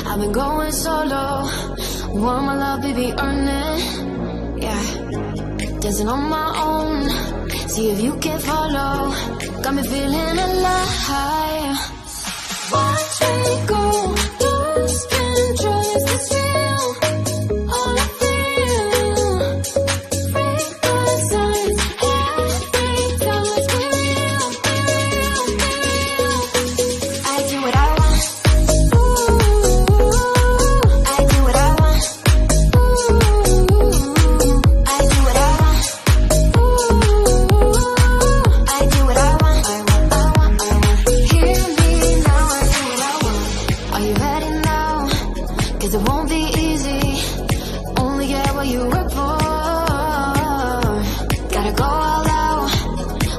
I've been going solo. Want my love, baby, earn it. Yeah, dancing on my own. See if you can follow. Got me feeling alive. Watch me go. Lose control. Is this real? All I feel. Break the signs. Every time it's real, real, real. I do what I want. I do what I want. I do what I want. I do what I want. I want. Hear me now. I do what I want. Are you ready now? 'Cause it won't be easy. Only get what you work for. Gotta go all out.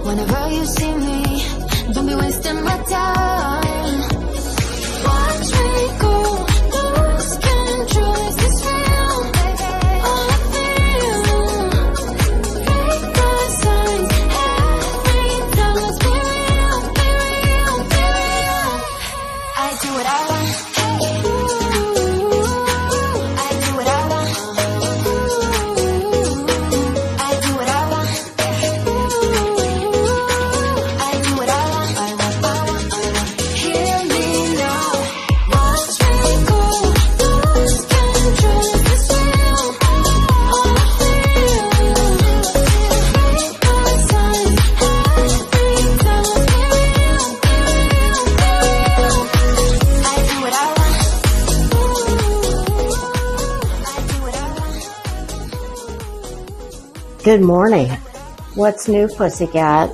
Whenever you see me, don't be wasting my time. Watch me go. Lose control. Is this real? All I feel. Break the signs. Every time let's be real, be real, be real. I do what I want. I do what I want. I do what I want. I do what I want. Hear me now. Watch me go. Lose control. Is this real? All I feel. Break the signs. Every time let's be real, be real, be real. I do what I want. I do what I want. Good morning. What's new, pussycat?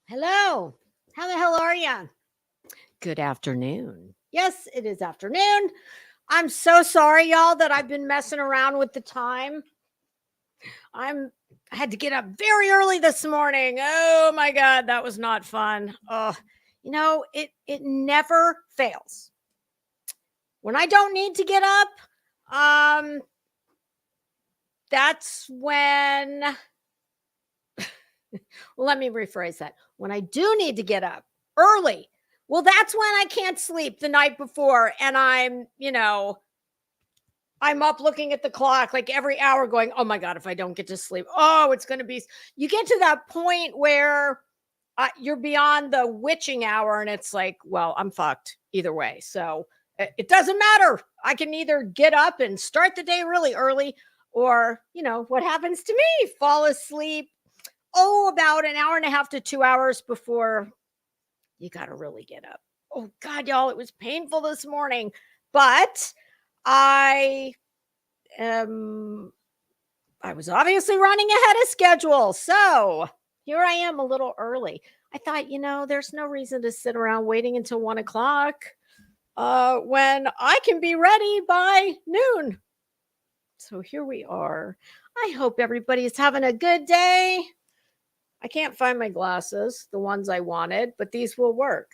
Hello. How the hell are you? Good afternoon. Yes, it is afternoon. I'm so sorry, y'all, that I've been messing around with the time. I had to get up very early this morning. Oh my God, that was not fun. Oh, it never fails. When I don't need to get up, that's when well, let me rephrase that. When I do need to get up early, well, that's when I can't sleep the night before. And I'm up looking at the clock like every hour going, oh my God, if I don't get to sleep, it's going to be, you get to that point where you're beyond the witching hour and it's like, well, I'm fucked either way. So it doesn't matter. I can either get up and start the day really early or, what happens to me, fall asleep. About an hour and a half to 2 hours before you got to really get up. Oh God, y'all, it was painful this morning, but I was obviously running ahead of schedule. So here I am a little early. I thought, there's no reason to sit around waiting until 1 o'clock when I can be ready by noon. So here we are. I hope everybody's having a good day. I can't find my glasses, the ones I wanted, but these will work.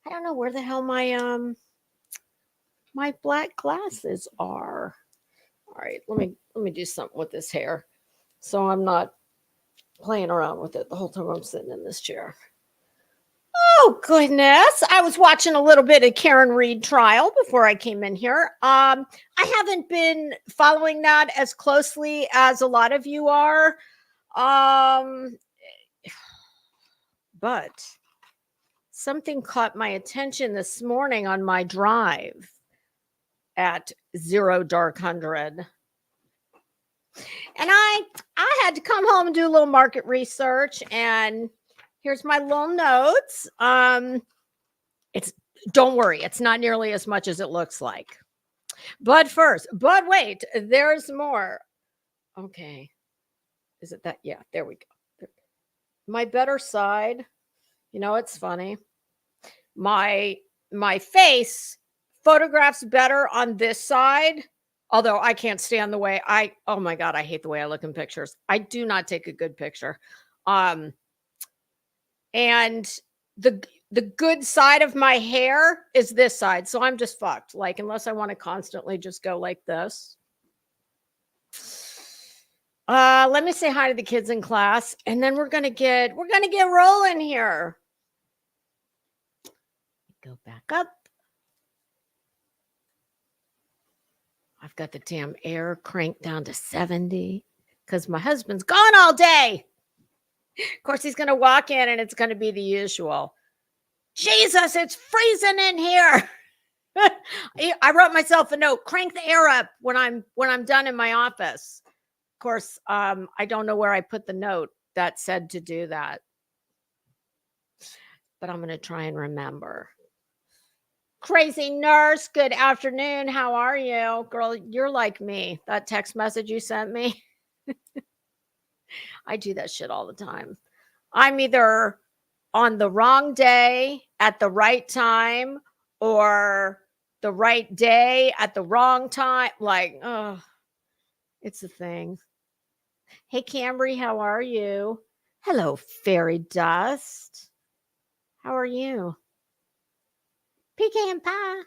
I don't know where the hell my my black glasses are. All right, let me do something with this hair so I'm not playing around with it the whole time I'm sitting in this chair. Oh goodness, I was watching a little bit of Karen Reed trial before I came in here. I haven't been following that as closely as a lot of you are. But something caught my attention this morning on my drive at 0 dark 100. And I had to come home and do a little market research, and here's my little notes. Don't worry, it's not nearly as much as it looks like. But wait, there's more. Okay. Is it that? Yeah, there we go. My better side. It's funny. My face photographs better on this side. Although I can't stand the way oh my God, I hate the way I look in pictures. I do not take a good picture. And the good side of my hair is this side. So I'm just fucked. Like, unless I want to constantly just go like this. Let me say hi to the kids in class, and then we're gonna get rolling here. Go back up. I've got the damn air cranked down to 70 because my husband's gone all day. Of course, he's gonna walk in and it's gonna be the usual. Jesus, it's freezing in here. I wrote myself a note, crank the air up when I'm done in my office. Of course, I don't know where I put the note that said to do that, but I'm going to try and remember. Crazy nurse, good afternoon. How are you? Girl, you're like me. That text message you sent me. I do that shit all the time. I'm either on the wrong day at the right time or the right day at the wrong time. Like, oh, it's a thing. Hey, Camry, how are you? Hello, Fairy Dust. How are you? Pecan Pie,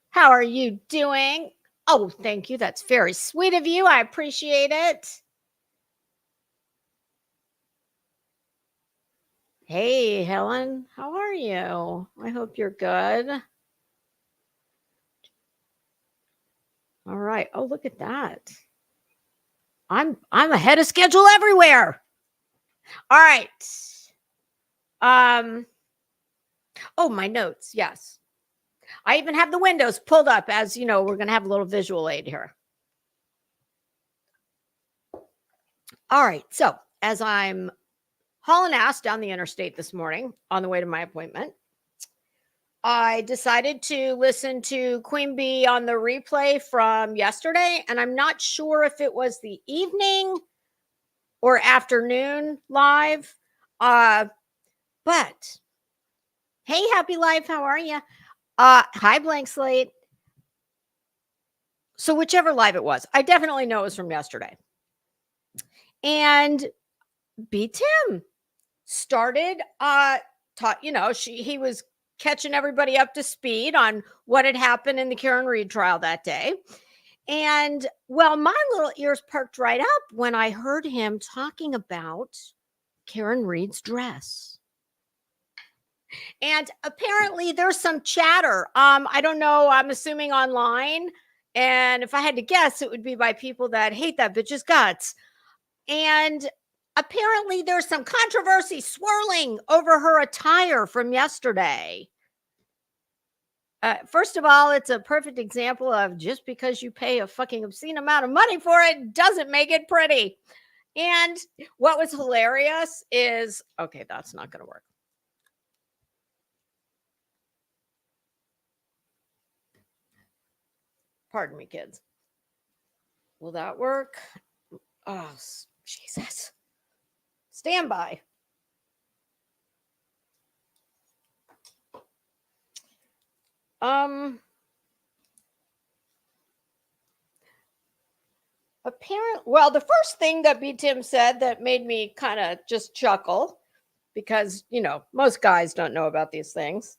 how are you doing? Oh, thank you. That's very sweet of you. I appreciate it. Hey, Helen, how are you? I hope you're good. All right. Oh, look at that. I'm ahead of schedule everywhere. All right. Oh, my notes. Yes. I even have the windows pulled up, as you know, we're going to have a little visual aid here. All right. So as I'm hauling ass down the interstate this morning on the way to my appointment, I decided to listen to Queen Bee on the replay from yesterday. And I'm not sure if it was the evening or afternoon live. But hey, Happy Life, how are you? Hi, Blank Slate. So whichever live it was, I definitely know it was from yesterday. And B. Tim started, he was catching everybody up to speed on what had happened in the Karen Reed trial that day. And well, my little ears perked right up when I heard him talking about Karen Reed's dress. And apparently there's some chatter. I don't know. I'm assuming online. And if I had to guess, it would be by people that hate that bitch's guts. And apparently there's some controversy swirling over her attire from yesterday. First of all, it's a perfect example of just because you pay a fucking obscene amount of money for it doesn't make it pretty. And what was hilarious is, okay, that's not going to work. Pardon me, kids. Will that work? Oh, Jesus. Stand by. Well, the first thing that B. Tim said that made me kind of just chuckle, because, most guys don't know about these things.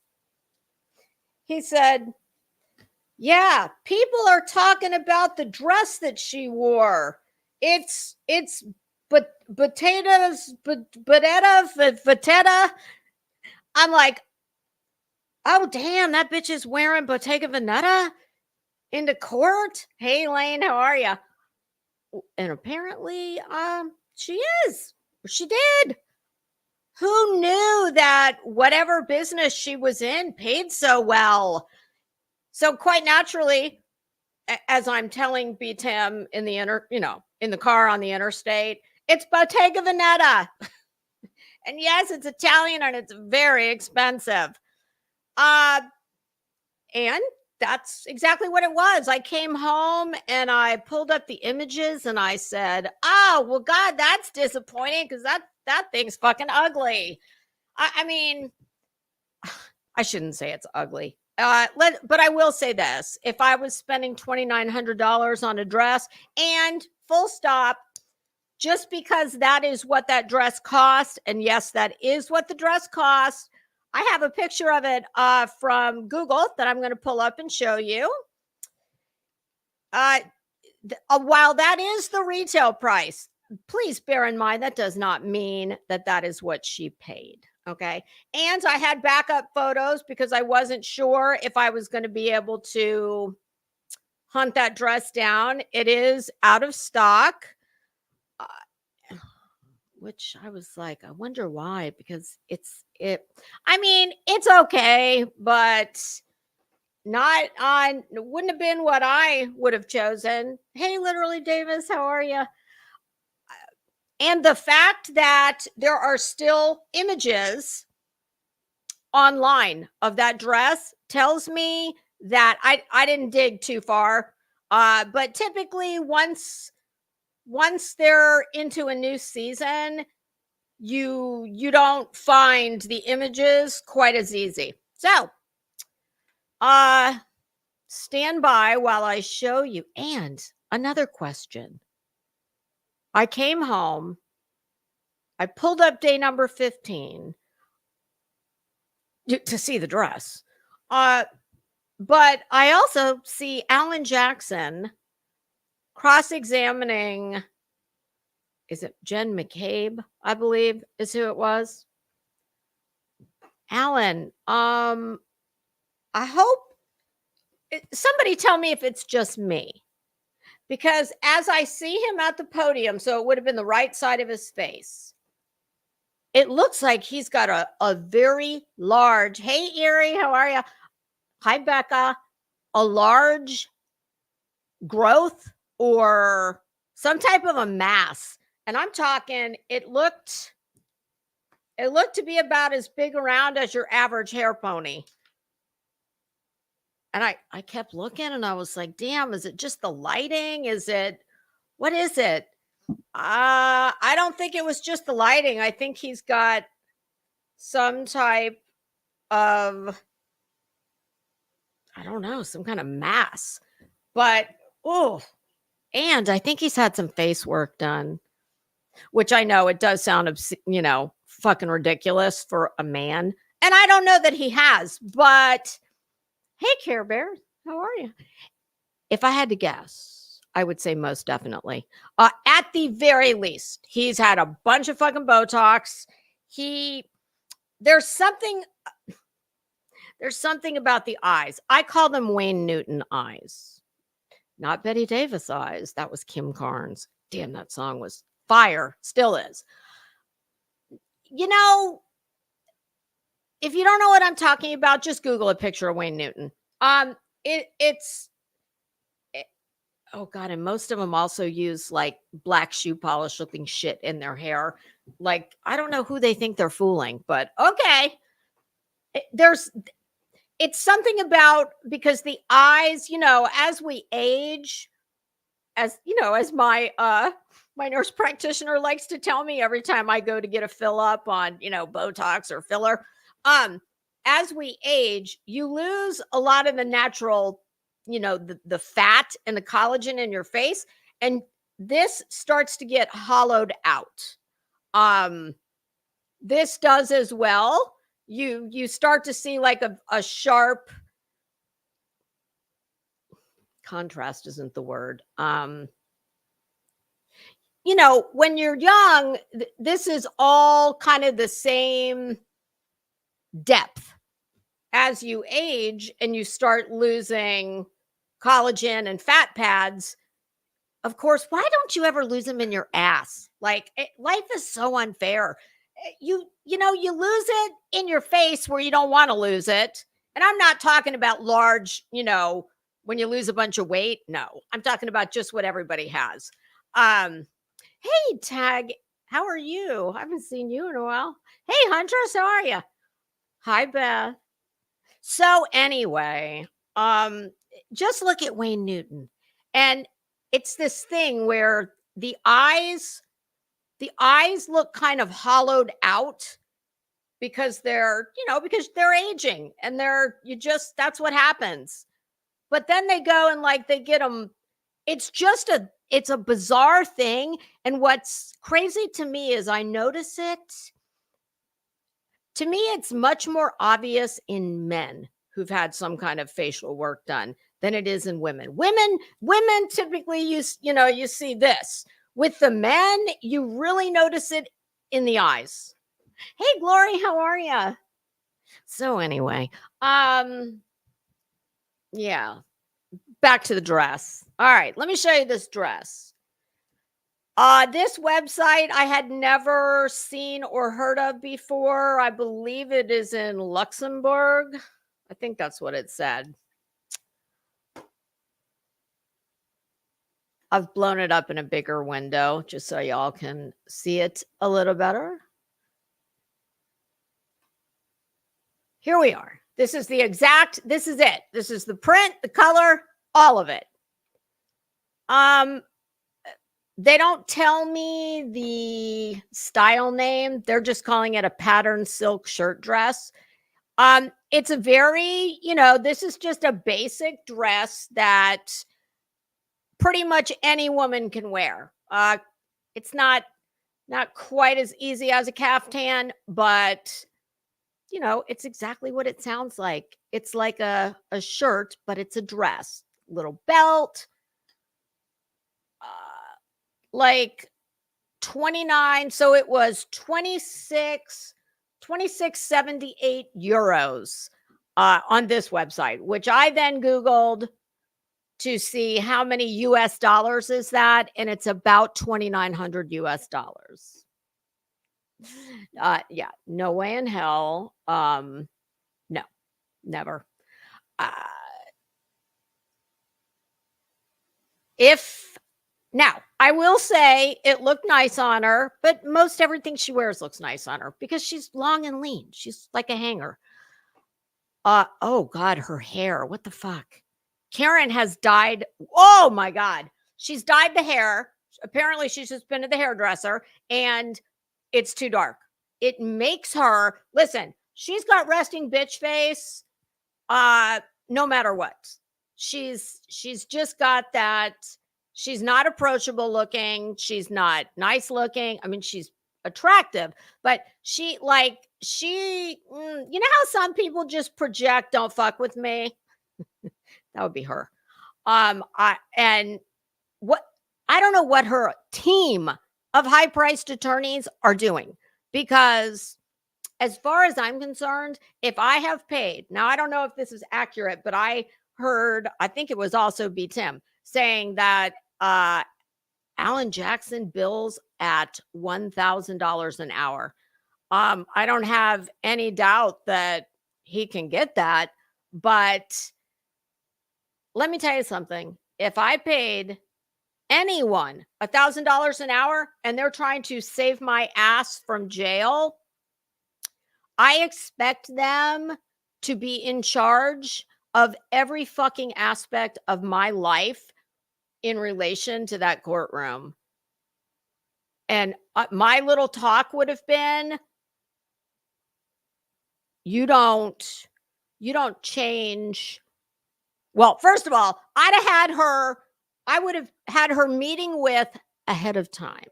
He said, yeah, people are talking about the dress that she wore. It's Bateta. I'm like, oh, damn, that bitch is wearing Bottega Veneta into court. Hey, Lane, how are you? And apparently, she is. She did. Who knew that whatever business she was in paid so well? So quite naturally, as I'm telling B. Tim in the in the car on the interstate, it's Bottega Veneta. And yes, it's Italian and it's very expensive. And that's exactly what it was. I came home and I pulled up the images and I said, "Oh, well, God, that's disappointing because that thing's fucking ugly." I mean, I shouldn't say it's ugly. But I will say this: if I was spending $2,900 on a dress, and full stop, just because that is what that dress cost, and yes, that is what the dress cost. I have a picture of it from Google that I'm going to pull up and show you. While that is the retail price, please bear in mind that does not mean that that is what she paid. Okay. And I had backup photos because I wasn't sure if I was going to be able to hunt that dress down. It is out of stock. Which I was like, I wonder why, because I mean, it's okay, but wouldn't have been what I would have chosen. Hey, literally Davis, how are you? And the fact that there are still images online of that dress tells me that I didn't dig too far. But typically once they're into a new season, you don't find the images quite as easy. So stand by while I show you. And another question. I came home, I pulled up day number 15 to see the dress. But I also see Alan Jackson cross-examining, is it Jen McCabe, I believe is who it was. Alan, I hope somebody tell me if it's just me, because as I see him at the podium, so it would have been the right side of his face, it looks like he's got a very large, hey Erie, how are you? Hi Becca, a large growth or some type of a mass. And I'm talking, it looked to be about as big around as your average hair pony. And I kept looking and I was like, damn, is it just the lighting? What is it? I don't think it was just the lighting. I think he's got some type of, I don't know, some kind of mass. But, and I think he's had some face work done, which I know it does sound, fucking ridiculous for a man. And I don't know that he has, but hey, Care Bear, how are you? If I had to guess, I would say most definitely. At the very least, he's had a bunch of fucking Botox. There's something about the eyes. I call them Wayne Newton eyes. Not Betty Davis eyes. That was Kim Carnes. Damn, that song was fire. Still is. If you don't know what I'm talking about, just Google a picture of Wayne Newton. Oh God, and most of them also use like black shoe polish looking shit in their hair. Like, I don't know who they think they're fooling, but okay. It's something about, because the eyes, as we age, as my nurse practitioner likes to tell me every time I go to get a fill up on, Botox or filler, as we age, you lose a lot of the natural, the fat and the collagen in your face, and this starts to get hollowed out. This does as well. You start to see like a sharp contrast, isn't the word. When you're young, this is all kind of the same depth. As you age and you start losing collagen and fat pads, of course, why don't you ever lose them in your ass? Like, life is so unfair. You lose it in your face where you don't want to lose it. And I'm not talking about large, when you lose a bunch of weight. No, I'm talking about just what everybody has. Hey, Tag, how are you? I haven't seen you in a while. Hey, Huntress, how are you? Hi, Beth. So anyway, just look at Wayne Newton. And it's this thing where the eyes look kind of hollowed out because because they're aging and that's what happens. But then they go and like they get them. It's a bizarre thing. And what's crazy to me is I notice it. To me, it's much more obvious in men who've had some kind of facial work done than it is in women. Women typically you see this. With the men, you really notice it in the eyes. Hey, Glory, how are you? So anyway, yeah, back to the dress. All right, let me show you this dress. This website I had never seen or heard of before. I believe it is in Luxembourg. I think that's what it said. I've blown it up in a bigger window just so y'all can see it a little better. Here we are. This is it. This is the print, the color, all of it. They don't tell me the style name. They're just calling it a pattern silk shirt dress. It's a very, this is just a basic dress that pretty much any woman can wear. It's not quite as easy as a caftan, but it's exactly what it sounds like. It's like a shirt, but it's a dress. Little belt, like 29. So it was 26.78 euros on this website, which I then Googled to see how many US dollars is that. And it's about 2,900 US dollars. Yeah, no way in hell. No, never. Now, I will say it looked nice on her, but most everything she wears looks nice on her because she's long and lean. She's like a hanger. Oh God, her hair. What the fuck? Karen has dyed. Oh my God. She's dyed the hair. Apparently she's just been to the hairdresser and it's too dark. It makes her, listen, she's got resting bitch face. No matter what. She's just got that. She's not approachable looking. She's not nice looking. I mean, she's attractive, but you know how some people just project, don't fuck with me. That would be her. I don't know what her team of high-priced attorneys are doing, because as far as I'm concerned, if I have paid, now I don't know if this is accurate, but I heard, I think it was also B. Tim saying that Alan Jackson bills at $1,000 an hour. I don't have any doubt that he can get that, but let me tell you something. If I paid anyone $1,000 an hour and they're trying to save my ass from jail, I expect them to be in charge of every fucking aspect of my life in relation to that courtroom. And my little talk would have been, you don't change. Well, first of all, I would have had her meeting with ahead of time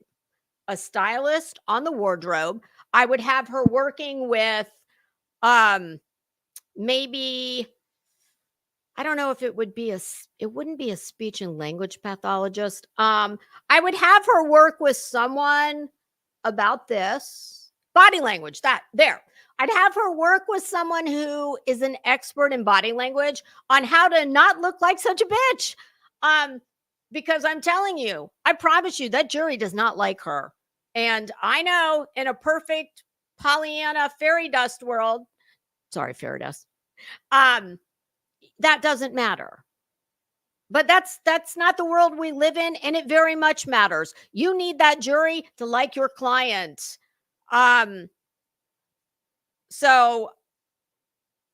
a stylist on the wardrobe. I would have her working with maybe, I don't know if it wouldn't be a speech and language pathologist. I would have her work with someone about this body language. I'd have her work with someone who is an expert in body language on how to not look like such a bitch. Because I'm telling you, I promise you that jury does not like her. And I know in a perfect Pollyanna fairy dust world, fairy dust, that doesn't matter. But that's not the world we live in, and it very much matters. You need that jury to like your client. So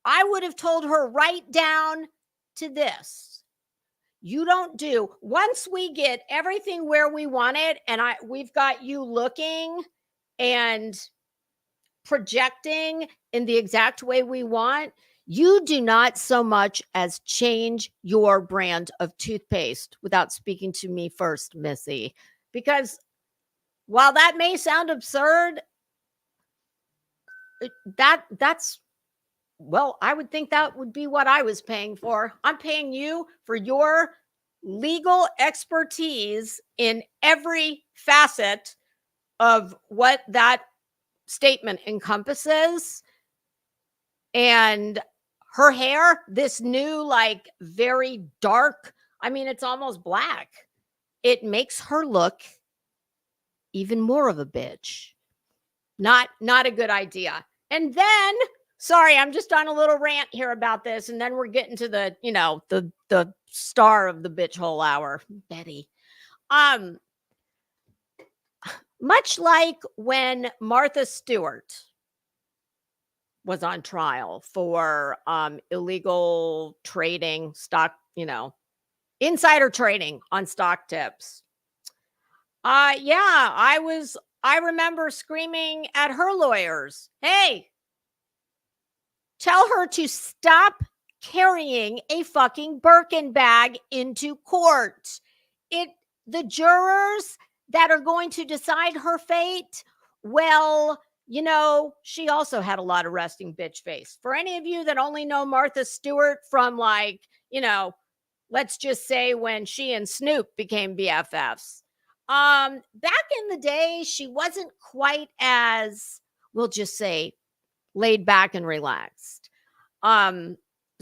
I would have told her right down to this. You don't do, once we get everything where we want it, and we've got you looking and projecting in the exact way we want, you do not so much as change your brand of toothpaste without speaking to me first, Missy. Because while that may sound absurd, that's, well, I would think that would be what I was paying for. I'm paying you for your legal expertise in every facet of what that statement encompasses. And her hair, this new, like, very dark, I mean, it's almost black. It makes her look even more of a bitch. Not a good idea. And then, sorry, I'm just on a little rant here about this, and then we're getting to the, the star of the bitch hole hour, Betty. Much like when Martha Stewart was on trial for illegal trading, stock, insider trading on stock tips. I remember screaming at her lawyers, hey, tell her to stop carrying a fucking Birkin bag into court. The jurors that are going to decide her fate, well, she also had a lot of resting bitch face. For any of you that only know Martha Stewart from, like, let's just say when she and Snoop became BFFs. Back in the day, she wasn't quite as, we'll just say, laid back and relaxed.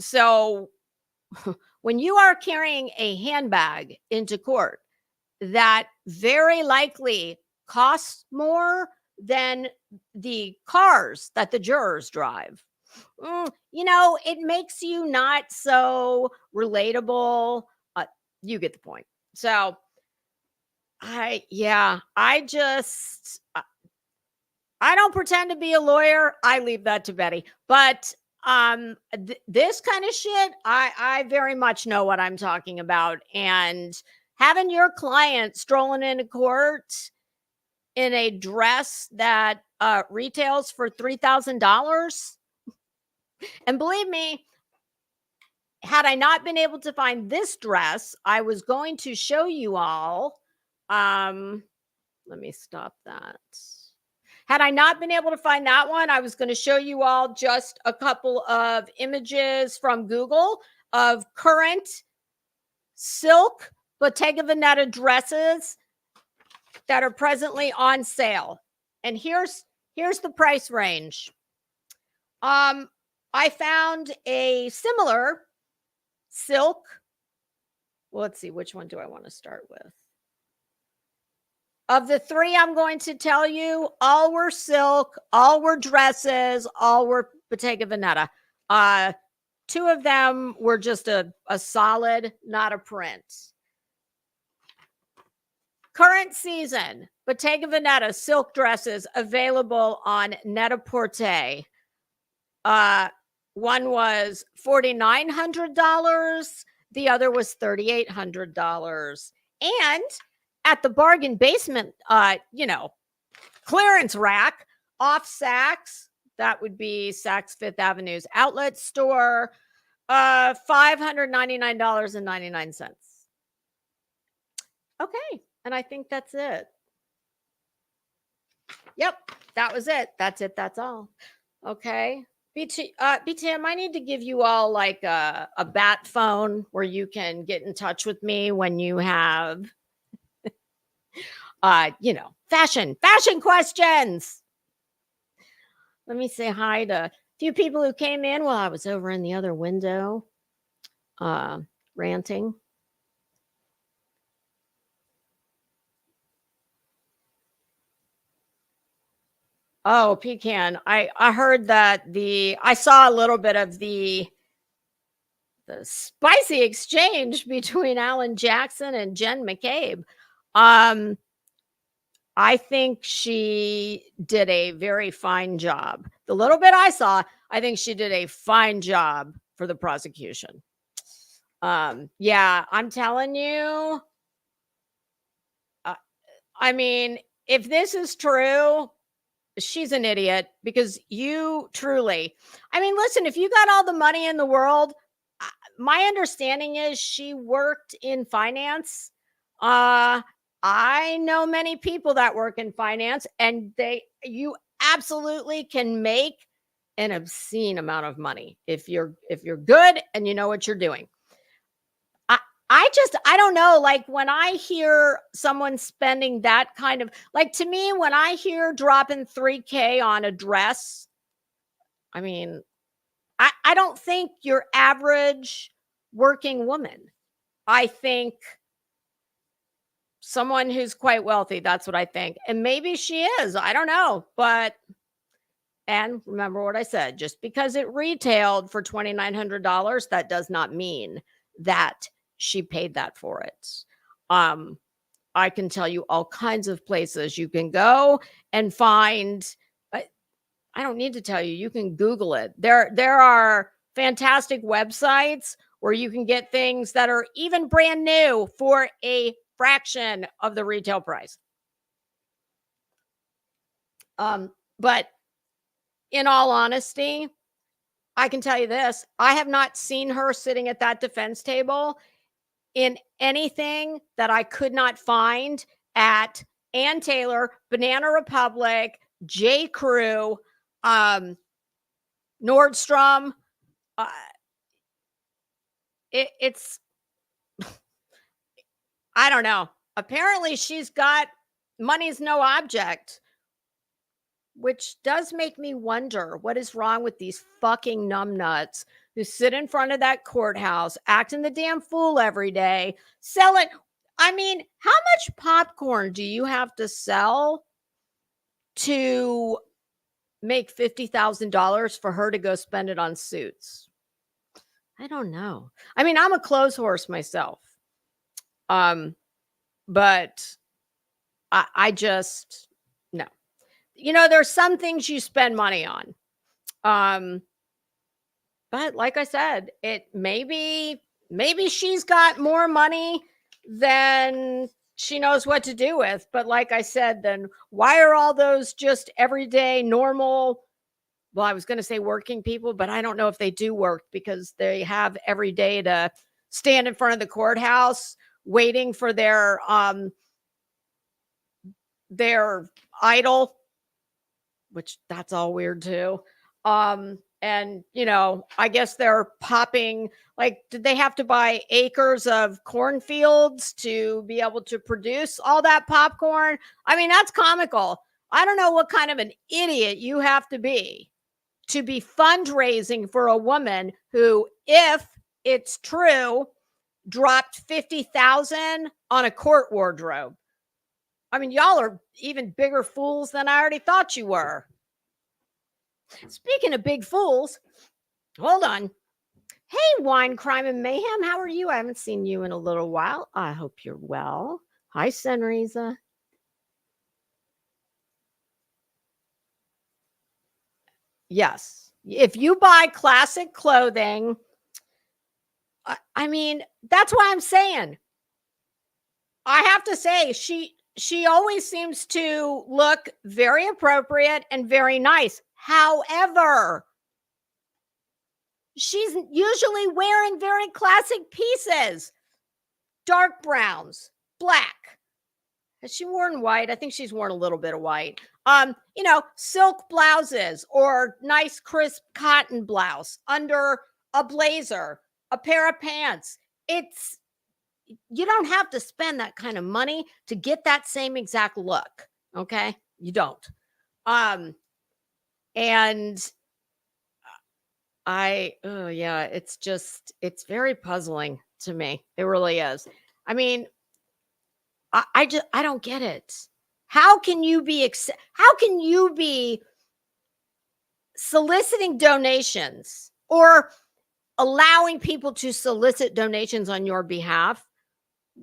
So when you are carrying a handbag into court, that very likely costs more than the cars that the jurors drive. It makes you not so relatable. You get the point. So I don't pretend to be a lawyer. I leave that to Betty. But this kind of shit, I very much know what I'm talking about. And having your client strolling into court in a dress that retails for $3,000. And believe me, had I not been able to find this dress, I was going to show you all. Let me stop that. Had I not been able to find that one, I was going to show you all just a couple of images from Google of current silk Bottega Veneta dresses that are presently on sale. And here's the price range. I found a similar silk. Well, let's see, which one do I want to start with? Of the three I'm going to tell you, all were silk, all were dresses, all were Bottega Veneta. Two of them were just a solid, not a print. Current season, Bottega Veneta silk dresses available on Net-a-Porter. One was $4,900. The other was $3,800. And at the bargain basement, clearance rack off Saks, that would be Saks Fifth Avenue's outlet store, $599.99. Okay. And I think that's it. Yep, that was it. That's it. That's all. Okay. BT, I might need to give you all like a bat phone where you can get in touch with me when you have, fashion questions. Let me say hi to a few people who came in while I was over in the other window, ranting. Oh, Pecan. I heard that I saw a little bit of the spicy exchange between Alan Jackson and Jen McCabe. I think she did a very fine job. The little bit I saw, I think she did a fine job for the prosecution. Yeah, I'm telling you. I mean, if this is true, she's an idiot because you truly, I mean, listen, if you got all the money in the world, my understanding is she worked in finance. I know many people that work in finance, and you absolutely can make an obscene amount of money if you're good and you know what you're doing. I don't know, like when I hear someone spending that kind of, like, to me, when I hear dropping 3K on a dress, I mean, I don't think your average working woman. I think someone who's quite wealthy, that's what I think. And maybe she is, I don't know, but and remember what I said, just because it retailed for $2,900, that does not mean that she paid that for it. I can tell you all kinds of places you can go and find. I don't need to tell you. You can Google it. There are fantastic websites where you can get things that are even brand new for a fraction of the retail price. But in all honesty, I can tell you this. I have not seen her sitting at that defense table in anything that I could not find at Ann Taylor, Banana Republic, J. Crew, Nordstrom. It's I don't know. Apparently, she's got money's no object, which does make me wonder what is wrong with these fucking numbnuts who sit in front of that courthouse, acting the damn fool every day, selling. I mean, how much popcorn do you have to sell to make $50,000 for her to go spend it on suits? I don't know. I mean, I'm a clothes horse myself. But I just, no. You know, there's some things you spend money on. But like I said, it maybe she's got more money than she knows what to do with. But like I said, then why are all those just everyday normal, well, I was going to say working people, but I don't know if they do work because they have every day to stand in front of the courthouse waiting for their idol, which that's all weird too. And you know, I guess they're popping, like, did they have to buy acres of cornfields to be able to produce all that popcorn? I mean, that's comical. I don't know what kind of an idiot you have to be fundraising for a woman who, if it's true, dropped 50,000 on a court wardrobe. I mean, y'all are even bigger fools than I already thought you were. Speaking of big fools, hold on. Hey, Wine, Crime, and Mayhem, how are you? I haven't seen you in a little while. I hope you're well. Hi, Senriza. Yes. If you buy classic clothing, I mean, that's why I'm saying, I have to say, she always seems to look very appropriate and very nice. However, she's usually wearing very classic pieces. Dark browns, black. Has she worn white? I think she's worn a little bit of white. You know, silk blouses or nice crisp cotton blouse under a blazer, a pair of pants. You don't have to spend that kind of money to get that same exact look. Okay? You don't. And yeah, it's very puzzling to me. It really is. I mean, I don't get it. How can you be soliciting donations or allowing people to solicit donations on your behalf?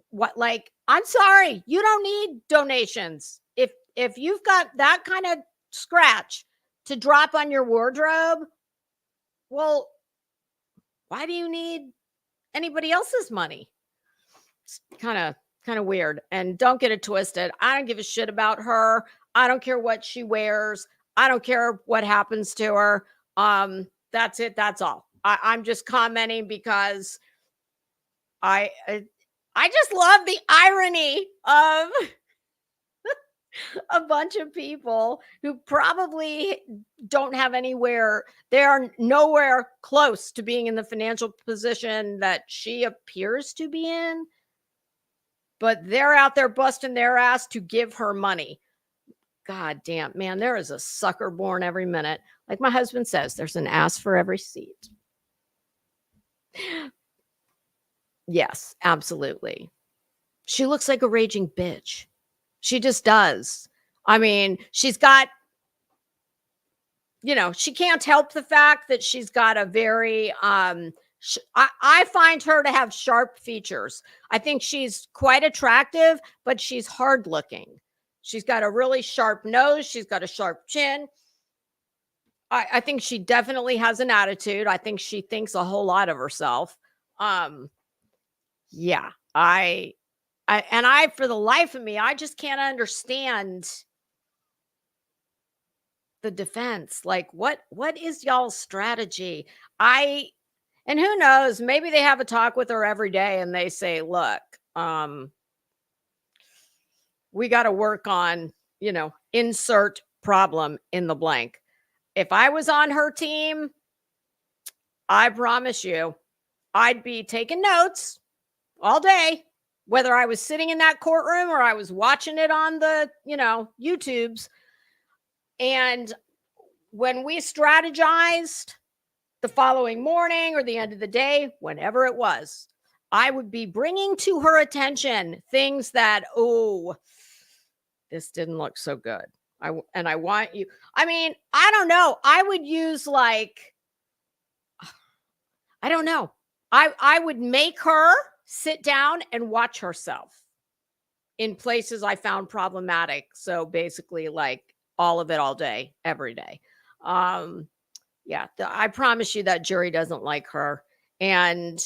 What, like, I'm sorry, you don't need donations. If you've got that kind of scratch to drop on your wardrobe, Well, why do you need anybody else's money? It's kind of weird. And don't get it twisted. I don't give a shit about her. I don't care what she wears. I don't care what happens to her. That's it. That's all. I'm just commenting because I I, I just love the irony of a bunch of people who probably don't have anywhere, they are nowhere close to being in the financial position that she appears to be in, but they're out there busting their ass to give her money. God damn, man, there is a sucker born every minute. Like my husband says, there's an ass for every seat. Yes, absolutely. She looks like a raging bitch. She just does. I mean, she's got, she can't help the fact that she's got a very, I find her to have sharp features. I think she's quite attractive, but she's hard looking. She's got a really sharp nose. She's got a sharp chin. I think she definitely has an attitude. I think she thinks a whole lot of herself. Yeah, for the life of me, I just can't understand the defense. Like, what is y'all's strategy? And who knows, maybe they have a talk with her every day and they say, look, we got to work on, insert problem in the blank. If I was on her team, I promise you, I'd be taking notes all day, whether I was sitting in that courtroom or I was watching it on the, YouTubes. And when we strategized the following morning or the end of the day, whenever it was, I would be bringing to her attention things that, oh, this didn't look so good. I want you. I mean, I don't know. I would use I don't know. I would make her sit down and watch herself in places I found problematic. So basically, like all of it all day, every day. Yeah, I promise you that jury doesn't like her. And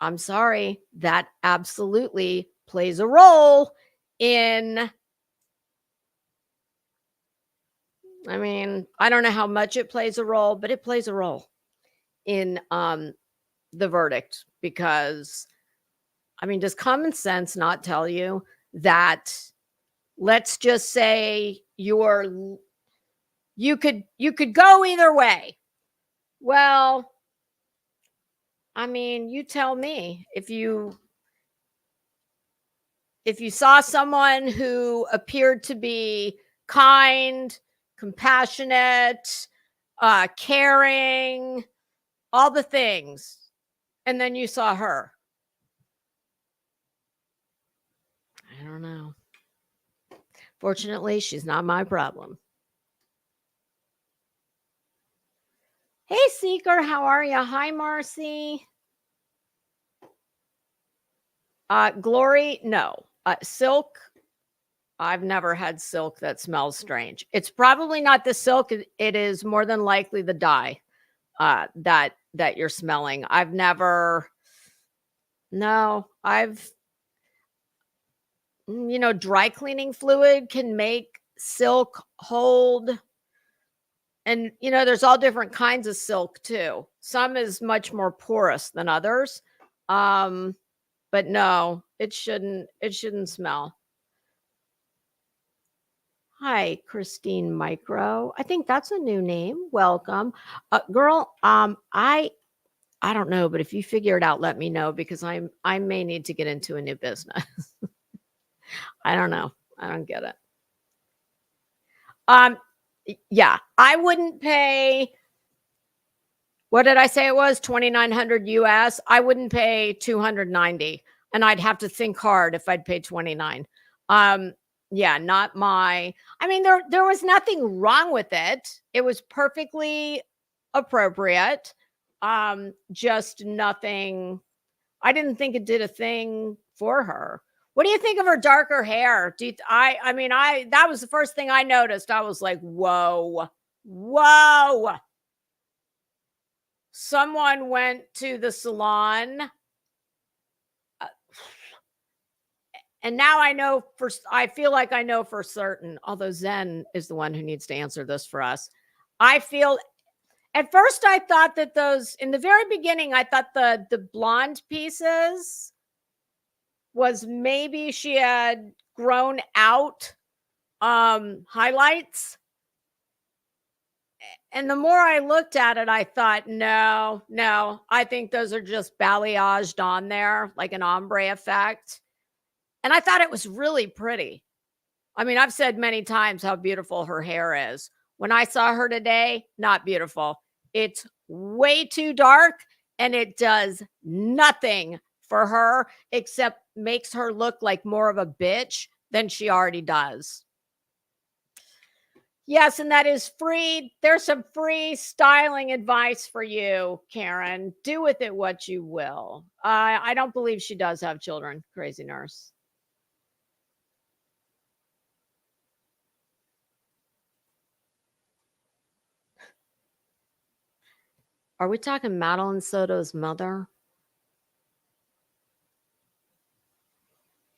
I'm sorry, that absolutely plays a role in, I mean, I don't know how much it plays a role, but it plays a role in the verdict because, I mean, does common sense not tell you that, let's just say you could go either way. Well, I mean, you tell me if you saw someone who appeared to be kind, compassionate, caring, all the things, and then you saw her. I don't know. Fortunately, she's not my problem. Hey, Seeker, how are you? Hi, Marcy. Glory, no. Silk, I've never had silk that smells strange. It's probably not the silk. It is more than likely the dye that you're smelling. Dry cleaning fluid can make silk hold. And, there's all different kinds of silk too. Some is much more porous than others. But no, it shouldn't smell. Hi, Christine Micro. I think that's a new name. Welcome. Girl, I don't know, but if you figure it out, let me know because I may need to get into a new business. I don't know. I don't get it. Yeah, I wouldn't pay. What did I say it was? 2,900 US. I wouldn't pay 290, and I'd have to think hard if I'd pay 29. Yeah, not my. I mean, there was nothing wrong with it. It was perfectly appropriate. Just nothing. I didn't think it did a thing for her. What do you think of her darker hair? That was the first thing I noticed. I was like, whoa. someone went to the salon, and now I feel like I know for certain, although Zen is the one who needs to answer this for us. I feel at first I thought that in the very beginning, I thought the blonde pieces was maybe she had grown out highlights. And the more I looked at it, I thought, no, I think those are just balayaged on there, like an ombre effect. And I thought it was really pretty. I mean, I've said many times how beautiful her hair is. When I saw her today, not beautiful. It's way too dark, and it does nothing for her except makes her look like more of a bitch than she already does. Yes, and that is free. There's some free styling advice for you, Karen. Do with it what you will. I don't believe she does have children, crazy nurse. Are we talking Madeline Soto's mother?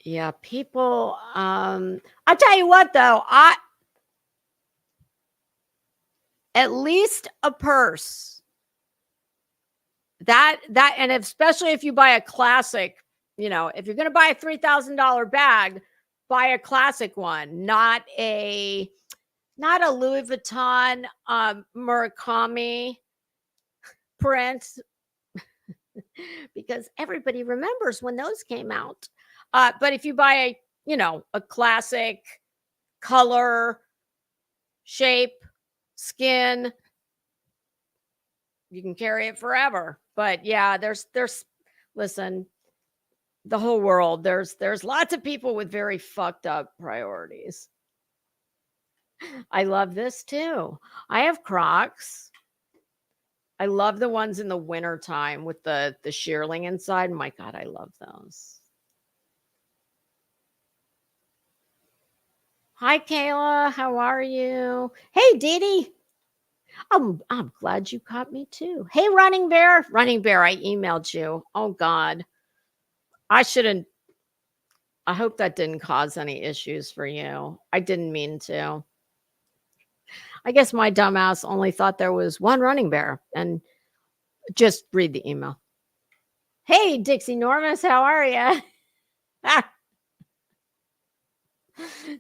Yeah, people. I tell you what, though, at least a purse. That, and especially if you buy a classic, if you're going to buy a $3,000 bag, buy a classic one, not a Louis Vuitton Murakami print, because everybody remembers when those came out. But if you buy a classic color, shape, skin, you can carry it forever. But yeah, there's listen, the whole world, there's lots of people with very fucked up priorities. I love this too. I have Crocs. I love the ones in the winter time with the shearling inside. My God, I love those. Hi, Kayla. How are you? Hey, Dee Dee. I'm glad you caught me too. Hey, Running Bear. Running Bear, I emailed you. Oh, God. I shouldn't. I hope that didn't cause any issues for you. I didn't mean to. I guess my dumbass only thought there was one Running Bear, and just read the email. Hey, Dixie Normus, how are you?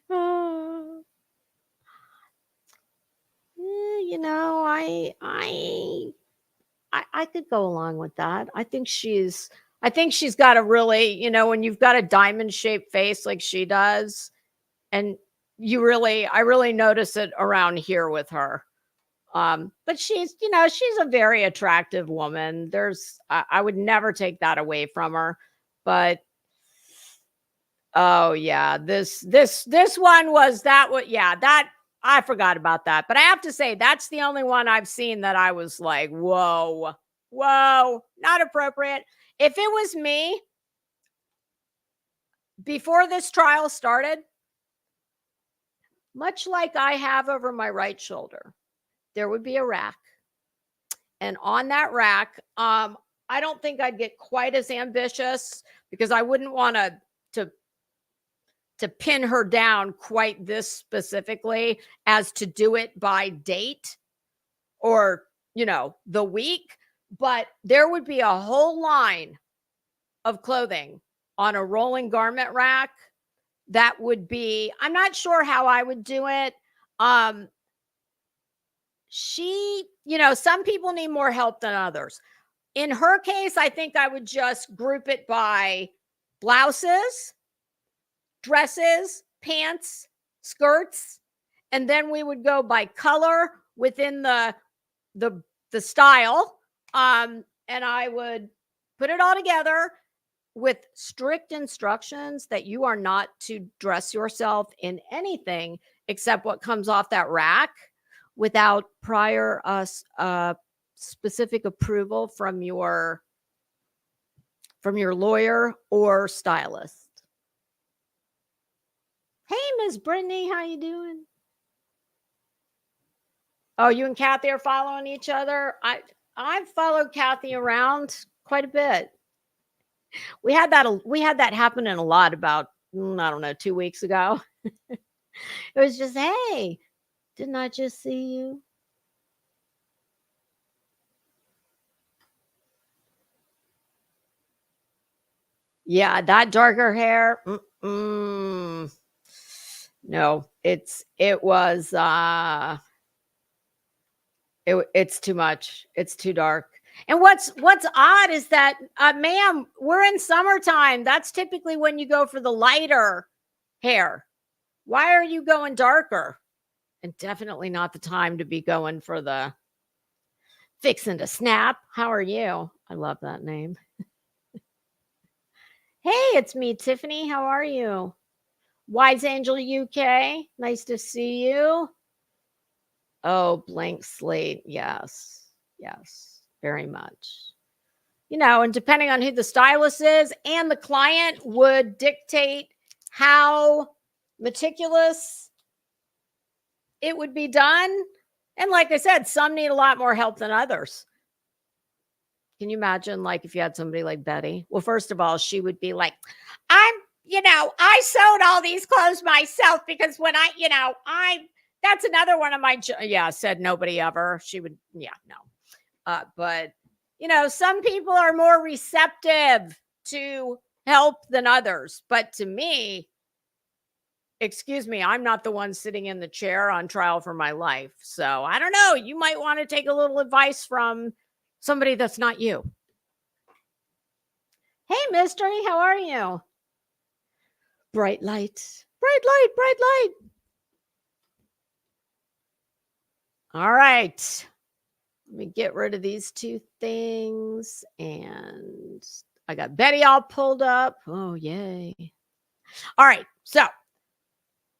Oh. I could go along with that. I think she's got a really, when you've got a diamond shaped face like she does, and I really notice it around here with her. But she's a very attractive woman. I would never take that away from her. But oh yeah, this one was that I forgot about that. But I have to say, that's the only one I've seen that I was like, whoa, not appropriate. If it was me before this trial started, much like I have over my right shoulder, there would be a rack. And on that rack, I don't think I'd get quite as ambitious, because I wouldn't want to pin her down quite this specifically as to do it by date or, the week. But there would be a whole line of clothing on a rolling garment rack. That would be, I'm not sure how I would do it. Some people need more help than others. In her case, I think I would just group it by blouses, dresses, pants, skirts, and then we would go by color within the style. And I would put it all together with strict instructions that you are not to dress yourself in anything except what comes off that rack, without prior specific approval from your lawyer or stylist. Hey, Miss Brittany, how you doing? Oh, you and Kathy are following each other? I've followed Kathy around quite a bit. We had that happening a lot about, I don't know, 2 weeks ago. It was just, hey, didn't I just see you? Yeah, that darker hair. No, it's too much. It's too dark. And what's odd is that, ma'am, we're in summertime. That's typically when you go for the lighter hair. Why are you going darker? And definitely not the time to be going for the fixing to snap. How are you? I love that name. Hey, it's me, Tiffany. How are you? Wise Angel UK. Nice to see you. Oh, blank slate. Yes. Yes. Very much. And depending on who the stylist is and the client would dictate how meticulous it would be done. And like I said, some need a lot more help than others. Can you imagine, like, if you had somebody like Betty? Well, first of all, she would be like, I sewed all these clothes myself because when that's another one of my, said nobody ever. She would, no. But, some people are more receptive to help than others. But to me, excuse me, I'm not the one sitting in the chair on trial for my life. So I don't know. You might want to take a little advice from somebody that's not you. Hey, Mystery, how are you? Bright light, bright light, bright light. All right. Let me get rid of these two things. And I got Betty all pulled up. Oh, yay. All right. So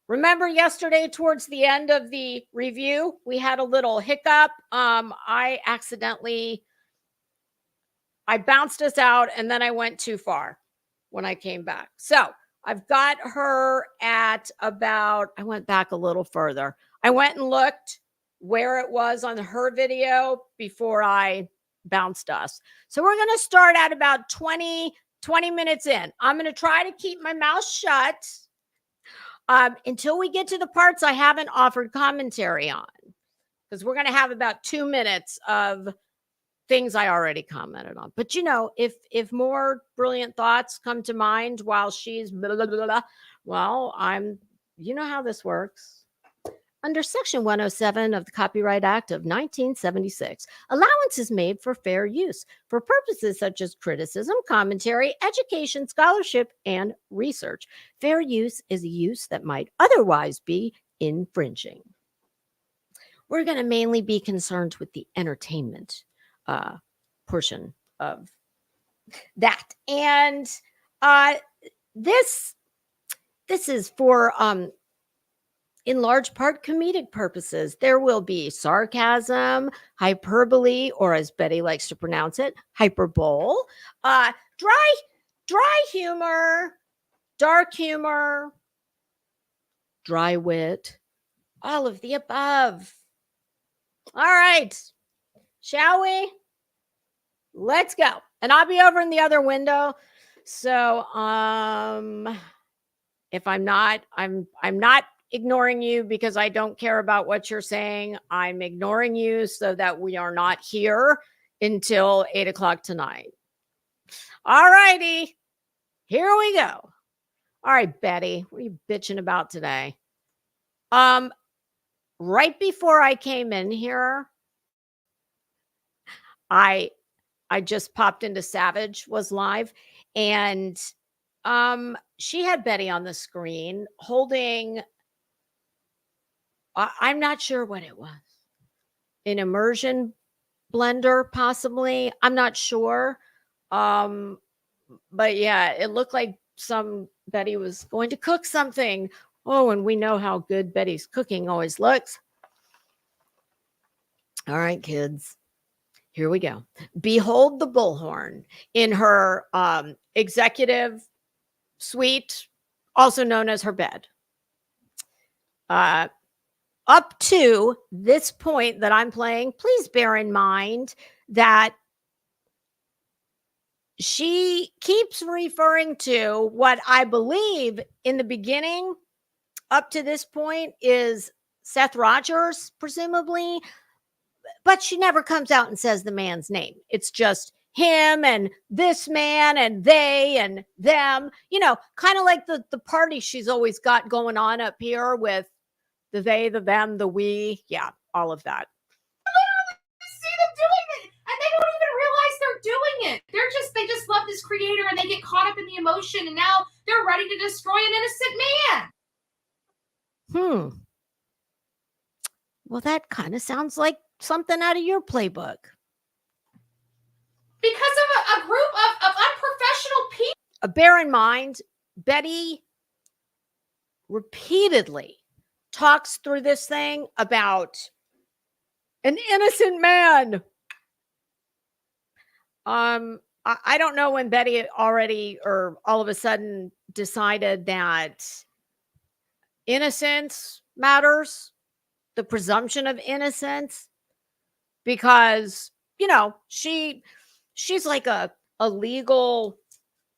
remember yesterday towards the end of the review, we had a little hiccup. I bounced us out and then I went too far when I came back. So I've got her at I went back a little further. I went and looked where it was on her video before I bounced us. So we're going to start at about 20 minutes in. I'm going to try to keep my mouth shut until we get to the parts I haven't offered commentary on, because we're going to have about 2 minutes of things I already commented on. But if more brilliant thoughts come to mind while she's blah, blah, blah, blah, well, you know how this works. Under Section 107 of the Copyright Act of 1976, allowance is made for fair use for purposes such as criticism, commentary, education, scholarship, and research. Fair use is a use that might otherwise be infringing. We're going to mainly be concerned with the entertainment portion of that. And this is for in large part comedic purposes. There will be sarcasm, hyperbole, or as Betty likes to pronounce it, hyperbole, dry humor, dark humor, dry wit, all of the above. All right. Shall we? Let's go. And I'll be over in the other window. So if I'm not ignoring you because I don't care about what you're saying. I'm ignoring you so that we are not here until 8 o'clock tonight. All righty. Here we go. All right, Betty, what are you bitching about today? Right before I came in here, I just popped into Savage was live, and she had Betty on the screen holding, I'm not sure what it was, an immersion blender possibly. I'm not sure. But yeah, it looked like Betty was going to cook something. Oh, and we know how good Betty's cooking always looks. All right, kids. Here we go. Behold the bullhorn in her executive suite, also known as her bed. Up to this point that I'm playing, please bear in mind that she keeps referring to what I believe in the beginning up to this point is Seth Rogers, presumably, but she never comes out and says the man's name. It's just him and this man and they and them, kind of like the party she's always got going on up here with the they, the them, the we. Yeah, all of that. See them doing it, and they don't even realize they're doing it. They just love this creator, and they get caught up in the emotion, and now they're ready to destroy an innocent man. Well, that kind of sounds like something out of your playbook. Because of a group of unprofessional people. Bear in mind, Betty repeatedly talks through this thing about an innocent man. I don't know when Betty already or all of a sudden decided that innocence matters, the presumption of innocence, because, she's like a legal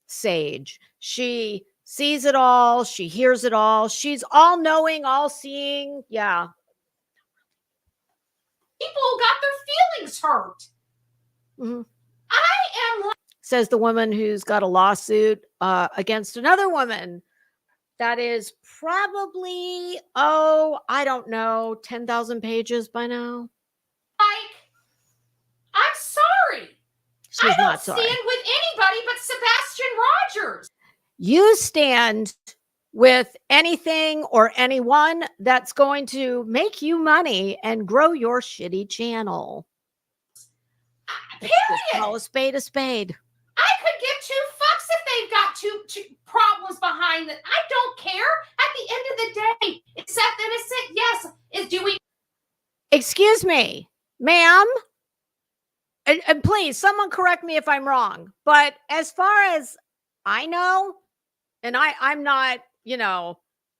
sage. She sees it all. She hears it all. She's all knowing, all seeing. Yeah. People got their feelings hurt. Mm-hmm. I am, says the woman who's got a lawsuit against another woman that is probably, I don't know, 10,000 pages by now. I'm sorry. She's I not don't sorry. stand with anybody but Sebastian Rogers. You stand with anything or anyone that's going to make you money and grow your shitty channel. Period. Call a spade a spade. I could give two fucks if they've got two problems behind it. I don't care. At the end of the day, is Seth innocent? Yes. Do we? Excuse me, ma'am. And please, someone correct me if I'm wrong. But as far as I know, and I'm not,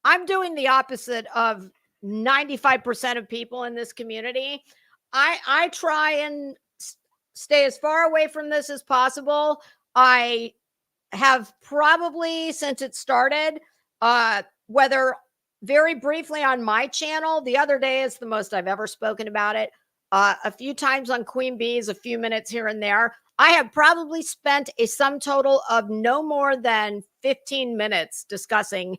I'm doing the opposite of 95% of people in this community. I try and stay as far away from this as possible. I have probably, since it started, whether very briefly on my channel, the other day is the most I've ever spoken about it. A few times on Queen Bees, a few minutes here and there. I have probably spent a sum total of no more than 15 minutes discussing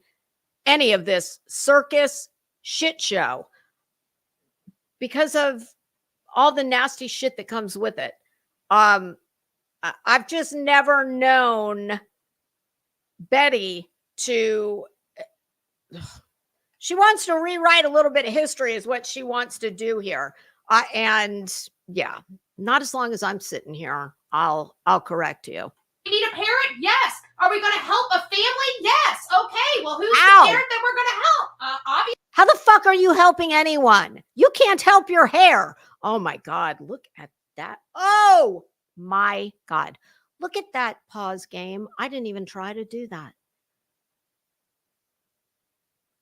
any of this circus shit show because of all the nasty shit that comes with it. I've just never known Betty to, she wants to rewrite a little bit of history is what she wants to do here. And yeah, not as long as I'm sitting here, I'll correct you. We need a parent? Yes. Are we going to help a family? Yes. Okay. Well, who's the parent that we're going to help? Obviously. How the fuck are you helping anyone? You can't help your hair. Oh my God. Look at that. Oh my God. Look at that pause game. I didn't even try to do that.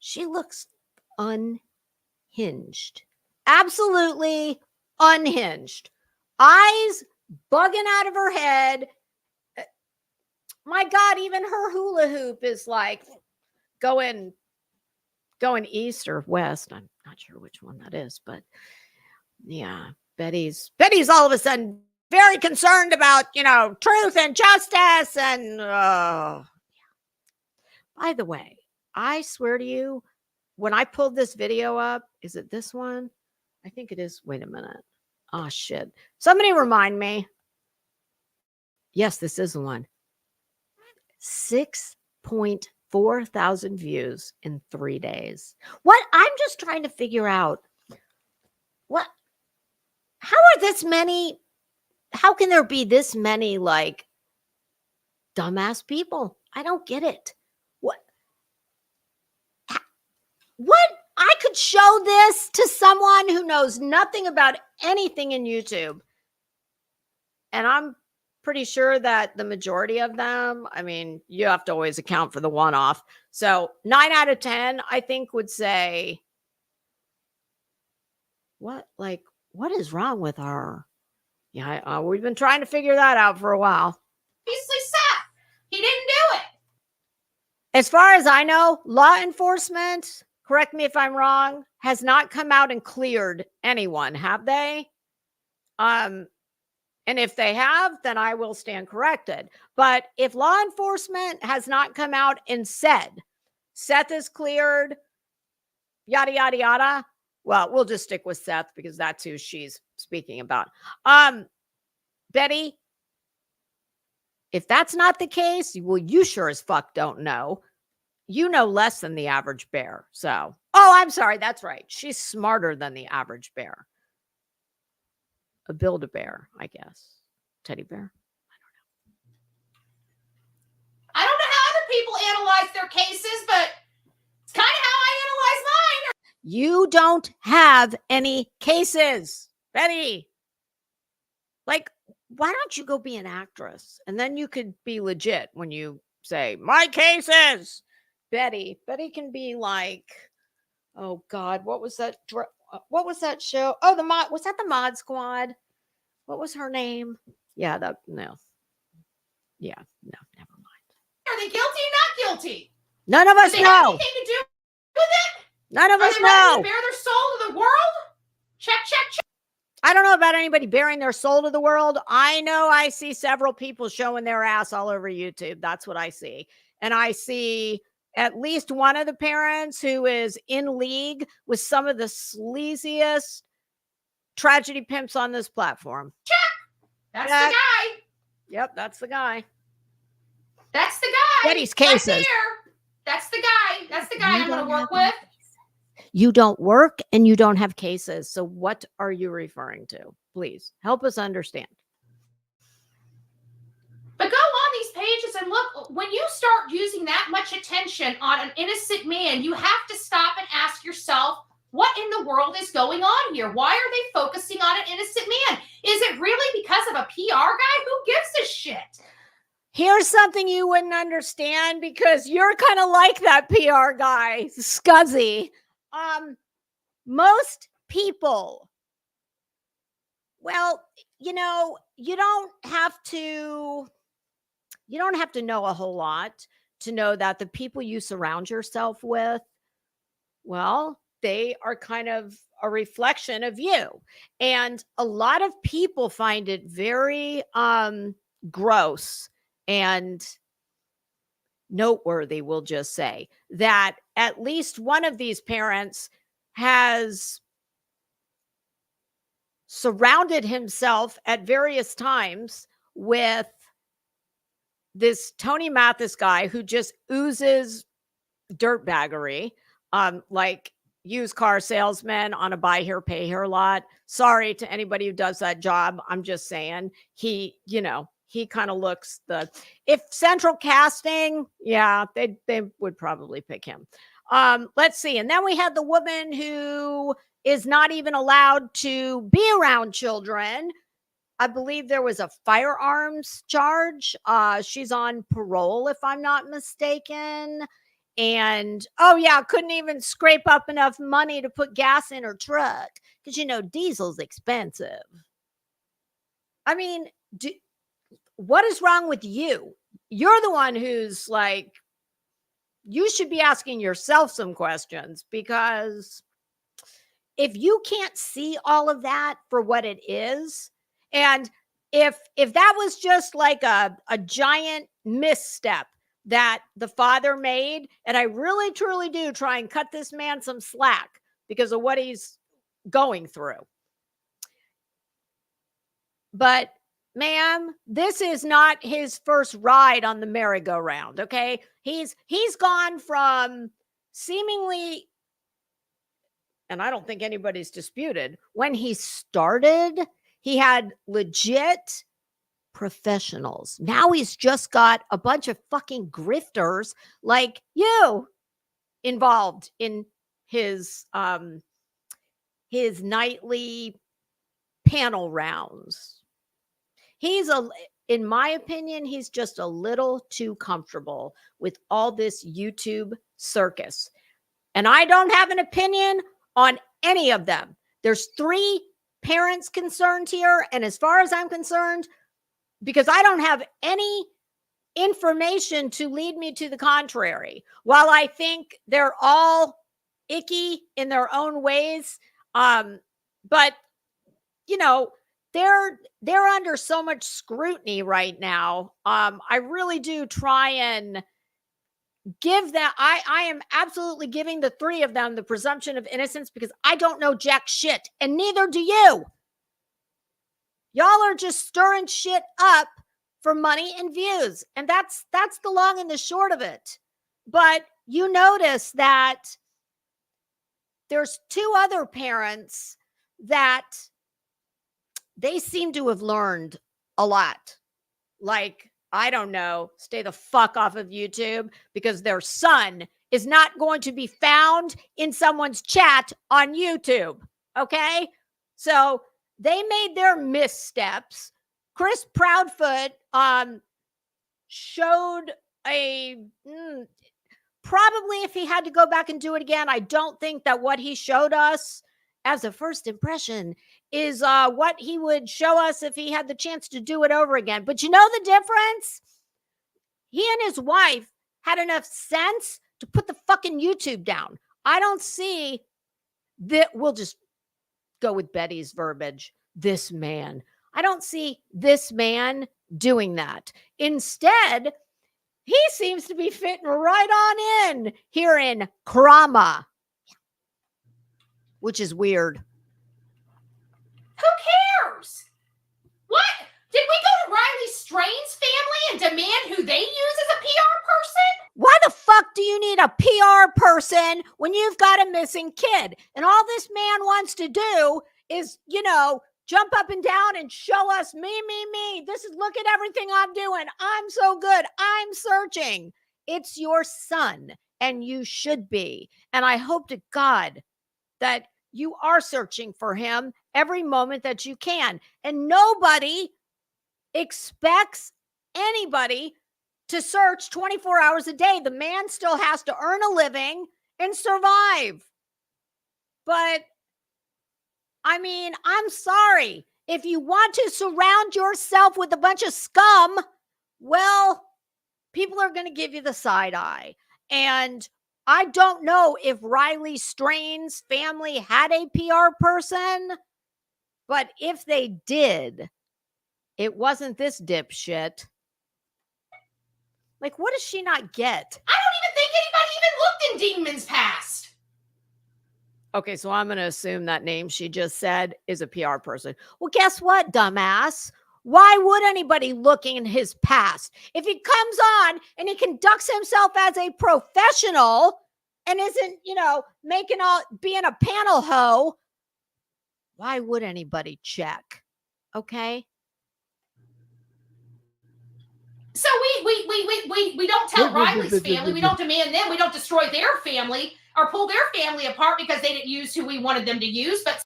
She looks unhinged. Absolutely unhinged. Eyes bugging out of her head. My God, even her hula hoop is like going east or west. I'm not sure which one that is, but yeah, Betty's all of a sudden very concerned about, truth and justice. And by the way, I swear to you, when I pulled this video up, is it this one? I think it is. Wait a minute. Oh, shit. Somebody remind me. Yes, this is the one. 6.4 thousand views in 3 days. What? I'm just trying to figure out how are this many? How can there be this many like dumbass people? I don't get it. What? I could show this to someone who knows nothing about anything in YouTube. And I'm pretty sure that the majority of them, I mean, you have to always account for the one-off. So 9 out of 10, I think, would say, what is wrong with her? Yeah, we've been trying to figure that out for a while. Obviously, Seth. He didn't do it. As far as I know, law enforcement, correct me if I'm wrong, has not come out and cleared anyone, have they? And if they have, then I will stand corrected. But if law enforcement has not come out and said, Seth is cleared, yada, yada, yada, well, we'll just stick with Seth because that's who she's speaking about. Betty, if that's not the case, well, you sure as fuck don't know. You know less than the average bear. So, oh, I'm sorry. That's right. She's smarter than the average bear. A Build-A-Bear, I guess. Teddy bear. I don't know how other people analyze their cases, but it's kind of how I analyze mine. You don't have any cases, Betty. Like, why don't you go be an actress? And then you could be legit when you say, my cases. Betty can be like, oh God, what was that show? Oh, was that the Mod Squad? What was her name? Yeah, never mind. Are they guilty or not guilty? None of us Do they have know. anything to do with it? None of Are us they ready know. to bare their soul to the world? Check. I don't know about anybody bearing their soul to the world. I know I see several people showing their ass all over YouTube. That's what I see. And I see at least one of the parents who is in league with some of the sleaziest tragedy pimps on this platform. Check. That's the guy. Yep, that's the guy. That's the guy. Betty's cases. Right there. That's the guy. That's the guy I'm going to work with. You don't work and you don't have cases. So what are you referring to? Please help us understand. But go on these pages and look, when you start using that much attention on an innocent man, you have to stop and ask yourself, what in the world is going on here? Why are they focusing on an innocent man? Is it really because of a PR guy? Who gives a shit? Here's something you wouldn't understand because you're kind of like that PR guy, Scuzzy. Most people, well, you don't have to know a whole lot to know that the people you surround yourself with, well, they are kind of a reflection of you. And a lot of people find it very gross and noteworthy, we'll just say, that at least one of these parents has surrounded himself at various times with this Tony Mathis guy who just oozes dirtbaggery, like used car salesman on a buy here, pay here lot. Sorry to anybody who does that job. I'm just saying he kind of looks if Central Casting, yeah, they would probably pick him. Let's see. And then we had the woman who is not even allowed to be around children. I believe there was a firearms charge. She's on parole, if I'm not mistaken. And, oh yeah, couldn't even scrape up enough money to put gas in her truck because, diesel's expensive. I mean, what is wrong with you? You're the one who's like, you should be asking yourself some questions, because if you can't see all of that for what it is, and if that was just like a giant misstep that the father made, and I really truly do try and cut this man some slack because of what he's going through. But ma'am, this is not his first ride on the merry-go-round, okay? He's gone from seemingly, and I don't think anybody's disputed, when he started, he had legit professionals. Now he's just got a bunch of fucking grifters like you involved in his nightly panel rounds. In my opinion, he's just a little too comfortable with all this YouTube circus. And I don't have an opinion on any of them. There's 3 parents concerned here. And as far as I'm concerned, because I don't have any information to lead me to the contrary, while I think they're all icky in their own ways, but you know, they're under so much scrutiny right now. I really do try and give that. I am absolutely giving the three of them the presumption of innocence because I don't know jack shit, and neither do you. Y'all are just stirring shit up for money and views, and that's the long and the short of it. But you notice that there's two other parents that they seem to have learned a lot. Like, I don't know, stay the fuck off of YouTube because their son is not going to be found in someone's chat on YouTube. Okay? So they made their missteps. Chris Proudfoot showed probably if he had to go back and do it again, I don't think that what he showed us as a first impression is what he would show us if he had the chance to do it over again. But you know the difference? He and his wife had enough sense to put the fucking YouTube down. I don't see that. We'll just go with Betty's verbiage. This man. I don't see this man doing that. Instead, he seems to be fitting right on in here in Krama, which is weird. Who cares? What? Did we go to Riley Strain's family and demand who they use as a PR person? Why the fuck do you need a PR person when you've got a missing kid? And all this man wants to do is, jump up and down and show us me. This is, look at everything I'm doing. I'm so good. I'm searching. It's your son, and you should be. And I hope to God that you are searching for him every moment that you can. And nobody expects anybody to search 24 hours a day. The man still has to earn a living and survive. But I mean, I'm sorry. If you want to surround yourself with a bunch of scum, well, people are going to give you the side eye. And I don't know if Riley Strain's family had a PR person, but if they did, it wasn't this dipshit. Like, what does she not get? I don't even think anybody even looked in Dingman's past. Okay, so I'm going to assume that name she just said is a PR person. Well, guess what, dumbass? Why would anybody look in his past? If he comes on and he conducts himself as a professional and isn't, being a panel hoe, why would anybody check? Okay? So we don't tell Riley's family, we don't demand them, we don't destroy their family or pull their family apart because they didn't use who we wanted them to use. But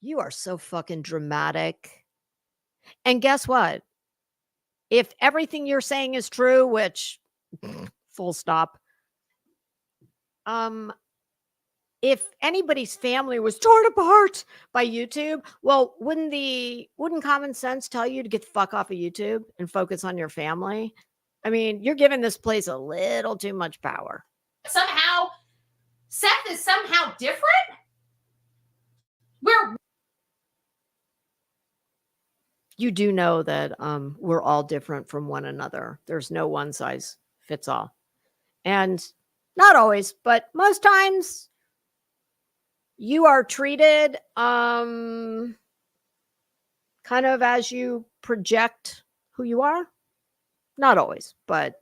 you are so fucking dramatic. And guess what? If everything you're saying is true, which full stop. If anybody's family was torn apart by YouTube, well, wouldn't common sense tell you to get the fuck off of YouTube and focus on your family? I mean, you're giving this place a little too much power. Somehow, Seth is somehow different? You do know that we're all different from one another. There's no one size fits all. And not always, but most times you are treated kind of as you project who you are. Not always, but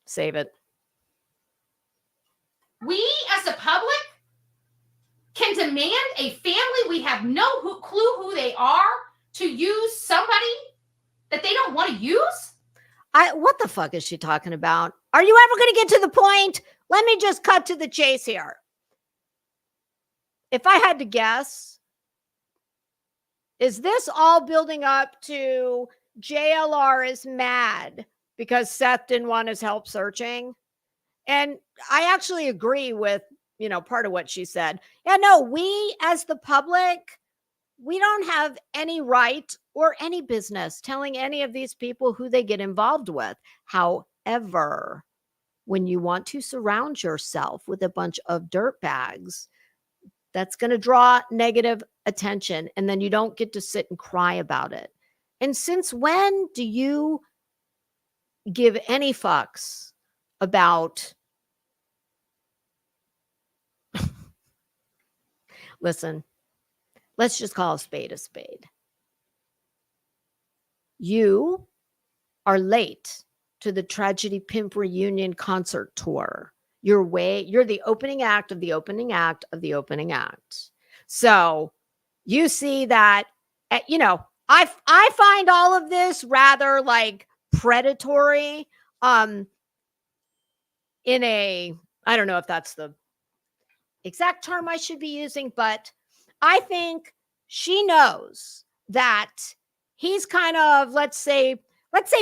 save it. We, as the public, can demand a family we have no clue who they are to use somebody that they don't want to use? What the fuck is she talking about? Are you ever going to get to the point? Let me just cut to the chase here. If I had to guess, is this all building up to JLR is mad because Seth didn't want his help searching? And I actually agree with, part of what she said. Yeah, no, we as the public, we don't have any right or any business telling any of these people who they get involved with. However, when you want to surround yourself with a bunch of dirtbags, that's going to draw negative attention, and then you don't get to sit and cry about it. And since when do you give any fucks about listen, let's just call a spade a spade. You are late to the Tragedy Pimp Reunion concert tour. You're the opening act of the opening act of the opening act. So you see that, I find all of this rather like predatory. In a, I don't know if that's the exact term I should be using, but I think she knows that he's kind of, let's say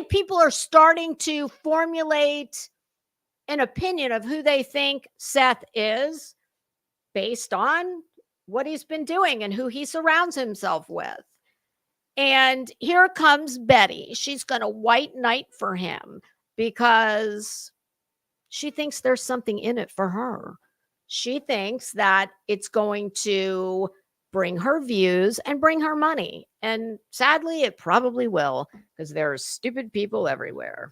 people are starting to formulate an opinion of who they think Seth is based on what he's been doing and who he surrounds himself with. And here comes Betty. She's going to white knight for him because she thinks there's something in it for her. She thinks that it's going to bring her views and bring her money. And sadly, it probably will, because there are stupid people everywhere.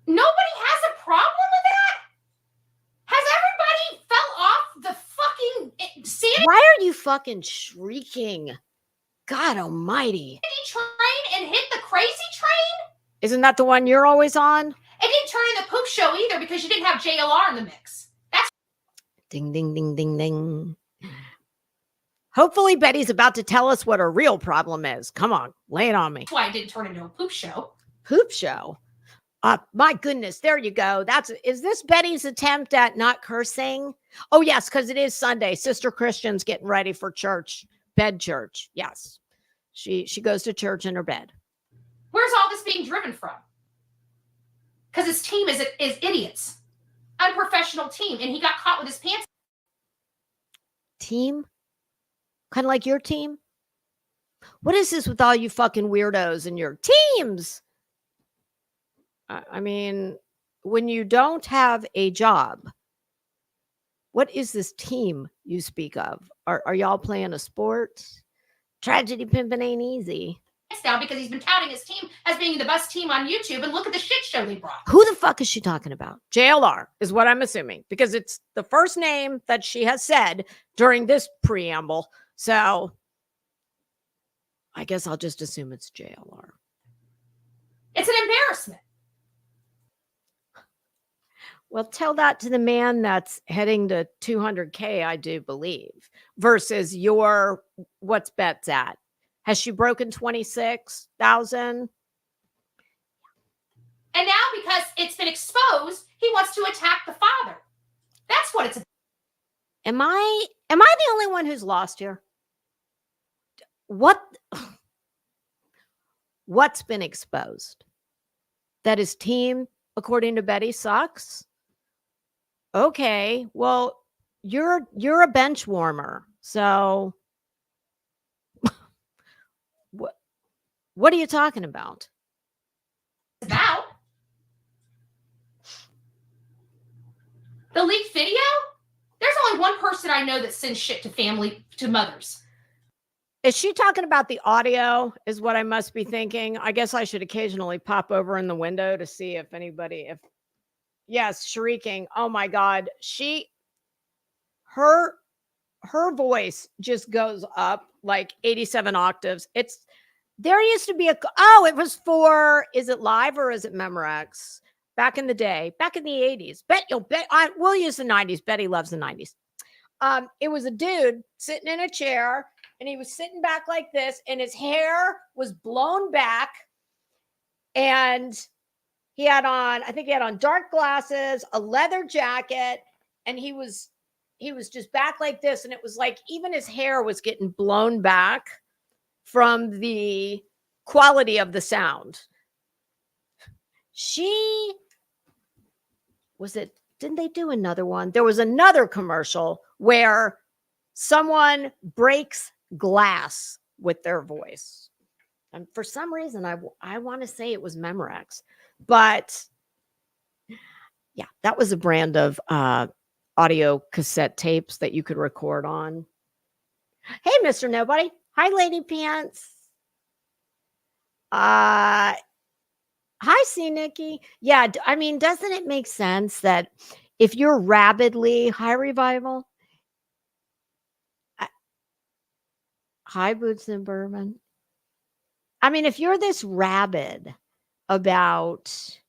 Nobody has a problem with that? Has everybody fell off the fucking sanity Why are you fucking shrieking? God almighty. train and hit the crazy train? Isn't that the one you're always on? It didn't turn into poop show either because you didn't have JLR in the mix. That's Ding, ding, ding, ding, ding. Hopefully Betty's about to tell us what her real problem is. Come on, lay it on me. why it didn't turn into a poop show. Poop show. My goodness, there you go. Is this Betty's attempt at not cursing? Oh, yes, because it is Sunday. Sister Christian's getting ready for church, bed church. Yes. She goes to church in her bed. Where's all this being driven from? Because his team is idiots. Unprofessional team. And he got caught with his pants. Team? Kind of like your team? What is this with all you fucking weirdos and your teams? I mean, when you don't have a job, what is this team you speak of? Are y'all playing a sport? Tragedy pimping ain't easy. Down because he's been touting his team as being the best team on YouTube, and look at the shit show they brought. Who the fuck is she talking about? JLR is what I'm assuming, because it's the first name that she has said during this preamble. So I guess I'll just assume it's JLR. It's an embarrassment. Well, tell that to the man that's heading to 200K, I do believe, versus your, what's Bet's at? Has she broken 26,000? And now, because it's been exposed, he wants to attack the father. That's what it's about. Am I the only one who's lost here? What's been exposed? That his team, according to Betty, sucks? Okay, well, you're a bench warmer. So what are you talking about? About the leaked video? There's only one person I know that sends shit to mothers. Is she talking about the audio is what I must be thinking? I guess I should occasionally pop over in the window to see if anybody, yes, shrieking. Oh my God. Her voice just goes up like 87 octaves. There used to be it was for, is it Live or is it Memorex? Back in the day, back in the 80s. We'll use the 90s. Betty loves the 90s. It was a dude sitting in a chair, and he was sitting back like this, and his hair was blown back, and he had on dark glasses, a leather jacket, and he was just back like this, and it was like even his hair was getting blown back from the quality of the sound. Didn't they do another one? There was another commercial where someone breaks glass with their voice. And for some reason, I want to say it was Memorex, but yeah, that was a brand of audio cassette tapes that you could record on. Hey, Mr. Nobody. Hi, Lady Pants. Hi, C. Nikki. Yeah, I mean, doesn't it make sense that if you're rabidly, hi, Revival. Hi, Boots and Bourbon. I mean, if you're this rabid about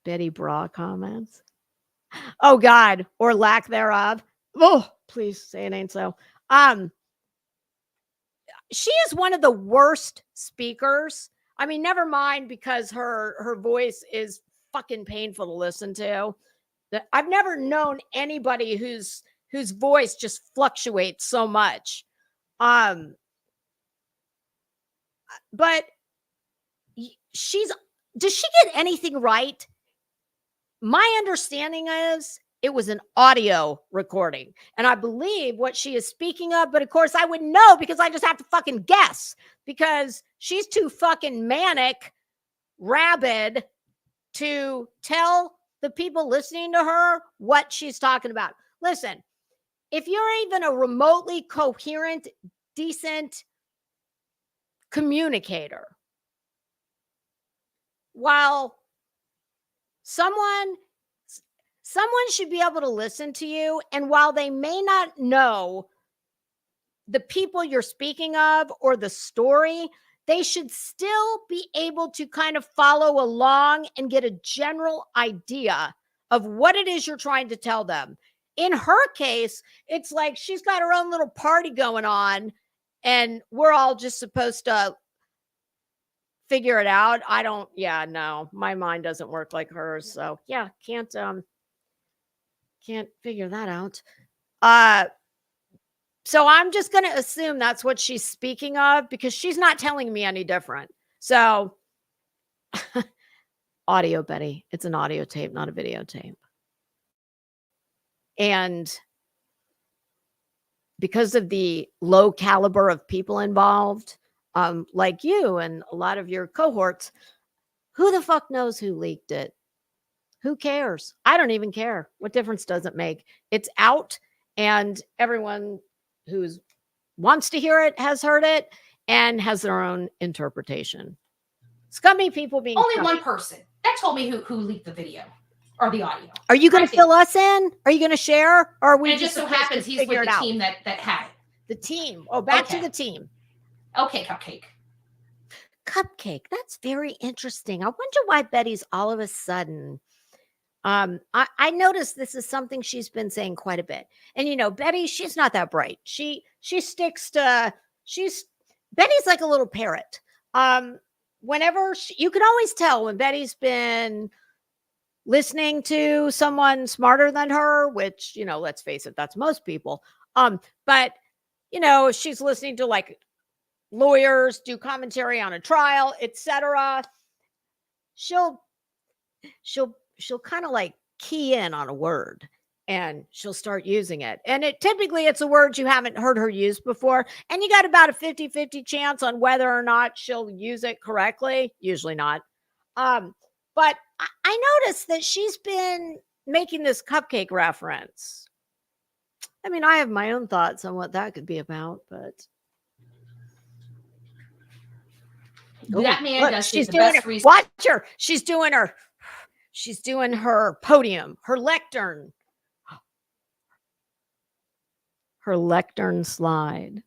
Betty Bra comments, oh God, or lack thereof. Oh, please say it ain't so. She is one of the worst speakers. I mean, never mind because her voice is fucking painful to listen to. I've never known anybody whose voice just fluctuates so much. But does she get anything right? My understanding is it was an audio recording. And I believe what she is speaking of, but of course I wouldn't know because I just have to fucking guess because she's too fucking manic, rabid to tell the people listening to her what she's talking about. Listen, if you're even a remotely coherent, decent communicator, while someone should be able to listen to you, and while they may not know the people you're speaking of or the story, they should still be able to kind of follow along and get a general idea of what it is you're trying to tell them. In her case, it's like she's got her own little party going on and we're all just supposed to figure it out. No, my mind doesn't work like hers. So yeah, can't figure that out. So I'm just going to assume that's what she's speaking of because she's not telling me any different. So audio, Betty, it's an audio tape, not a videotape. And because of the low caliber of people involved, like you and a lot of your cohorts, who the fuck knows who leaked it? Who cares? I don't even care. What difference does it make? It's out and everyone who wants to hear it has heard it and has their own interpretation. Scummy people being only scummy. one person that told me who leaked the video or the audio. Are you going to fill us in? Are you going to share? Or are we and it just so happens he's with the team that had it. The team. Oh, back to the team. Okay, Cupcake. Cupcake. That's very interesting. I wonder why Betty's all of a sudden. I noticed this is something she's been saying quite a bit. And you know, Betty, she's not that bright. She sticks to Betty's like a little parrot. Whenever you can always tell when Betty's been listening to someone smarter than her, which, you know, let's face it, that's most people. But you know, she's listening to like lawyers do commentary on a trial, etc. She'll kind of like key in on a word and she'll start using it. And typically it's a word you haven't heard her use before. And you got about a 50-50 chance on whether or not she'll use it correctly. Usually not. But I noticed that she's been making this cupcake reference. I mean, I have my own thoughts on what that could be about, but that man does. She's doing her. Watch her. She's doing her podium, her lectern. Her lectern slide.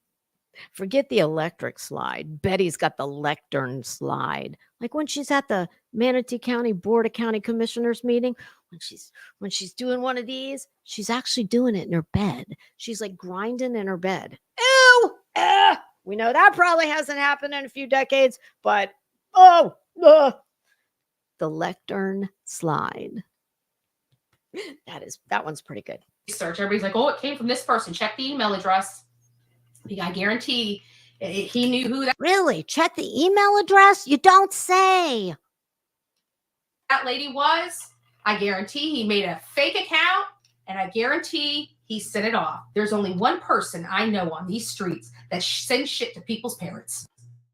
Forget the electric slide. Betty's got the lectern slide. Like when she's at the Manatee County Board of County Commissioners meeting, when she's doing one of these, she's actually doing it in her bed. She's like grinding in her bed. Ew! We know that probably hasn't happened in a few decades, but the lectern slide. That one's pretty good. Research. Everybody's like, oh, it came from this person. Check the email address. I guarantee he knew who that Really? Check the email address? You don't say. That lady was. I guarantee he made a fake account, and I guarantee he sent it off. There's only one person I know on these streets that sends shit to people's parents.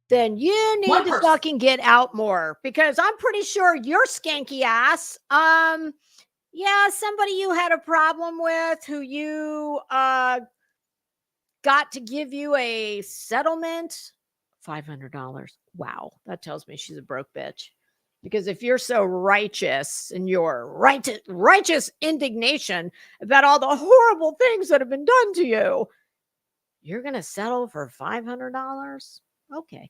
Then you need to fucking get out more, because I'm pretty sure your skanky ass, yeah, somebody you had a problem with who you got to give you a settlement, $500. Wow, that tells me she's a broke bitch. Because if you're so righteous in your righteous indignation about all the horrible things that have been done to you, you're going to settle for $500? Okay.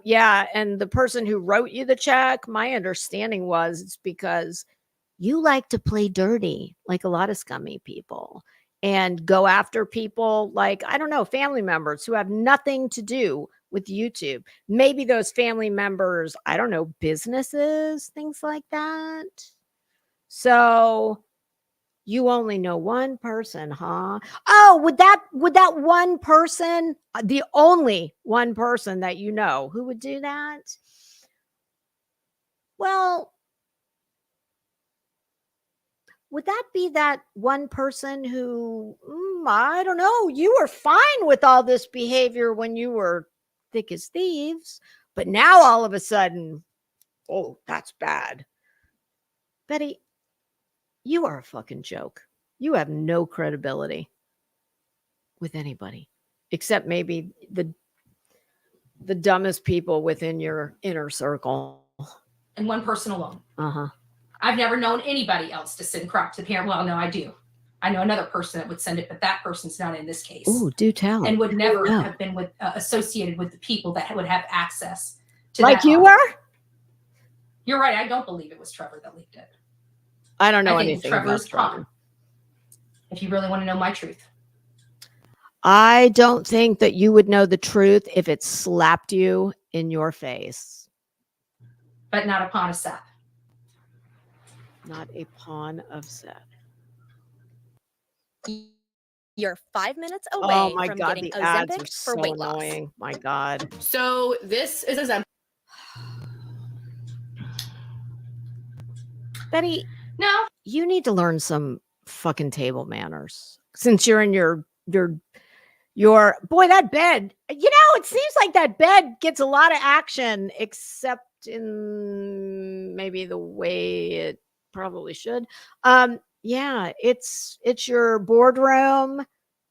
Yeah. And the person who wrote you the check, my understanding was it's because you like to play dirty, like a lot of scummy people, and go after people like, I don't know, family members who have nothing to do with YouTube. Maybe those family members, I don't know, businesses, things like that. So you only know one person, huh? Oh, would that one person, the only one person that you know who would do that? Well, would that be that one person who, I don't know, you were fine with all this behavior when you were thick as thieves, but now all of a sudden, oh, that's bad. Betty, you are a fucking joke. You have no credibility with anybody except maybe the dumbest people within your inner circle. And one person alone. Uh-huh. I've never known anybody else to send crap to the parent. Well, no, I do. I know another person that would send it, but that person's not in this case. Ooh, do tell. And would never have been with associated with the people that would have access to like that. You were? You're right. I don't believe it was Trevor that leaked it. I don't know I think anything Trevor's about Trevor. Tom. If you really want to know my truth. I don't think that you would know the truth if it slapped you in your face. But not upon a Seth. Not a pawn of Seth. You're 5 minutes away from getting the ads Ozempic are for so weight loss. annoying. My God. So this is Ozempic. Betty, no, you need to learn some fucking table manners since you're in your boy, that bed, it seems like that bed gets a lot of action, except in maybe the way it probably should. Yeah, it's your boardroom.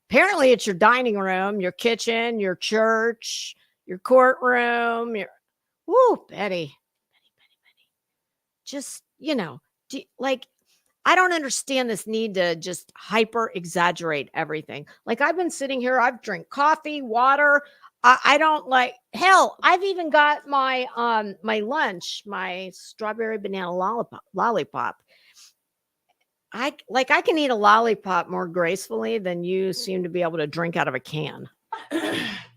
Apparently it's your dining room, your kitchen, your church, your courtroom, Betty. Just, I don't understand this need to just hyper exaggerate everything. Like, I've been sitting here, I've drank coffee, water. I don't hell, I've even got my my lunch, my strawberry banana lollipop. I can eat a lollipop more gracefully than you seem to be able to drink out of a can.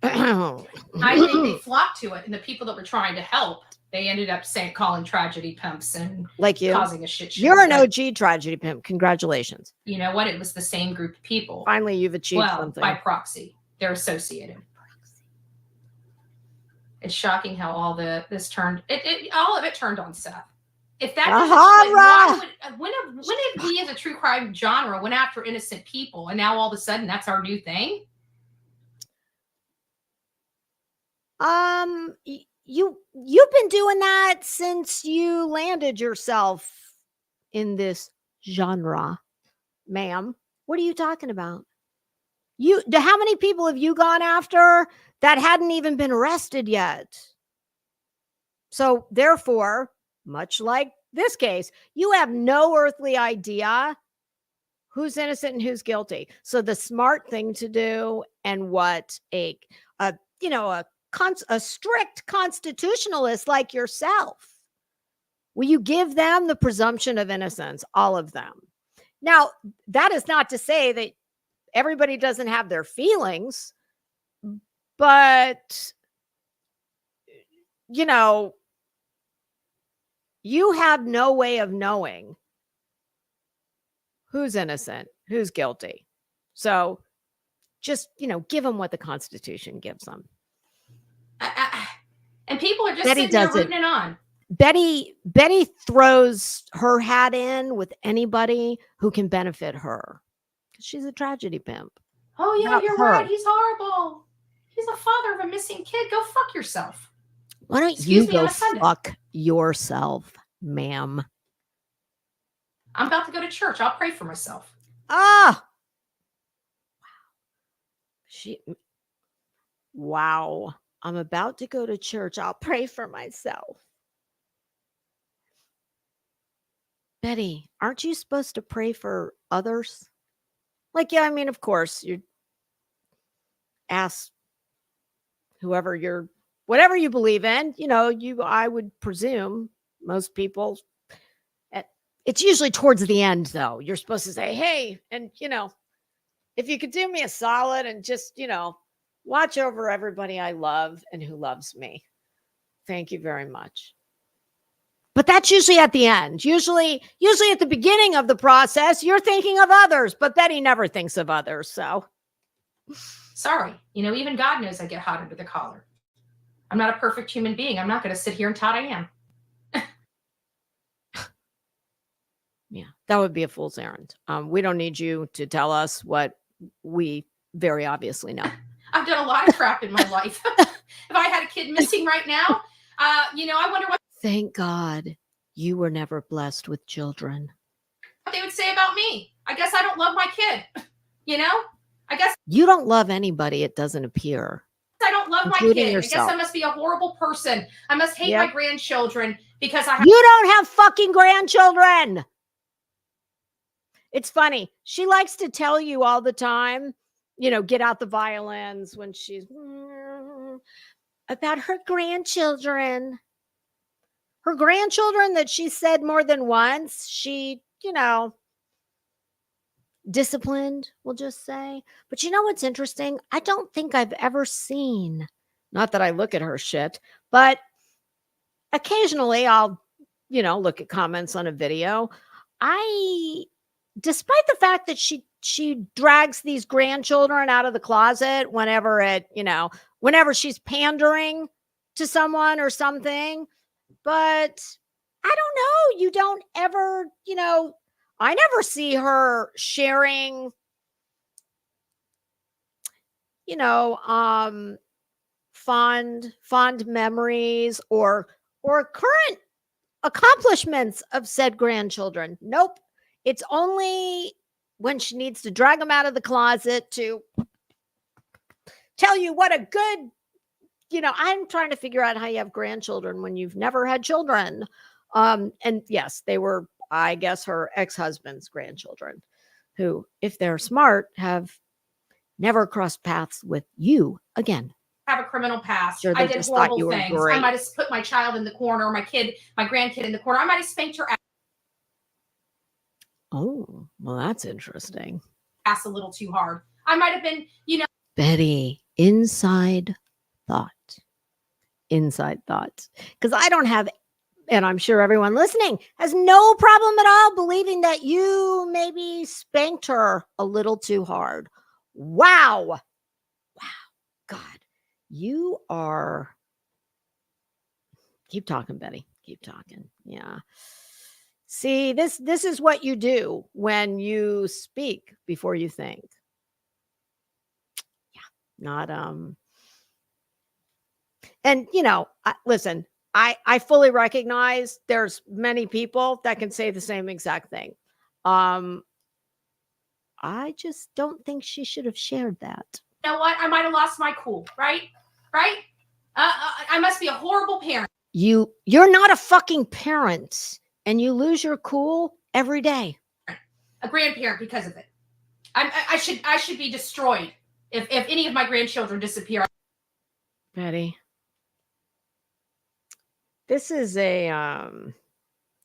I think they flocked to it, and the people that were trying to help, they ended up calling tragedy pimps and causing a shit show. You're an OG tragedy pimp. Congratulations. You know what? It was the same group of people. Finally, you've achieved something. By proxy. They're associated. It's shocking how all this turned. All of it turned on Seth. If that when did we as a true crime genre went after innocent people, and now all of a sudden that's our new thing? You've been doing that since you landed yourself in this genre, ma'am. What are you talking about? How many people have you gone after that hadn't even been arrested yet? So therefore, much like this case, you have no earthly idea who's innocent and who's guilty. So the smart thing to do, and what a strict constitutionalist like yourself, will you give them the presumption of innocence, all of them? Now, that is not to say that everybody doesn't have their feelings, but you have no way of knowing who's innocent, who's guilty. So just, give them what the Constitution gives them. And people are just sitting there rooting it on. Betty throws her hat in with anybody who can benefit her. She's a tragedy pimp. Oh, yeah, Not you're her. right. He's horrible. He's the father of a missing kid. Go fuck yourself. Why don't Excuse you me on go a Sunday. fuck yourself, ma'am? I'm about to go to church. I'll pray for myself. Ah! Wow. I'm about to go to church. I'll pray for myself. Betty, aren't you supposed to pray for others? Like, yeah, I mean, of course, you ask whoever whatever you believe in, I would presume most people, it's usually towards the end, though. You're supposed to say, hey, and, if you could do me a solid and just, watch over everybody I love and who loves me. Thank you very much. But that's usually at the end. Usually at the beginning of the process, you're thinking of others, but Betty never thinks of others. So sorry, even God knows I get hot under the collar. I'm not a perfect human being. I'm not going to sit here and tout I am. Yeah, that would be a fool's errand. We don't need you to tell us what we very obviously know. I've done a lot of crap in my life. If I had a kid missing right now, I wonder what. Thank God you were never blessed with children. What they would say about me. I guess I don't love my kid. I guess you don't love anybody. It doesn't appear. I don't love my kid. Yourself. I guess I must be a horrible person. I must hate my grandchildren because you don't have fucking grandchildren. It's funny. She likes to tell you all the time, get out the violins when she's about her grandchildren. Her grandchildren that she said more than once, she, disciplined, we'll just say. But you know what's interesting? I don't think I've ever seen, not that I look at her shit, but occasionally I'll, look at comments on a video. Despite the fact that she drags these grandchildren out of the closet whenever she's pandering to someone or something, but I don't know. You don't ever, I never see her sharing, fond memories or current accomplishments of said grandchildren. Nope. It's only when she needs to drag them out of the closet to tell you what a good, I'm trying to figure out how you have grandchildren when you've never had children. And yes, they were, I guess, her ex-husband's grandchildren, who, if they're smart, have never crossed paths with you again. Have a criminal past. Sure, I did horrible things. I might have put my child in the corner, my grandkid in the corner. I might have spanked her Oh, well, that's interesting. Ass a little too hard. I might have been, Betty, inside thought. Because I don't have, and I'm sure everyone listening has no problem at all believing that you maybe spanked her a little too hard. Wow. God, you are. Keep talking, Betty. Keep talking. Yeah. See, this is what you do when you speak before you think. Yeah, not and listen, I fully recognize there's many people that can say the same exact thing. I just don't think she should have shared that. You know what? I might have lost my cool, right? I must be a horrible parent. You're not a fucking parent. And you lose your cool every day. A grandparent because of it. I should be destroyed if any of my grandchildren disappear. Betty, this is a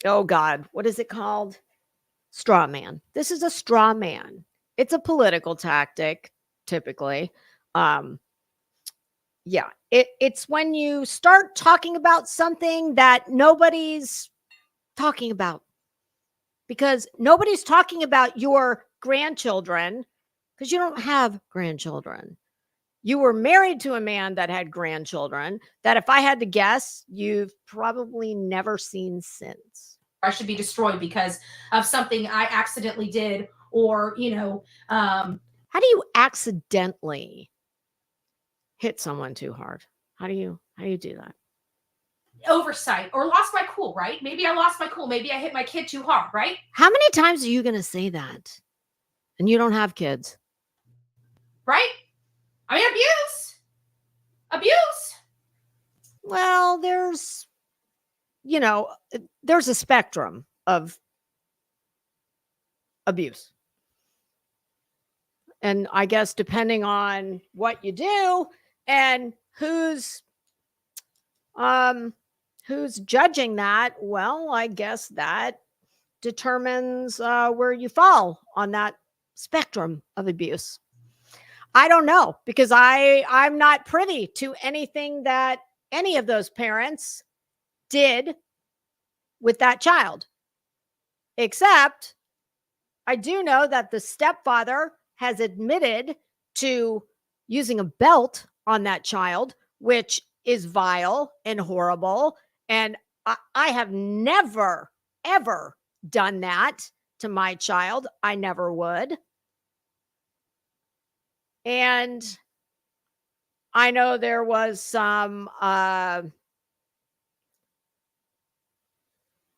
oh God, what is it called? Straw man. This is a straw man. It's a political tactic, typically. Yeah, it's when you start talking about something that nobody's talking about, because nobody's talking about your grandchildren because you don't have grandchildren. You were married to a man that had grandchildren that, if I had to guess, you've probably never seen since. I should be destroyed because of something I accidentally did or, how do you accidentally hit someone too hard? How do you do that? Oversight or lost my cool, right? Maybe I lost my cool. Maybe I hit my kid too hard, right? How many times are you going to say that? And you don't have kids. Right? I mean, abuse. Well, there's a spectrum of abuse. And I guess depending on what you do and who's judging that, well, I guess that determines where you fall on that spectrum of abuse. I don't know, because I'm not privy to anything that any of those parents did with that child, except I do know that the stepfather has admitted to using a belt on that child, which is vile and horrible. And I have never, ever done that to my child. I never would. And I know there was some,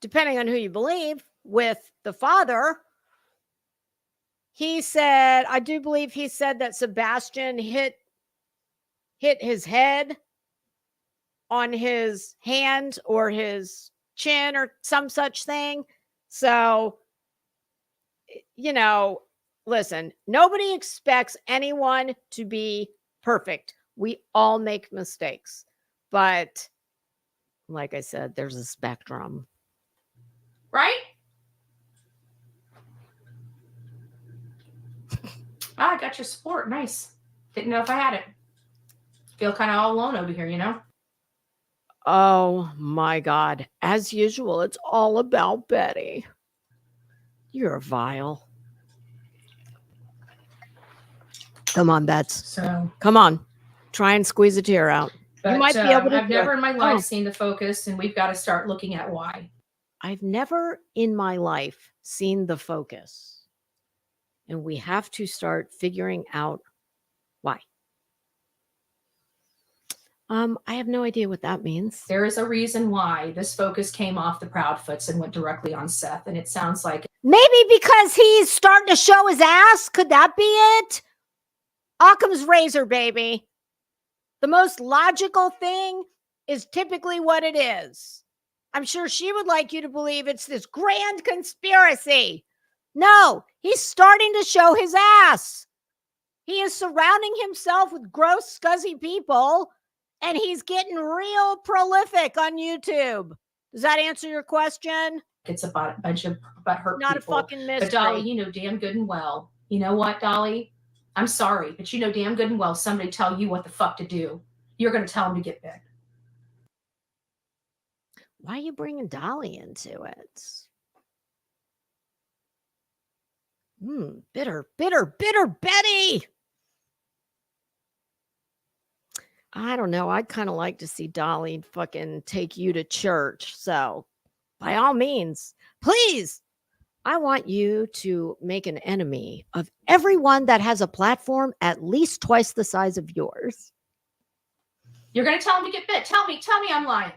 depending on who you believe, with the father. He said, I do believe he said that Sebastian hit his head on his hand or his chin or some such thing. So, listen, nobody expects anyone to be perfect. We all make mistakes. But like I said, there's a spectrum. Right? I got your support. Nice. Didn't know if I had it. Feel kind of all alone over here, Oh my God. As usual, it's all about Betty. You're vile. Come on, Bets. So come on. Try and squeeze a tear out. But, you might be able to. I've never in my life seen the focus, and we've got to start looking at why. I've never in my life seen the focus. And we have to start figuring out why. I have no idea what that means. There is a reason why this focus came off the Proudfoots and went directly on Seth. And it sounds like maybe because he's starting to show his ass. Could that be it? Occam's razor, baby. The most logical thing is typically what it is. I'm sure she would like you to believe it's this grand conspiracy. No, he's starting to show his ass. He is surrounding himself with gross, scuzzy people, and he's getting real prolific on YouTube. Does that answer your question? It's about a bunch of hurt Not people. A fucking mystery. But Dolly, you know damn good and well. You know what, Dolly? I'm sorry, but you know damn good and well somebody tell you what the fuck to do. You're going to tell them to get big. Why are you bringing Dolly into it? Bitter Betty. I don't know. I'd kind of like to see Dolly fucking take you to church. So by all means, please, I want you to make an enemy of everyone that has a platform at least twice the size of yours. You're going to tell them to get bit. Tell me I'm lying.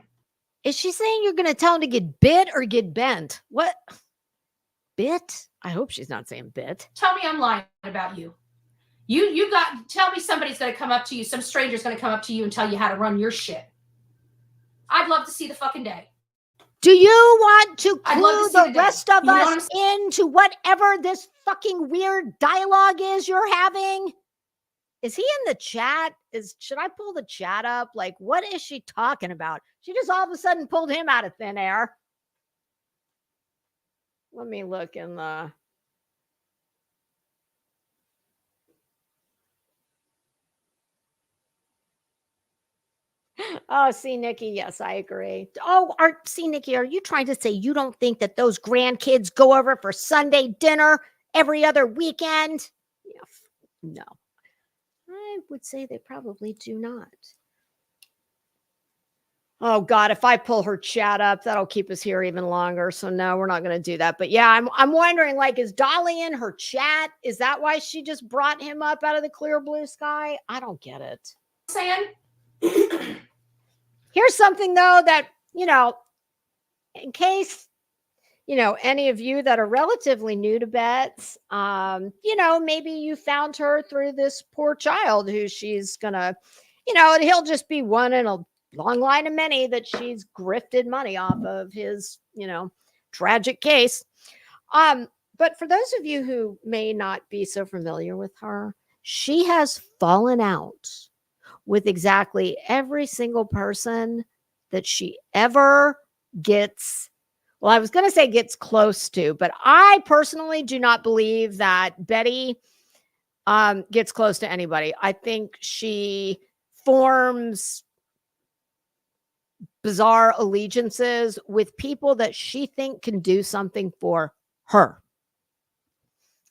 Is she saying you're going to tell them to get bit or get bent? What? Bit? I hope she's not saying bit. Tell me I'm lying about you. Tell me somebody's going to come up to you. Some stranger's going to come up to you and tell you how to run your shit. I'd love to see the fucking day. Do you want to clue the rest of us into whatever this fucking weird dialogue is you're having? Is he in the chat? Should I pull the chat up? Like, what is she talking about? She just all of a sudden pulled him out of thin air. Let me look in the... Oh, see, Nikki, yes, I agree. Oh, Nikki, are you trying to say you don't think that those grandkids go over for Sunday dinner every other weekend? Yeah, no. I would say they probably do not. Oh God, if I pull her chat up, that'll keep us here even longer. So no, we're not going to do that. But yeah, I'm wondering, like, is Dolly in her chat? Is that why she just brought him up out of the clear blue sky? I don't get it. Saying Here's something though that, in case, any of you that are relatively new to bets, maybe you found her through this poor child who she's gonna, and he'll just be one in a long line of many that she's grifted money off of his, tragic case. But for those of you who may not be so familiar with her, she has fallen out with exactly every single person that she ever gets. Well, I was going to say gets close to, but I personally do not believe that Betty gets close to anybody. I think she forms bizarre allegiances with people that she think can do something for her.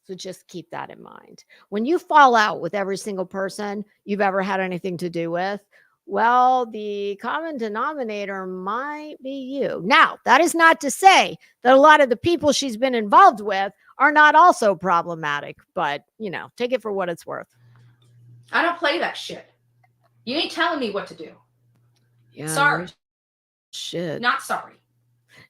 So just keep that in mind. When you fall out with every single person you've ever had anything to do with, well, the common denominator might be you. Now, that is not to say that a lot of the people she's been involved with are not also problematic, but, take it for what it's worth. I don't play that shit. You ain't telling me what to do. Yeah, sorry. Shit. Not sorry.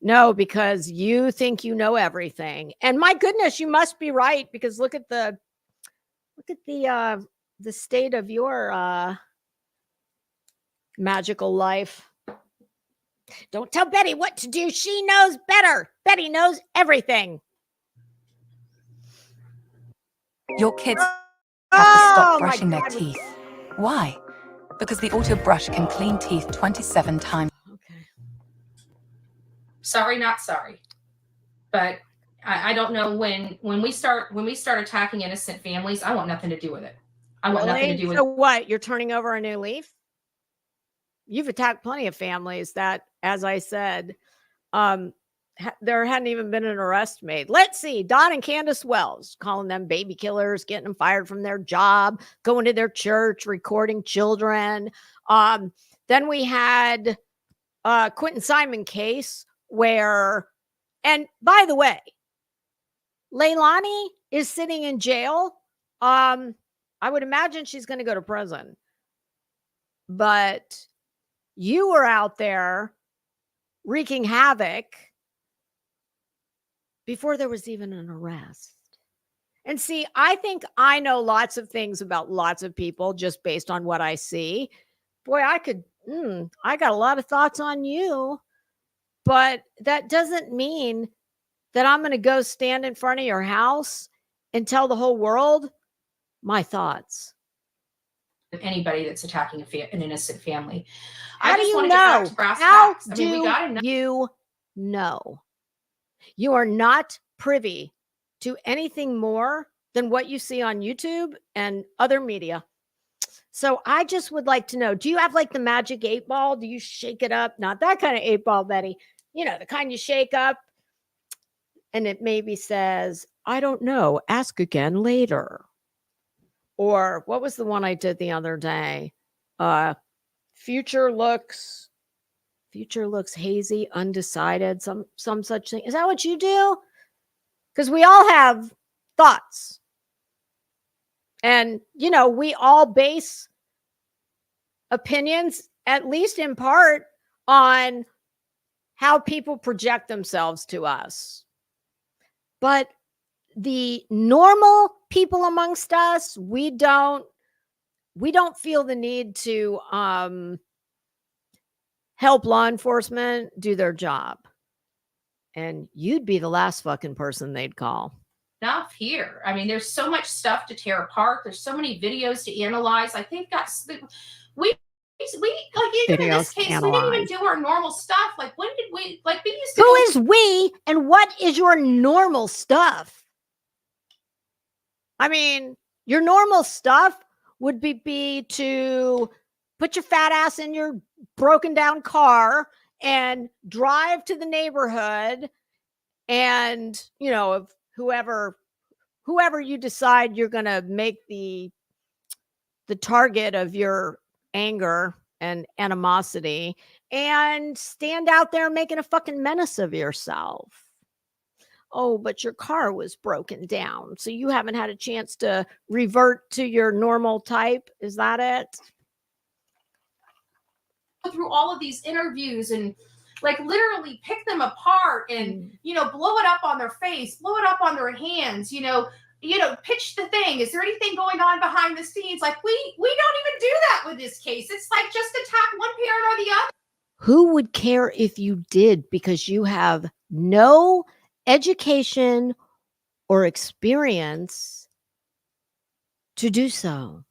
No, because you think you know everything. And my goodness, you must be right, because look at the state of your magical life. Don't tell Betty what to do. She knows better. Betty knows everything. Your kids have to stop brushing their teeth. Why? Because the Auto Brush can clean teeth 27 times. Okay. Sorry, not sorry. But I don't know, when we start attacking innocent families, I want nothing to do with it. I want nothing to do with it. So what? You're turning over a new leaf? You've attacked plenty of families that, as I said, there hadn't even been an arrest made. Let's see. Don and Candace Wells, calling them baby killers, getting them fired from their job, going to their church, recording children. Then we had Quentin Simon case where, and by the way, Leilani is sitting in jail. I would imagine she's going to go to prison. But you were out there wreaking havoc before there was even an arrest. And see, I think I know lots of things about lots of people just based on what I see. Boy, I got a lot of thoughts on you, but that doesn't mean that I'm going to go stand in front of your house and tell the whole world my thoughts. Anybody that's attacking an innocent family. How do you know? How do you know? You are not privy to anything more than what you see on YouTube and other media. So I just would like to know, do you have like the magic 8 ball? Do you shake it up? Not that kind of 8 ball, Betty. The kind you shake up and it maybe says, I don't know, ask again later. Or what was the one I did the other day? Future looks hazy, undecided, some such thing. Is that what you do? Because we all have thoughts. And, we all base opinions, at least in part, on how people project themselves to us. But the normal people amongst us, we don't feel the need to help law enforcement do their job. And you'd be the last fucking person they'd call. Enough here. I mean, there's so much stuff to tear apart. There's so many videos to analyze. Like they've got, we like even in this case, we didn't even do our normal stuff. Like when did we, like we used to Who is we and what is your normal stuff? I mean, your normal stuff would be to put your fat ass in your broken down car and drive to the neighborhood and, of whoever you decide you're going to make the target of your anger and animosity, and stand out there making a fucking menace of yourself. Oh, but your car was broken down, so you haven't had a chance to revert to your normal type. Is that it? Through all of these interviews and like literally pick them apart and blow it up on their face, blow it up on their hands, pitch the thing. Is there anything going on behind the scenes? Like we don't even do that with this case. It's like just attack one parent or the other. Who would care if you did, because you have no education or experience to do so?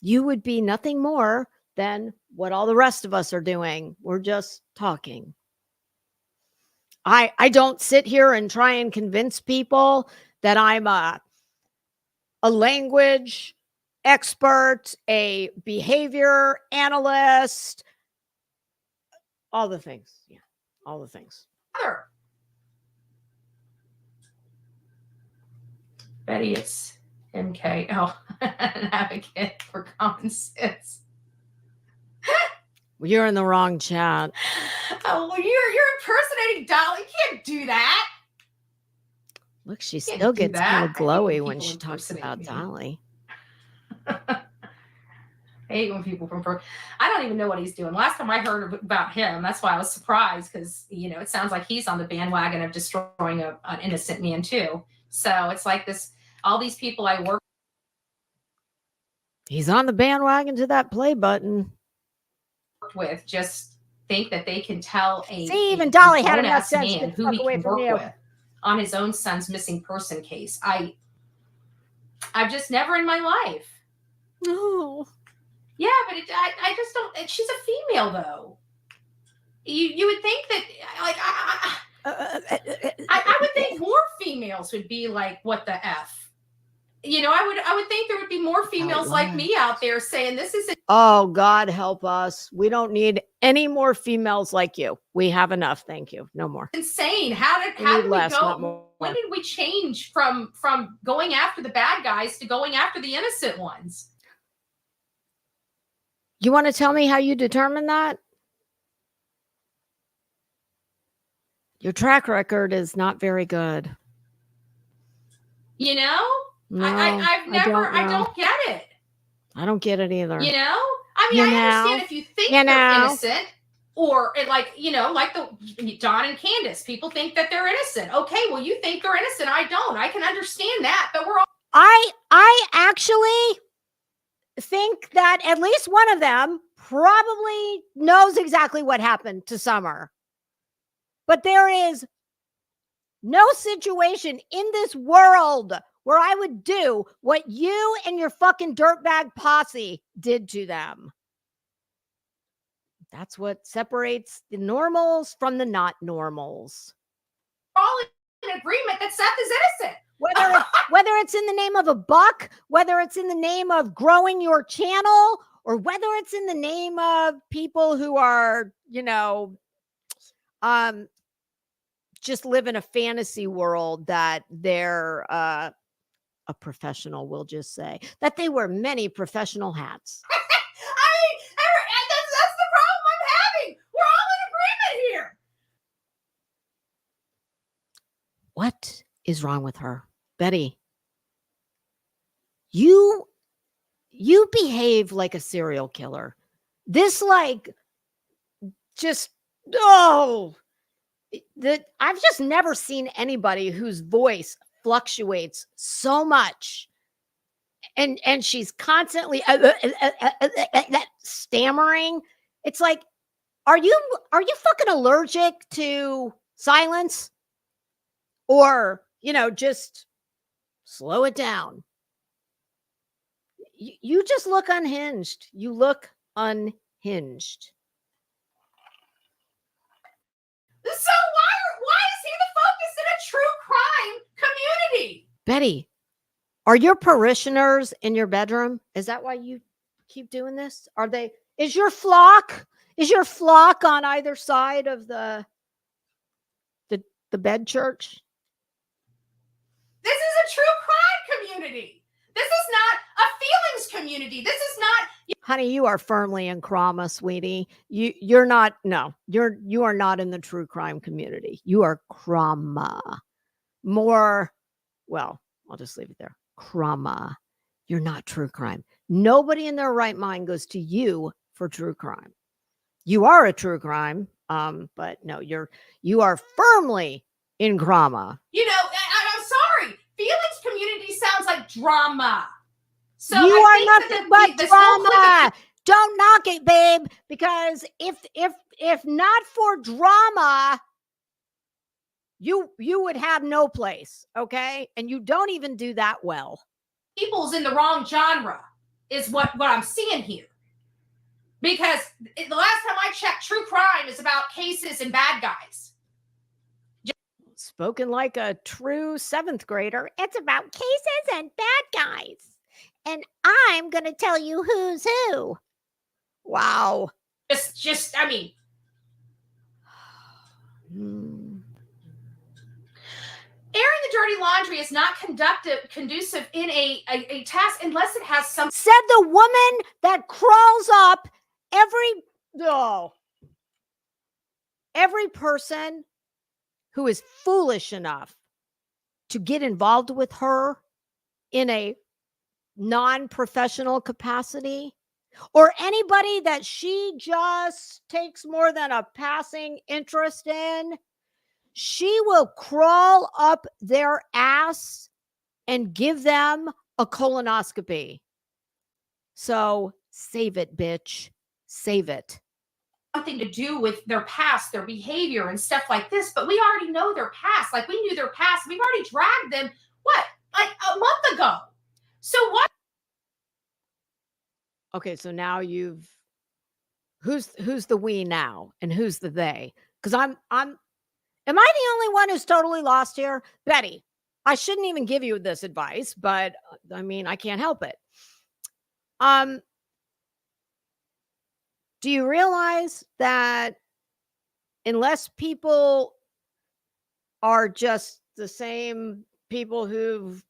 You would be nothing more than what all the rest of us are doing. We're just talking. I don't sit here and try and convince people that I'm a language expert, a behavior analyst, all the things. Yeah, all the things. Betty, it's MK. Oh, an advocate for common sense. You're in the wrong chat. Oh, well, you're impersonating Dolly. You can't do that. Look, she still gets kind of glowy when she talks about Dolly. I hate when people I don't even know what he's doing. Last time I heard about him, that's why I was surprised, because it sounds like he's on the bandwagon of destroying an innocent man too. So it's like this. All these people I work. He's on the bandwagon to that play button. With just think that they can tell even Dolly had enough sense man who he can work with on his own son's missing person case. I've just never in my life. No. Yeah, but I just don't. She's a female though. You would think that I would think more females would be like, what the F? I would think there would be more females like me out there saying this isn't. Oh, God help us. We don't need any more females like you. We have enough. Thank you. No more. Insane. How did we go? When did we change from going after the bad guys to going after the innocent ones? You want to tell me how you determine that? Your track record is not very good. No, I don't get it. I don't get it either. I mean, I understand if you think they're innocent, or like the Don and Candace, people think that they're innocent. Okay, well, you think they're innocent. I don't. I can understand that, but we're all. I actually think that at least one of them probably knows exactly what happened to Summer. But there is no situation in this world where I would do what you and your fucking dirtbag posse did to them. That's what separates the normals from the not normals. All in agreement that Seth is innocent. Whether it's in the name of a buck, whether it's in the name of growing your channel, or whether it's in the name of people who are, just live in a fantasy world that they're a professional, we'll just say. That they wear many professional hats. That's the problem I'm having. We're all in agreement here. What is wrong with her? Betty, you behave like a serial killer. This I've just never seen anybody whose voice fluctuates so much, and she's constantly stammering. It's like, are you fucking allergic to silence? Or just slow it down. You just look unhinged. You look unhinged. So why is he the focus in a true crime community? Betty, are your parishioners in your bedroom? Is that why you keep doing this? Is your flock on either side of the bed church? This is a true crime community. This is not a feelings community. This is not. Honey, you are firmly in trauma, sweetie. You are not in the true crime community. You are trauma. More, well, I'll just leave it there. Trauma. You're not true crime. Nobody in their right mind goes to you for true crime. You are a true crime, but no, you are firmly in trauma. You know, I'm sorry. Feelings community sounds like drama. So you are nothing but drama. Don't knock it, babe, because if not for drama, you would have no place, okay? And you don't even do that well. People's in the wrong genre is what I'm seeing here. Because the last time I checked, true crime is about cases and bad guys. Spoken like a true 7th grader. It's about cases and bad guys. And I'm going to tell you who's who. Wow. Just I mean. Airing the dirty laundry is not conducive in a task unless it has some. Said the woman that crawls up every person who is foolish enough to get involved with her in a non-professional capacity, or anybody that she just takes more than a passing interest in, she will crawl up their ass and give them a colonoscopy. So save it, bitch. Save it. Something to do with their past, their behavior and stuff like this, but we already know their past. Like, we knew their past. We've already dragged them, like a month ago. So what? Okay, so now who's the we now and who's the they? Because am I the only one who's totally lost here? Betty, I shouldn't even give you this advice, but I mean, I can't help it. Do you realize that unless people are just the same people who've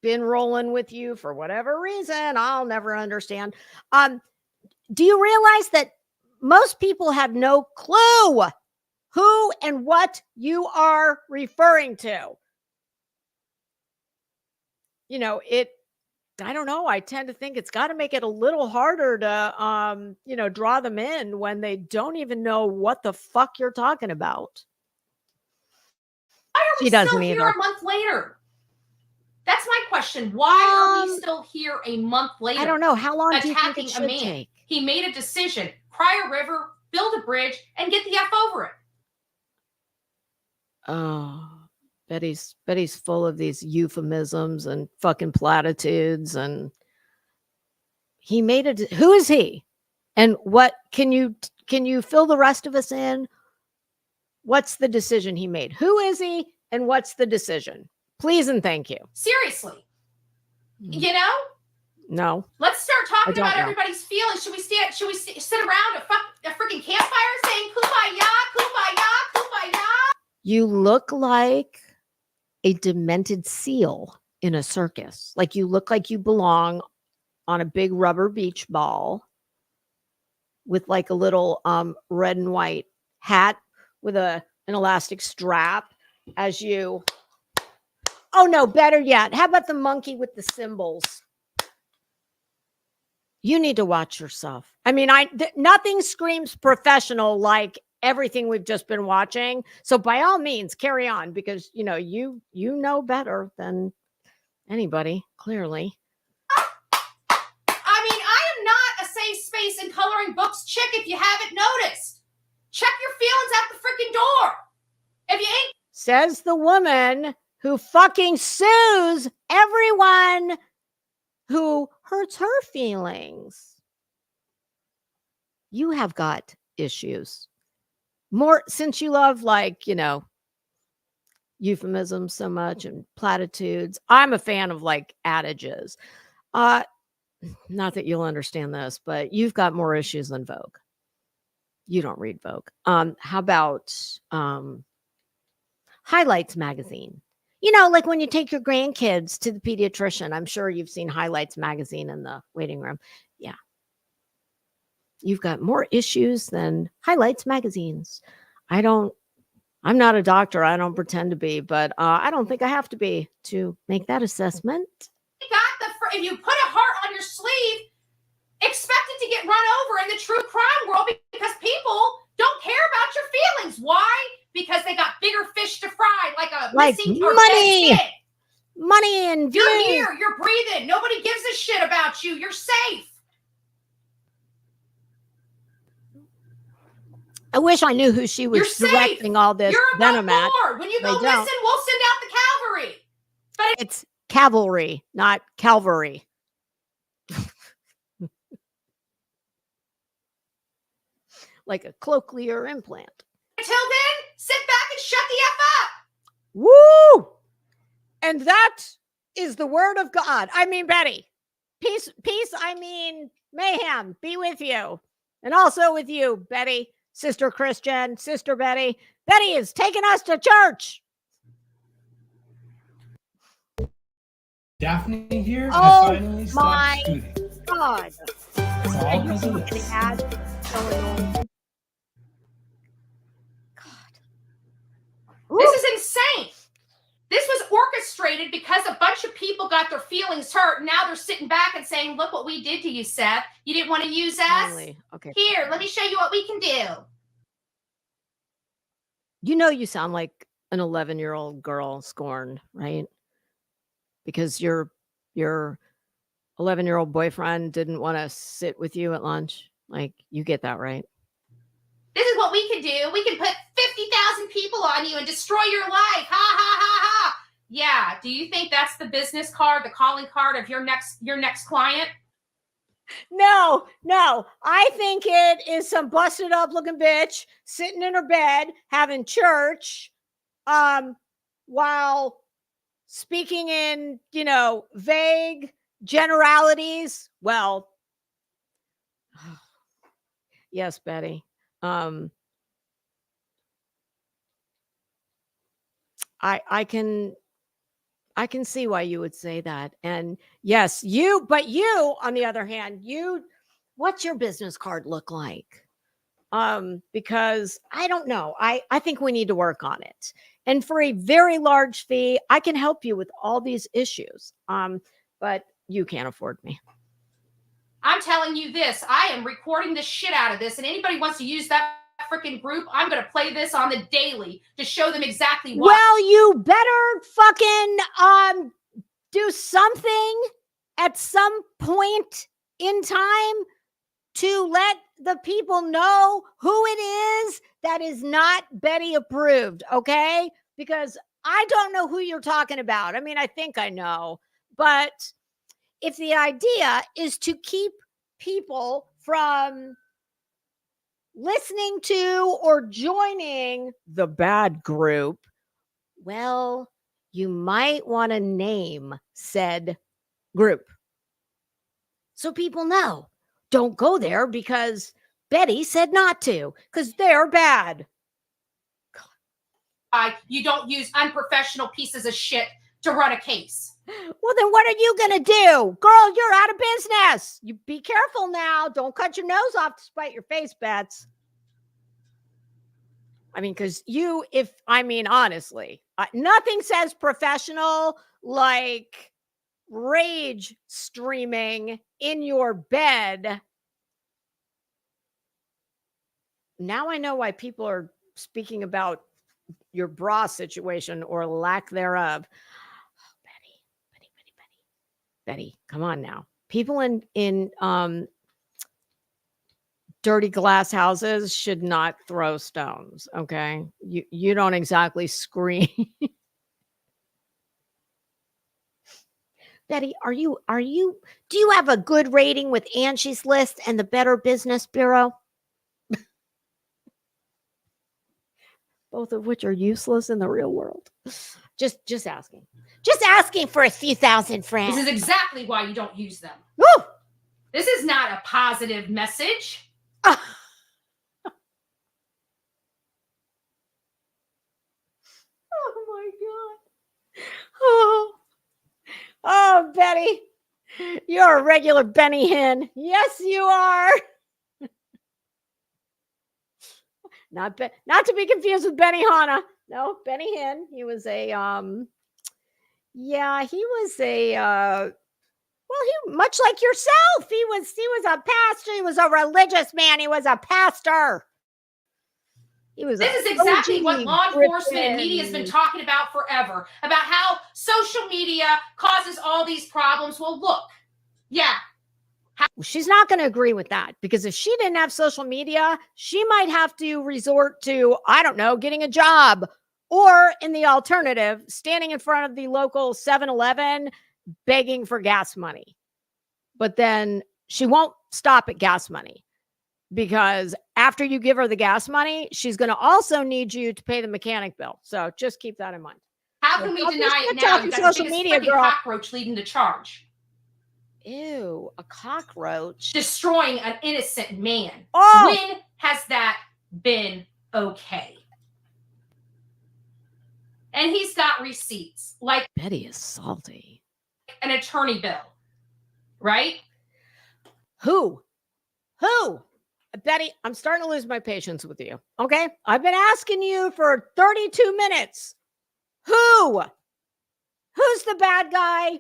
been rolling with you for whatever reason, I'll never understand. Do you realize that most people have no clue who and what you are referring to? You know, I don't know. I tend to think it's got to make it a little harder to, draw them in when they don't even know what the fuck you're talking about. Why are we still here a month later? That's my question. Why are we still here a month later? I don't know. How long do you think it should take? He made a decision. Cry a river, build a bridge, and get the F over it. Oh, Betty's full of these euphemisms and fucking platitudes. And he made it. Who is he? And what can you fill the rest of us in? What's the decision he made? Who is he? And what's the decision? Please and thank you. Seriously. You know? No. Let's start talking about everybody's feelings. Should we sit around a freaking campfire saying kumbaya, kumbaya, kumbaya? You look like a demented seal in a circus. Like, you look like you belong on a big rubber beach ball with like a little red and white hat with an elastic strap as you. Oh no, better yet. How about the monkey with the cymbals? You need to watch yourself. I mean, nothing screams professional like everything we've just been watching. So by all means, carry on, because you know better than anybody, clearly. I mean, I am not a safe space in coloring books chick, if you haven't noticed. Check your feelings at the freaking door. If you ain't. Says the woman who fucking sues everyone who hurts her feelings. You have got issues. More, since you love, like, euphemisms so much and platitudes. I'm a fan of like adages. Not that you'll understand this, but you've got more issues than Vogue. You don't read Vogue. How about Highlights magazine? You know, like when you take your grandkids to the pediatrician, I'm sure you've seen Highlights magazine in the waiting room. Yeah. You've got more issues than Highlights magazines. I'm not a doctor. I don't pretend to be, but I don't think I have to be to make that assessment. If you put a heart on your sleeve, expect it to get run over in the true crime world because people don't care about your feelings. Why? Because they got bigger fish to fry, like a missing or money, dead kid. Money, and you're here, you're breathing. Nobody gives a shit about you. You're safe. I wish I knew who she was directing all this venom at. When you go listen, we'll send out the cavalry. But it's cavalry, not Calvary. Like a cochlear implant. Until then, sit back and shut the F up. Woo! And that is the word of God. I mean, Betty, peace, I mean, mayhem be with you. And also with you, Betty, Sister Christian, Sister Betty. Betty is taking us to church. Daphne here has finally stopped scooting. God. It's all because of this. This is insane. This was orchestrated because a bunch of people got their feelings hurt. And now they're sitting back and saying, look what we did to you, Seth. You didn't want to use us? Really? Okay. Here, let me show you what we can do. You know you sound like an 11-year-old girl scorned, right? Because your 11-year-old boyfriend didn't want to sit with you at lunch. Like, you get that, right? This is what we can do. We can put 50,000 people on you and destroy your life. Ha, ha, ha, ha. Yeah. Do you think that's the business card, the calling card of your next client? No. I think it is some busted up looking bitch sitting in her bed having church while speaking in, vague generalities. Well, yes, Betty. I can see why you would say that. And yes, but you, on the other hand, what's your business card look like? Because I don't know. I think we need to work on it. And for a very large fee, I can help you with all these issues. But you can't afford me. I'm telling you this, I am recording the shit out of this. And anybody wants to use that freaking group, I'm going to play this on the daily to show them exactly what. Well, you better fucking do something at some point in time to let the people know who it is that is not Betty approved, okay? Because I don't know who you're talking about. I mean, I think I know, but if the idea is to keep people from listening to or joining the bad group, well, you might want to name said group so people know. Don't go there because Betty said not to, because they're bad. You don't use unprofessional pieces of shit to run a case. Well, then what are you going to do? Girl, you're out of business. You be careful now. Don't cut your nose off to spite your face, Bets. I mean, because honestly, nothing says professional like rage streaming in your bed. Now I know why people are speaking about your bra situation or lack thereof. Betty, come on now. People in dirty glass houses should not throw stones, okay? You don't exactly scream. Betty, do you have a good rating with Angie's List and the Better Business Bureau? Both of which are useless in the real world. Just asking. Just asking for a few thousand friends. This is exactly why you don't use them. Woo! This is not a positive message. Oh my God. Betty. You're a regular Benny Hinn. Yes, you are. Not to be confused with Benny Hanna. No, Benny Hinn. He was a he much like yourself. He was a pastor. He was a religious man. He was a pastor. This is exactly what law enforcement and media has been talking about forever, about how social media causes all these problems. Well, look, yeah. She's not going to agree with that, because if she didn't have social media, she might have to resort to, I don't know, getting a job, or in the alternative, standing in front of the local 7-Eleven begging for gas money. But then she won't stop at gas money, because after you give her the gas money, she's going to also need you to pay the mechanic bill. So just keep that in mind. How can we deny it now? You've got social media, girl. Cockroach leading the charge. Ew, a cockroach. Destroying an innocent man. Oh! When has that been okay? And he's got receipts. Like Betty is salty. An attorney bill. Right? Who? Betty, I'm starting to lose my patience with you. Okay? I've been asking you for 32 minutes. Who? Who's the bad guy?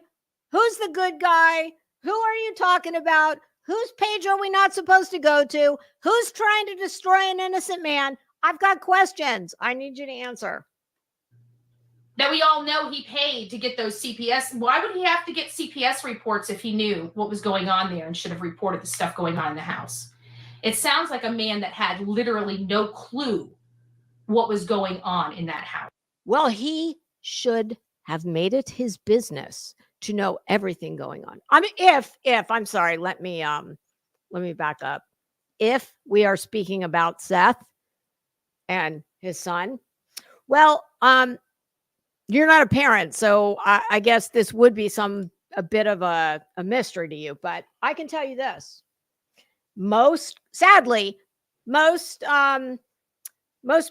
Who's the good guy? Who are you talking about? Whose page are we not supposed to go to? Who's trying to destroy an innocent man? I've got questions. I need you to answer. Now, we all know he paid to get those CPS. Why would he have to get CPS reports if he knew what was going on there and should have reported the stuff going on in the house? It sounds like a man that had literally no clue what was going on in that house. Well, he should have made it his business to know everything going on. I mean, if I'm sorry, let me back up. If we are speaking about Seth and his son, well, you're not a parent, so I guess this would be a bit of a mystery to you. But I can tell you this: sadly, most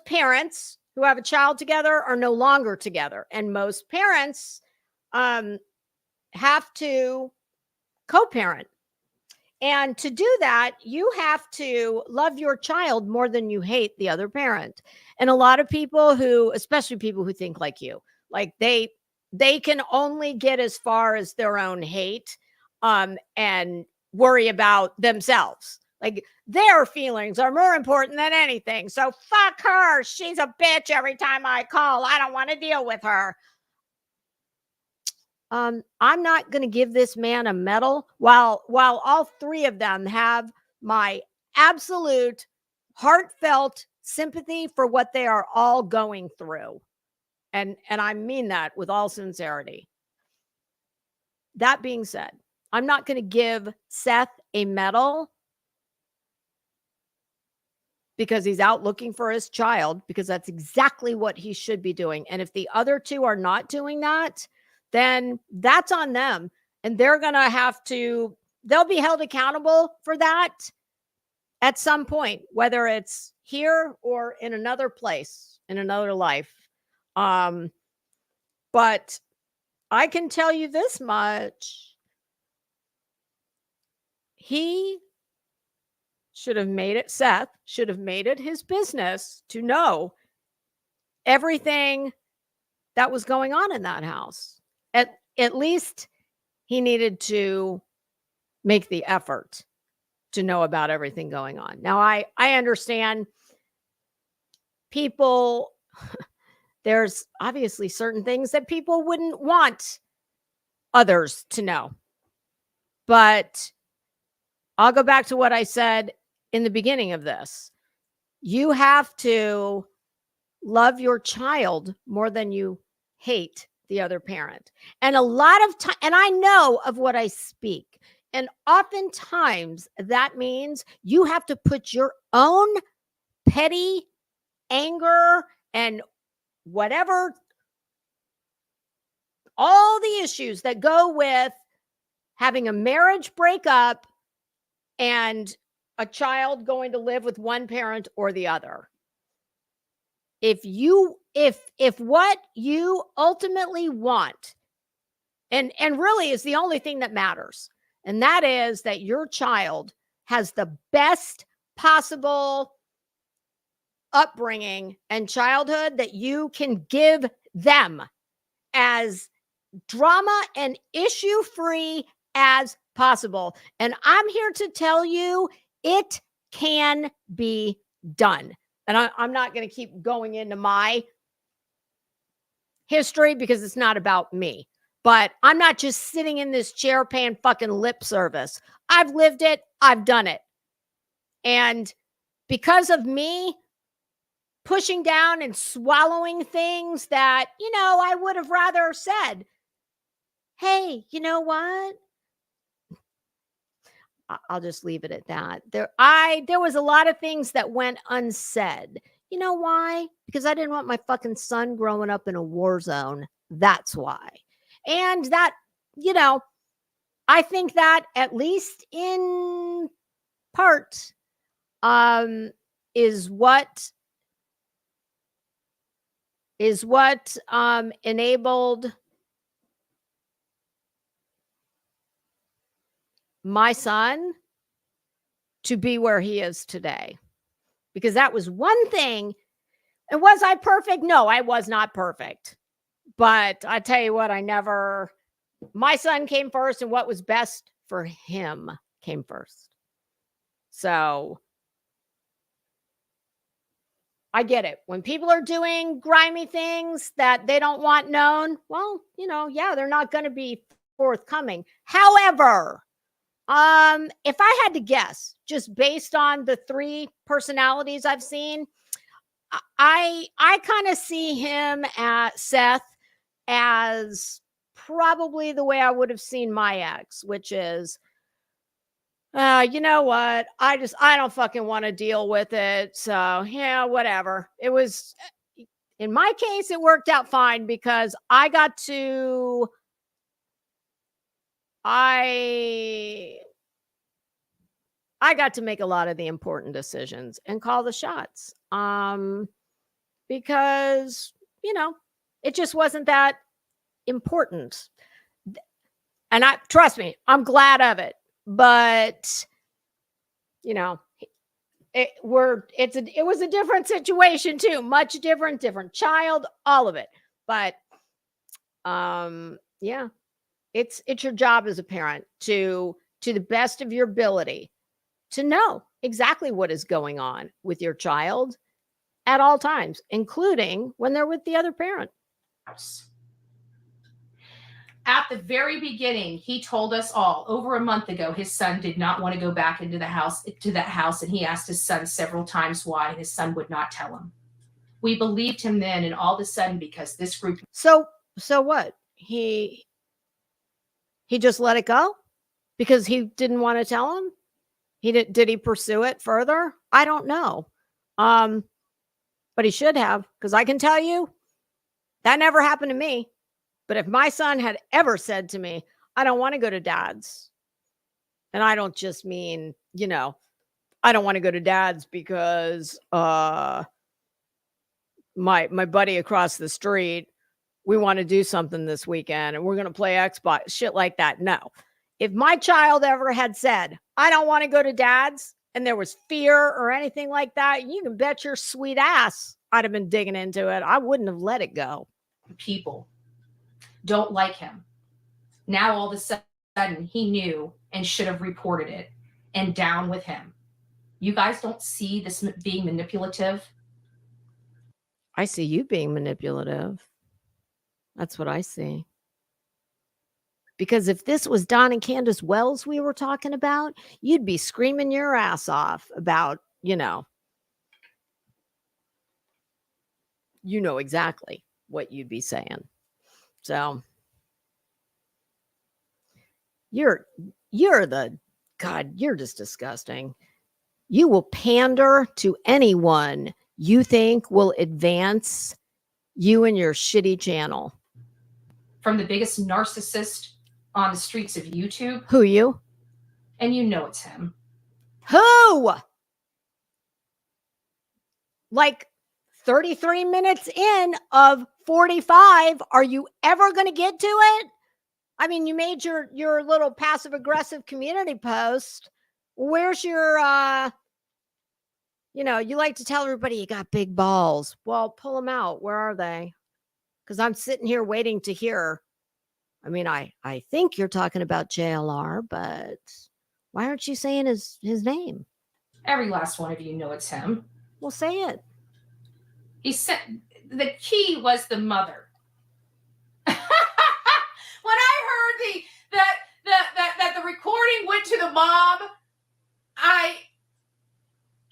parents who have a child together are no longer together, and most parents have to co-parent. And to do that, you have to love your child more than you hate the other parent. And a lot of people especially people who think like you, like they can only get as far as their own hate and worry about themselves. Like their feelings are more important than anything. So fuck her. She's a bitch every time I call. I don't want to deal with her. I'm not going to give this man a medal while all three of them have my absolute heartfelt sympathy for what they are all going through. And I mean that with all sincerity. That being said, I'm not going to give Seth a medal because he's out looking for his child, because that's exactly what he should be doing. And if the other two are not doing that, then that's on them. And they're going to they'll be held accountable for that at some point, whether it's here or in another place, in another life. But I can tell you this much. Seth should have made it his business to know everything that was going on in that house. At least he needed to make the effort to know about everything going on. Now, I understand people, there's obviously certain things that people wouldn't want others to know. But I'll go back to what I said in the beginning of this. You have to love your child more than you hate the other parent. And a lot of time, and I know of what I speak, and oftentimes that means you have to put your own petty anger and whatever, all the issues that go with having a marriage break up and a child going to live with one parent or the other. If what you ultimately want and really is the only thing that matters. And that is that your child has the best possible upbringing and childhood that you can give them, as drama and issue free as possible. And I'm here to tell you it can be done. And I'm not going to keep going into my history because it's not about me. But I'm not just sitting in this chair paying fucking lip service. I've lived it. I've done it. And because of me pushing down and swallowing things that, I would have rather said, hey, you know what? I'll just leave it at that. There was a lot of things that went unsaid. You know why? Because I didn't want my fucking son growing up in a war zone. That's why. And that, I think that at least in part, is what enabled my son to be where he is today. Because that was one thing. And was I perfect? No, I was not perfect. But I tell you what, my son came first, and what was best for him came first. So I get it. When people are doing grimy things that they don't want known, well, they're not going to be forthcoming. However, if I had to guess, just based on the 3 personalities I've seen, I kind of see him at Seth as probably the way I would have seen my ex, which is, you know what? I don't fucking want to deal with it. So yeah, whatever. It was, in my case, it worked out fine because I got to make a lot of the important decisions and call the shots. Because, it just wasn't that important. And trust me, I'm glad of it. But, it was a different situation too, much different child, all of it. But, yeah, it's your job as a parent to the best of your ability to know exactly what is going on with your child at all times, including when they're with the other parent. At the very beginning, he told us all over a month ago his son did not want to go back into that house, and he asked his son several times why, and his son would not tell him. We believed him then, and all of a sudden, because this group. So what? He just let it go because he didn't want to tell him? Did he pursue it further? I don't know. But he should have, because I can tell you that never happened to me. But if my son had ever said to me, I don't want to go to dad's, and I don't just mean, I don't want to go to dad's because my buddy across the street, we want to do something this weekend and we're going to play Xbox, shit like that. No. If my child ever had said, I don't want to go to dad's, and there was fear or anything like that, you can bet your sweet ass I'd have been digging into it. I wouldn't have let it go. People don't like him. Now all of a sudden he knew and should have reported it, and down with him. You guys don't see this being manipulative? I see you being manipulative. That's what I see. Because if this was Don and Candace Wells we were talking about, you'd be screaming your ass off about, you know exactly what you'd be saying. So you're just disgusting. You will pander to anyone you think will advance you and your shitty channel. From the biggest narcissist on the streets of YouTube. Who, you? And it's him. Who? Like 33 minutes in of 45. Are you ever going to get to it? I mean, you made your little passive aggressive community post. Where's your you like to tell everybody you got big balls. Well, pull them out. Where are they? Because I'm sitting here waiting to hear. I mean, I think you're talking about JLR, but why aren't you saying his name? Every last one of you know it's him. Well, say it. He said the key was the mother. When I heard that the recording went to the mom, I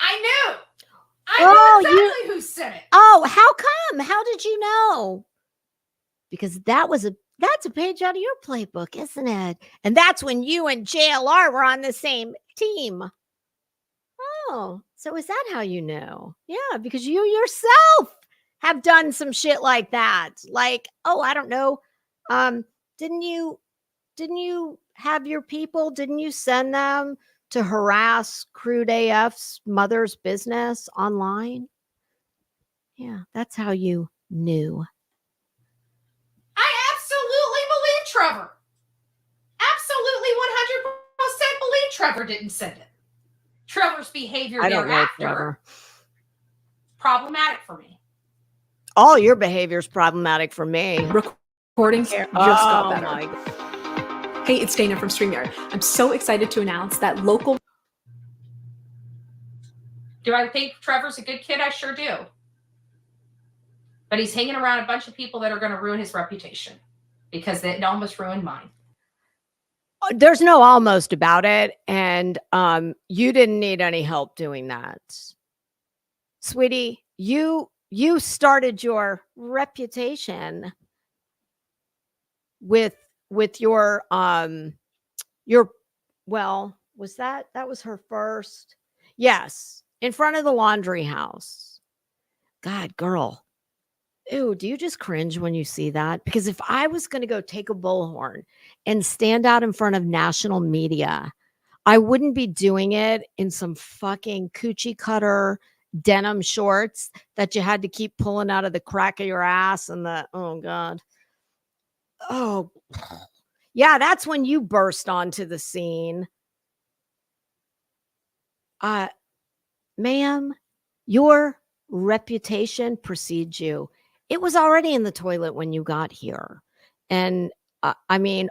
knew. I knew exactly who said it. Oh, how come? How did you know? Because that's a page out of your playbook, isn't it? And that's when you and JLR were on the same team. Oh, so is that how you know? Yeah, because you yourself have done some shit like that. Like, oh, I don't know. Didn't you have your people? Didn't you send them to harass Crude AF's mother's business online? Yeah, that's how you knew. I absolutely believe Trevor. Absolutely 100% believe Trevor didn't send it. Trevor's behavior thereafter, problematic for me. All your behavior is problematic for me. Recordings just got better. Hey, it's Dana from StreamYard. I'm so excited to announce that local... Do I think Trevor's a good kid? I sure do. But he's hanging around a bunch of people that are going to ruin his reputation because it almost ruined mine. There's no almost about it. And you didn't need any help doing that. Sweetie, you started your reputation with your well, that was her first. Yes, in front of the laundry house. God, girl. Ew, do you just cringe when you see that? Because if I was going to go take a bullhorn and stand out in front of national media, I wouldn't be doing it in some fucking coochie cutter denim shorts that you had to keep pulling out of the crack of your ass and oh God. Oh, yeah, that's when you burst onto the scene. Ma'am, your reputation precedes you. It was already in the toilet when you got here. And I mean,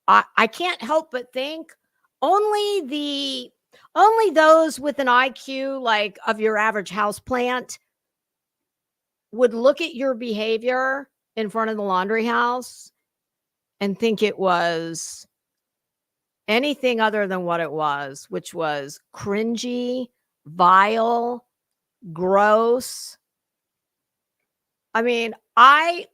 I can't help but think only those with an IQ like of your average houseplant would look at your behavior in front of the laundry house and think it was anything other than what it was, which was cringy, vile, gross. I mean, I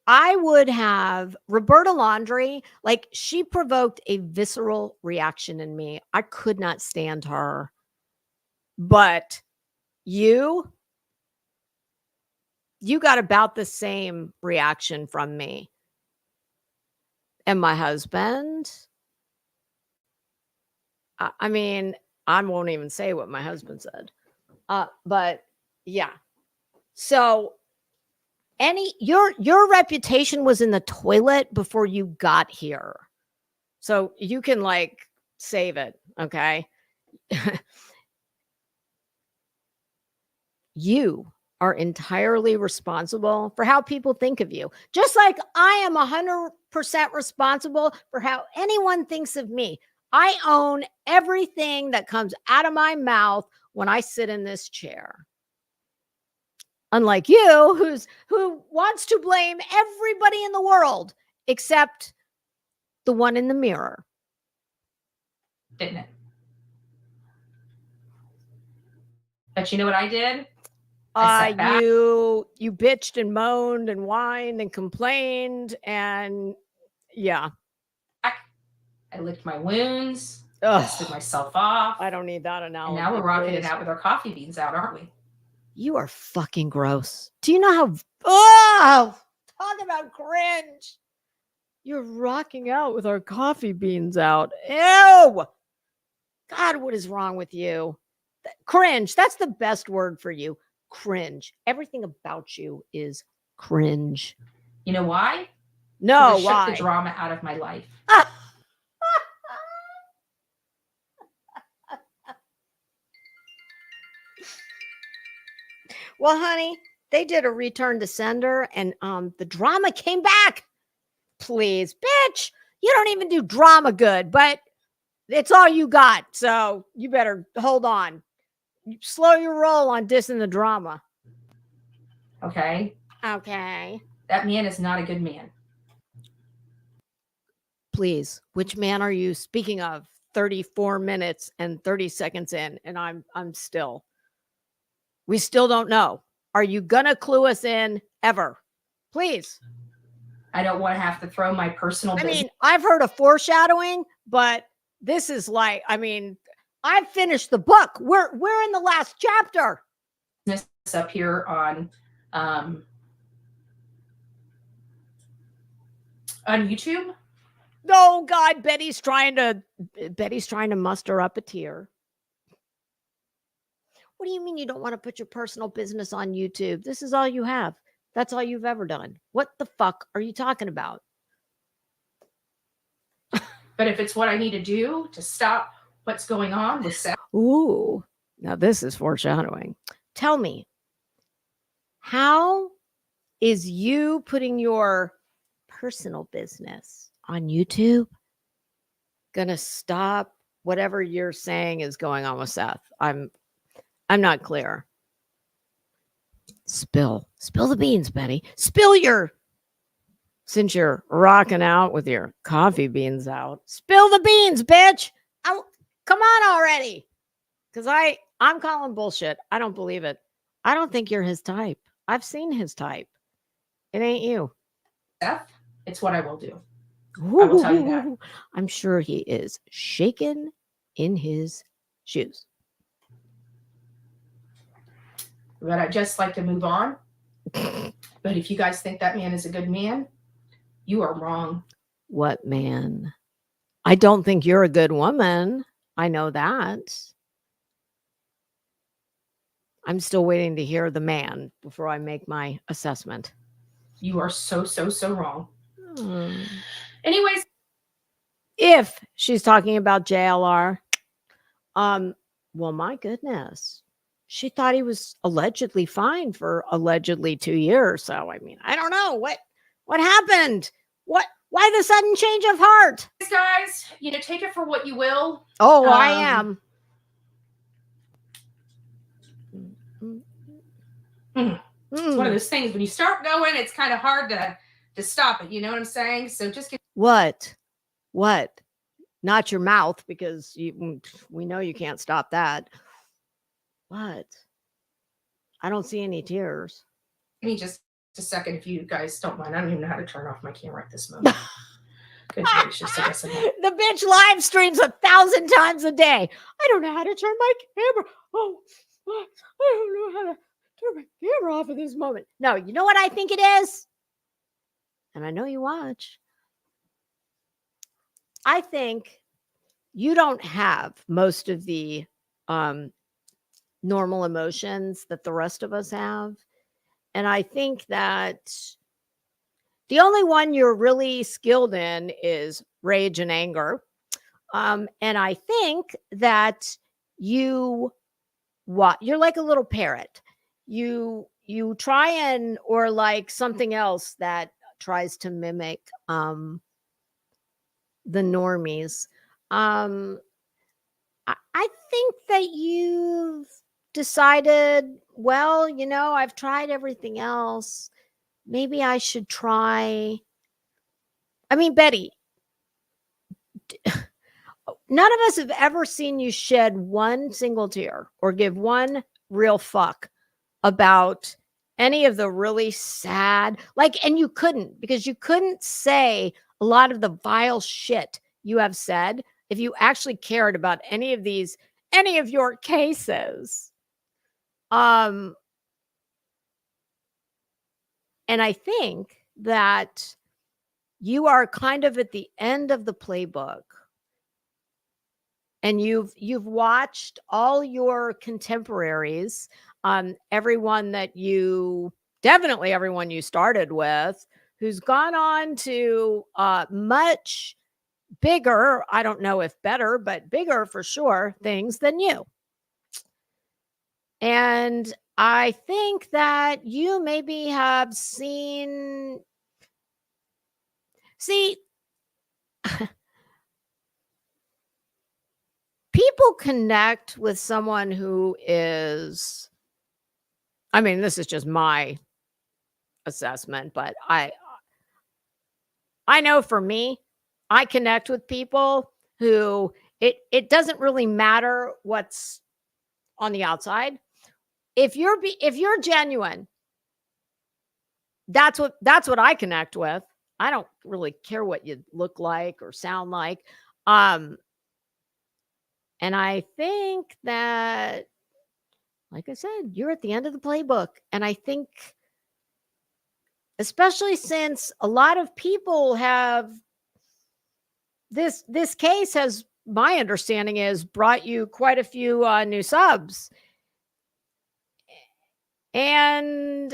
would have Roberta Laundrie, like she provoked a visceral reaction in me. I could not stand her. But you got about the same reaction from me. And my husband, I mean, I won't even say what my husband said. But yeah. So your reputation was in the toilet before you got here. So you can like save it, okay? You are entirely responsible for how people think of you. Just like I am 100% responsible for how anyone thinks of me. I own everything that comes out of my mouth when I sit in this chair. Unlike you, who wants to blame everybody in the world except the one in the mirror. Didn't it? But you know what I did? You bitched and moaned and whined and complained and yeah. I licked my wounds, dusted myself off. I don't need that analogy. And now we're rocking it out with our coffee beans out, aren't we? You are fucking gross. Do you know how talk about cringe. You're rocking out with our coffee beans out. Ew. God, what is wrong with you? Cringe. That's the best word for you. Cringe. Everything about you is cringe. You know why? No, to why? shut the drama out of my life. Well, honey, they did a return to sender and the drama came back. Please, bitch, you don't even do drama good, but it's all you got. So you better hold on. Slow your roll on dissing the drama. Okay. Okay. That man is not a good man. Please, which man are you speaking of? 34 minutes and 30 seconds in, and we still don't know. Are you gonna clue us in ever? Please. I don't want to have to throw my personal business. I mean, I've heard of foreshadowing, but this is like, I mean, I've finished the book. We're in the last chapter. Up here on YouTube. Oh God, Betty's trying to muster up a tear. What do you mean you don't want to put your personal business on YouTube? This is all you have. That's all you've ever done. What the fuck are you talking about? But if it's what I need to do to stop what's going on with SAGA. Ooh, now this is foreshadowing. Tell me, how is you putting your personal business on YouTube gonna stop whatever you're saying is going on with Seth? I'm not clear. Spill the beans, Betty. Since you're rocking out with your coffee beans out, spill the beans, bitch. Come on already. Because I'm calling bullshit. I don't believe it. I don't think you're his type. I've seen his type. It ain't you. Seth, it's what I will do. I will tell you that. I'm sure he is shaken in his shoes. But I'd just like to move on. But if you guys think that man is a good man, you are wrong. What man? I don't think you're a good woman. I know that. I'm still waiting to hear the man before I make my assessment. You are so wrong. Anyways. If she's talking about JLR, well, my goodness. She thought he was allegedly fine for allegedly 2 years. So, I mean, I don't know. What happened? Why the sudden change of heart? Guys, take it for what you will. Oh, I am. It's one of those things when you start going, it's kind of hard to stop it. You know what I'm saying? So just get what? Not your mouth, because we know you can't stop that. What? I don't see any tears. Give me just a second, if you guys don't mind. I don't even know how to turn off my camera at this moment. Good gracious, I guess the bitch live streams 1,000 times a day. I don't know how to turn my camera. Oh, I don't know how to turn my camera off at this moment. No, you know what I think it is? And I know you watch. I think you don't have most of the normal emotions that the rest of us have. And I think that the only one you're really skilled in is rage and anger. And I think that you're like a little parrot. You try or like something else that tries to mimic the normies. I think that you've decided, well, I've tried everything else. Maybe I should try. I mean, Betty, none of us have ever seen you shed one single tear or give one real fuck about any of the really sad, and you couldn't, because you couldn't say a lot of the vile shit you have said if you actually cared about any of your cases. And I think that you are kind of at the end of the playbook, and you've watched all your contemporaries, everyone you started with, who's gone on to much bigger, I don't know if better, but bigger for sure, things than you. And I think that you maybe have seen, see, people connect with someone who is, I mean, this is just my assessment, but I know for me, I connect with people who it doesn't really matter what's on the outside. If you're genuine, that's what I connect with. I don't really care what you look like or sound like. And I think that, like I said, you're at the end of the playbook. And I think, especially since a lot of people have this case has, my understanding is, brought you quite a few new subs. And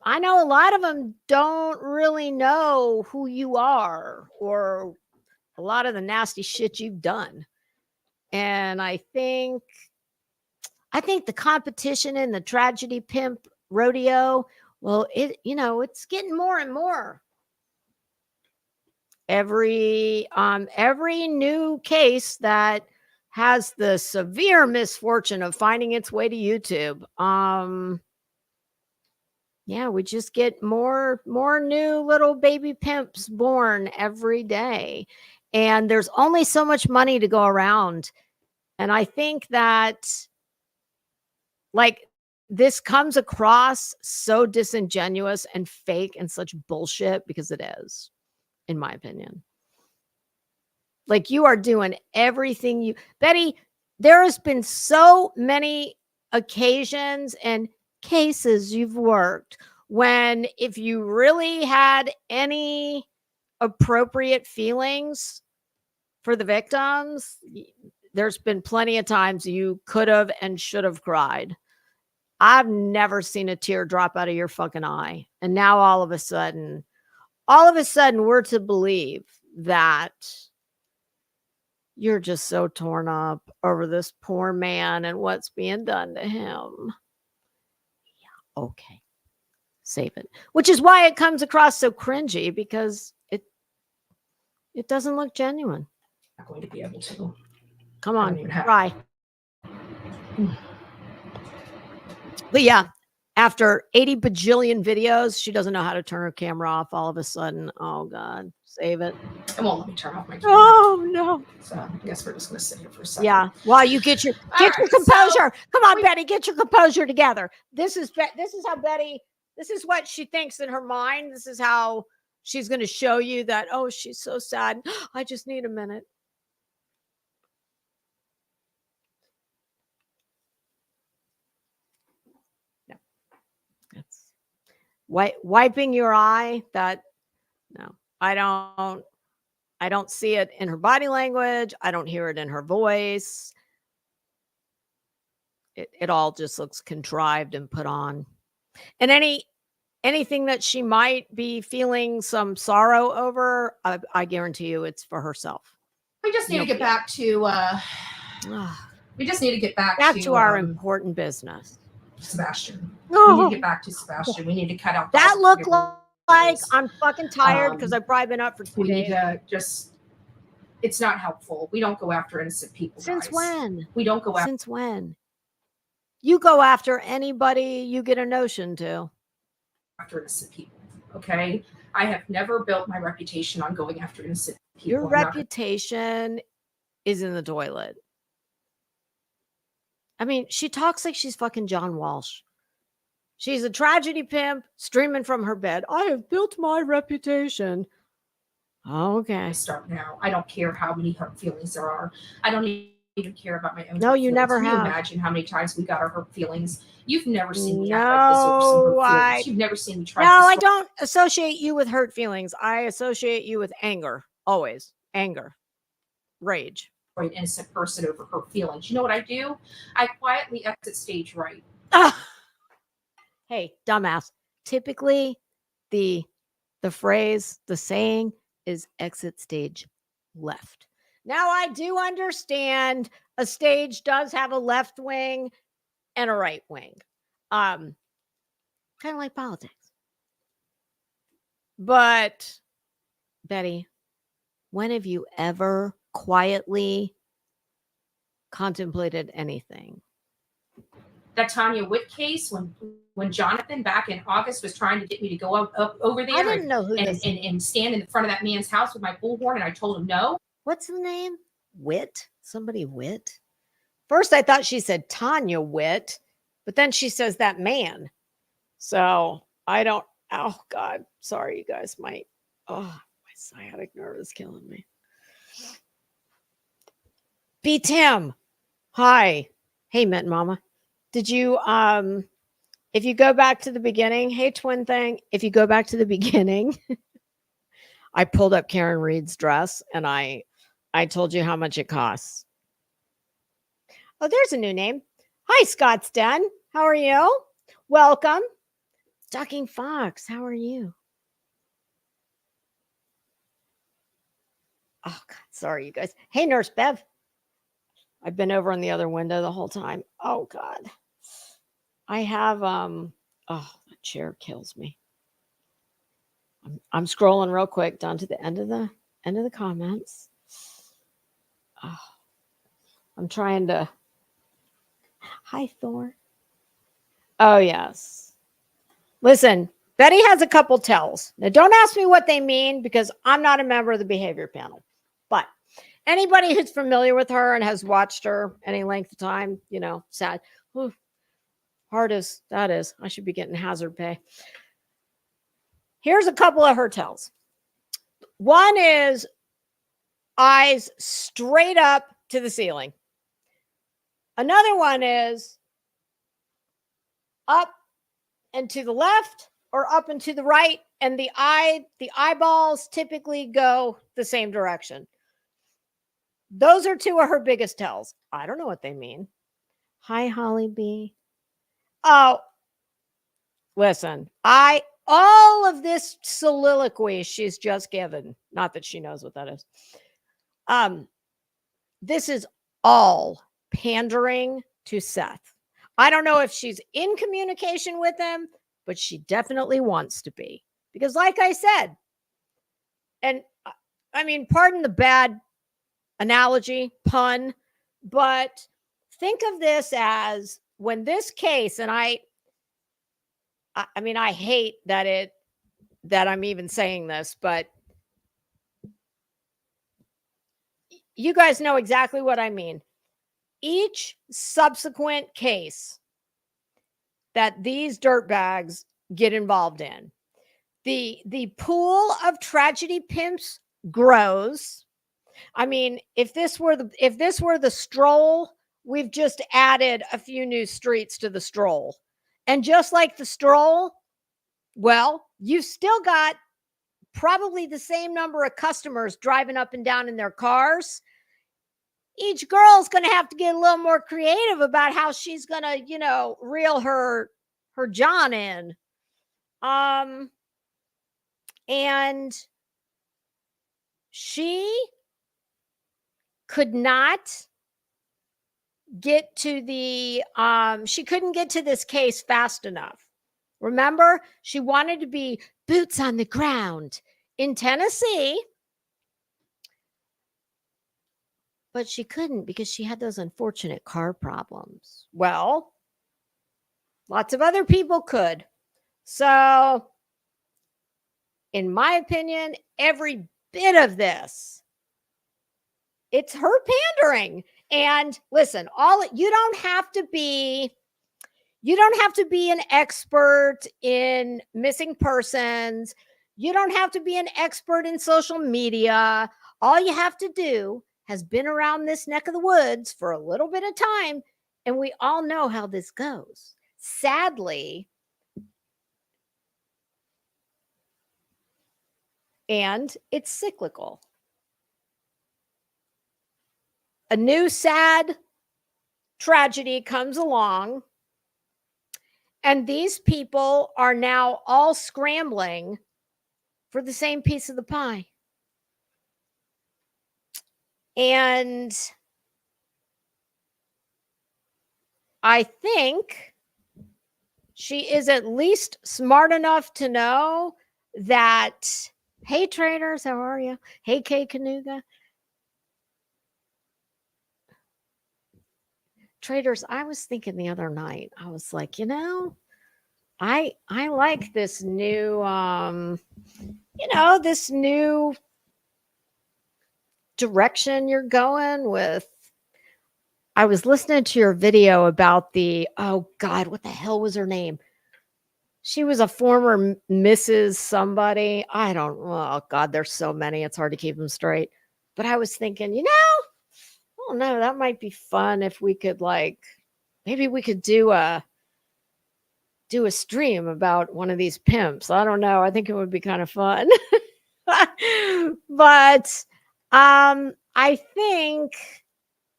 I know a lot of them don't really know who you are or a lot of the nasty shit you've done. And I think the competition in the tragedy pimp rodeo, well, it's getting more and more. Every new case that has the severe misfortune of finding its way to YouTube, yeah, we just get more new little baby pimps born every day. And there's only so much money to go around. And I think that, like, this comes across so disingenuous and fake and such bullshit, because it is, in my opinion. Like, you are doing everything Betty, there has been so many occasions and cases you've worked when, if you really had any appropriate feelings for the victims, there's been plenty of times you could have and should have cried. I've never seen a tear drop out of your fucking eye. And now all of a sudden we're to believe that you're just so torn up over this poor man and what's being done to him. Yeah, okay. Save it. Which is why it comes across so cringy, because it doesn't look genuine. Not going to be able to. Come on, try. But yeah, after 80 bajillion videos, she doesn't know how to turn her camera off all of a sudden. Oh, God. Save it. It won't let me turn off my camera. Oh, no. So I guess we're just going to sit here for a second. Yeah. While you get your composure. So come on, Betty, get your composure together. This is how Betty, this is what she thinks in her mind. This is how she's going to show you that, oh, she's so sad. I just need a minute. No. That's wiping your eye. No. I don't see it in her body language. I don't hear it in her voice. It all just looks contrived and put on. And anything that she might be feeling some sorrow over, I guarantee you it's for herself. We just need to get back to our important business. Sebastian. Oh. We need to get back to Sebastian. We need to cut out that look like I'm fucking tired because I've probably been up for 2 days. We need to it's not helpful. We don't go after innocent people. Since guys. when? We don't go after. Since when? You go after anybody you get a notion to. After innocent people. Okay. I have never built my reputation on going after innocent people. Your reputation is in the toilet. I mean, she talks like she's fucking John Walsh. She's a tragedy pimp streaming from her bed. I have built my reputation. Okay. Start now. I don't care how many hurt feelings there are. I don't even care about my own. No, you never have. Can you imagine how many times we got our hurt feelings? You've never seen me act like this over some hurt feelings. You've never seen me try. No, I don't associate you with hurt feelings. I associate you with anger. Always. Anger. Rage. An innocent person over her feelings. You know what I do? I quietly exit stage right. Hey, dumbass. Typically, the the phrase, the saying is exit stage left. Now, I do understand a stage does have a left wing and a right wing. Kind of like politics. But, Betty, when have you ever quietly contemplated anything? That Tanya Witt case, when Jonathan back in August was trying to get me to go up over there I didn't know who this and stand in front of that man's house with my bullhorn, and I told him no. What's the name? Witt? Somebody Witt? First, I thought she said Tanya Witt, but then she says that man. So I don't, oh God, sorry, you guys. My sciatic nerve is killing me. B. Tim. Hi. Hey, Mint Mama. Did you, if you go back to the beginning, hey, twin thing, if you go back to the beginning, I pulled up Karen Reed's dress and I told you how much it costs. Oh, there's a new name. Hi, Scott's Den. How are you? Welcome. Ducking Fox, how are you? Oh, God, sorry, you guys. Hey, Nurse Bev. I've been over in the other window the whole time. Oh, God. I have, oh, the chair kills me. I'm scrolling real quick down to the end of the comments. Oh, I'm trying to. Hi, Thor. Oh, yes. Listen, Betty has a couple tells. Now, don't ask me what they mean because I'm not a member of the behavior panel. But anybody who's familiar with her and has watched her any length of time, you know, sad. Ooh, hard as that is. I should be getting hazard pay. Here's a couple of her tells. One is eyes straight up to the ceiling. Another one is up and to the left or up and to the right, and the eyeballs typically go the same direction. Those are two of her biggest tells. I don't know what they mean. Hi, Holly B. Oh, listen, all of this soliloquy she's just given, not that she knows what that is. This is all pandering to Seth. I don't know if she's in communication with him, but she definitely wants to be. Because like I said, and I mean, pardon the bad analogy, pun, but think of this as when this case, and I mean, I hate that I'm even saying this, but you guys know exactly what I mean. Each subsequent case that these dirtbags get involved in, the pool of tragedy pimps grows. I mean, if this were the stroll, we've just added a few new streets to the stroll. And just like the stroll, well, you've still got probably the same number of customers driving up and down in their cars. Each girl's going to have to get a little more creative about how she's going to, you know, reel her John in. And she could not get to she couldn't get to this case fast enough. Remember, she wanted to be boots on the ground in Tennessee, but she couldn't because she had those unfortunate car problems. Well, lots of other people could. So, in my opinion, every bit of this, it's her pandering. And listen, you don't have to be an expert in missing persons. You don't have to be an expert in social media. All you have to do has been around this neck of the woods for a little bit of time, and we all know how this goes. Sadly, and it's cyclical. A new sad tragedy comes along, and these people are now all scrambling for the same piece of the pie. And I think she is at least smart enough to know that, hey, traders, how are you? Hey, Kay Kanuga. Traders, I was thinking the other night, I was like, you know, I like this new, this new direction you're going with. I was listening to your video about oh God, what the hell was her name? She was a former Mrs. somebody. Oh God, there's so many. It's hard to keep them straight. But I was thinking, oh no, that might be fun if we could maybe we could do a stream about one of these pimps. I don't know. I think it would be kind of fun. But I think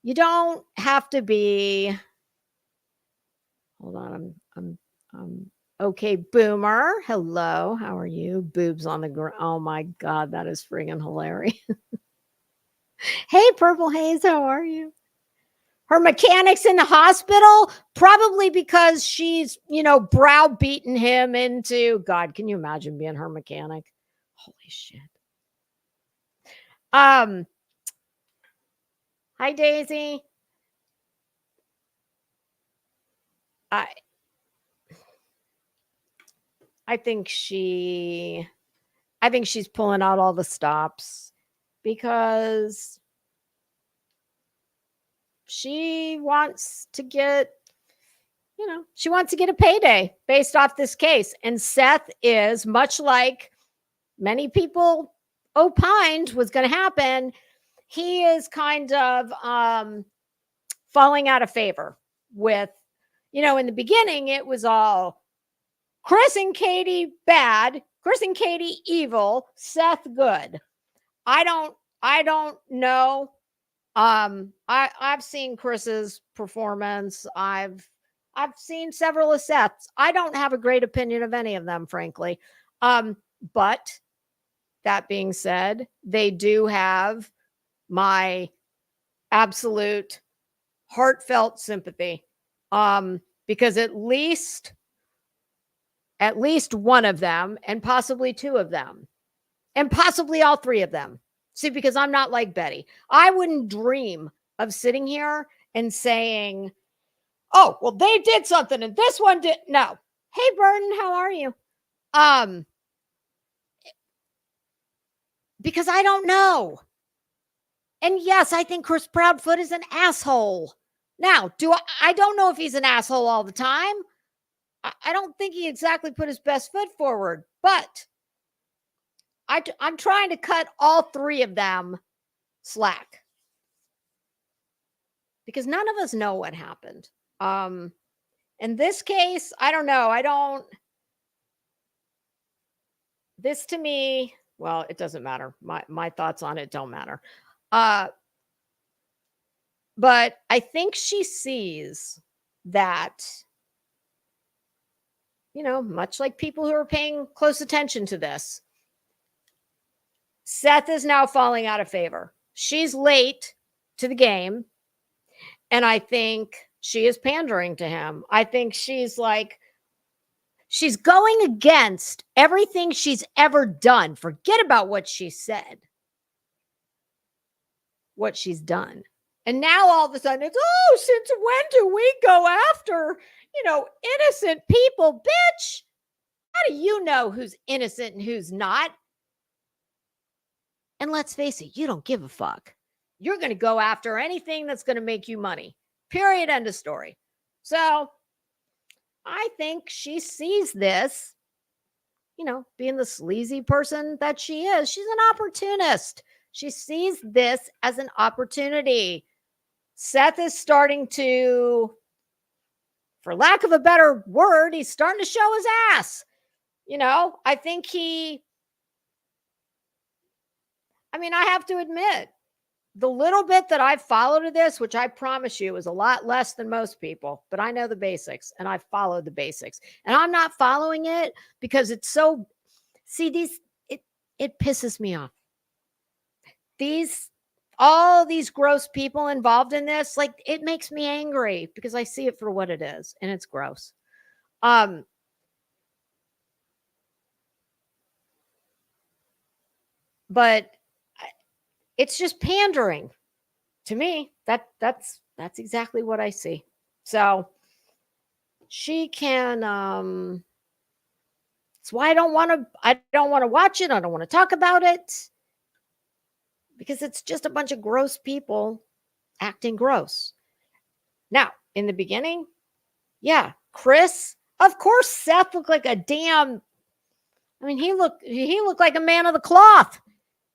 you don't have to be. Hold on, I'm okay. Boomer, hello. How are you? Boobs on the ground. Oh my God, that is friggin' hilarious. Hey, Purple Haze, how are you? Her mechanic's in the hospital, probably because she's, browbeaten him into, God, can you imagine being her mechanic? Holy shit. Hi, Daisy. I think she's pulling out all the stops because she wants to get, a payday based off this case. And Seth is, much like many people opined was going to happen, he is kind of falling out of favor with, in the beginning, it was all Chris and Katie bad, Chris and Katie evil, Seth good. I don't know. I've seen Chris's performance. I've seen several of Seth's. I don't have a great opinion of any of them, frankly. But that being said, they do have my absolute heartfelt sympathy. Because at least one of them, and possibly two of them, and possibly all three of them. See, because I'm not like Betty. I wouldn't dream of sitting here and saying, oh, well, they did something and this one did. No. Hey, Burton, how are you? Because I don't know. And yes, I think Chris Proudfoot is an asshole. Now, I don't know if he's an asshole all the time. I don't think he exactly put his best foot forward, but I'm trying to cut all three of them slack because none of us know what happened. In this case, I don't know. This to me, well, it doesn't matter. My thoughts on it don't matter. But I think she sees that, much like people who are paying close attention to this, Seth is now falling out of favor. She's late to the game. And I think she is pandering to him. I think she's going against everything she's ever done. Forget about what she said. What she's done. And now all of a sudden it's, oh, since when do we go after, innocent people? Bitch, how do you know who's innocent and who's not? And let's face it, you don't give a fuck. You're going to go after anything that's going to make you money. Period. End of story. So I think she sees this, being the sleazy person that she is. She's an opportunist. She sees this as an opportunity. Seth is starting to, for lack of a better word, he's starting to show his ass. I think I have to admit, the little bit that I've followed of this, which I promise you is a lot less than most people, but I know the basics and I followed the basics. And I'm not following it because it's so, it pisses me off. All these gross people involved in this, like, it makes me angry because I see it for what it is, and it's gross. But it's just pandering to me. That's exactly what I see. So she can that's why I don't want to watch it. I don't want to talk about it, because it's just a bunch of gross people acting gross. Now, in the beginning, yeah, Chris, of course, Seth looked like a damn, I mean, he looked like a man of the cloth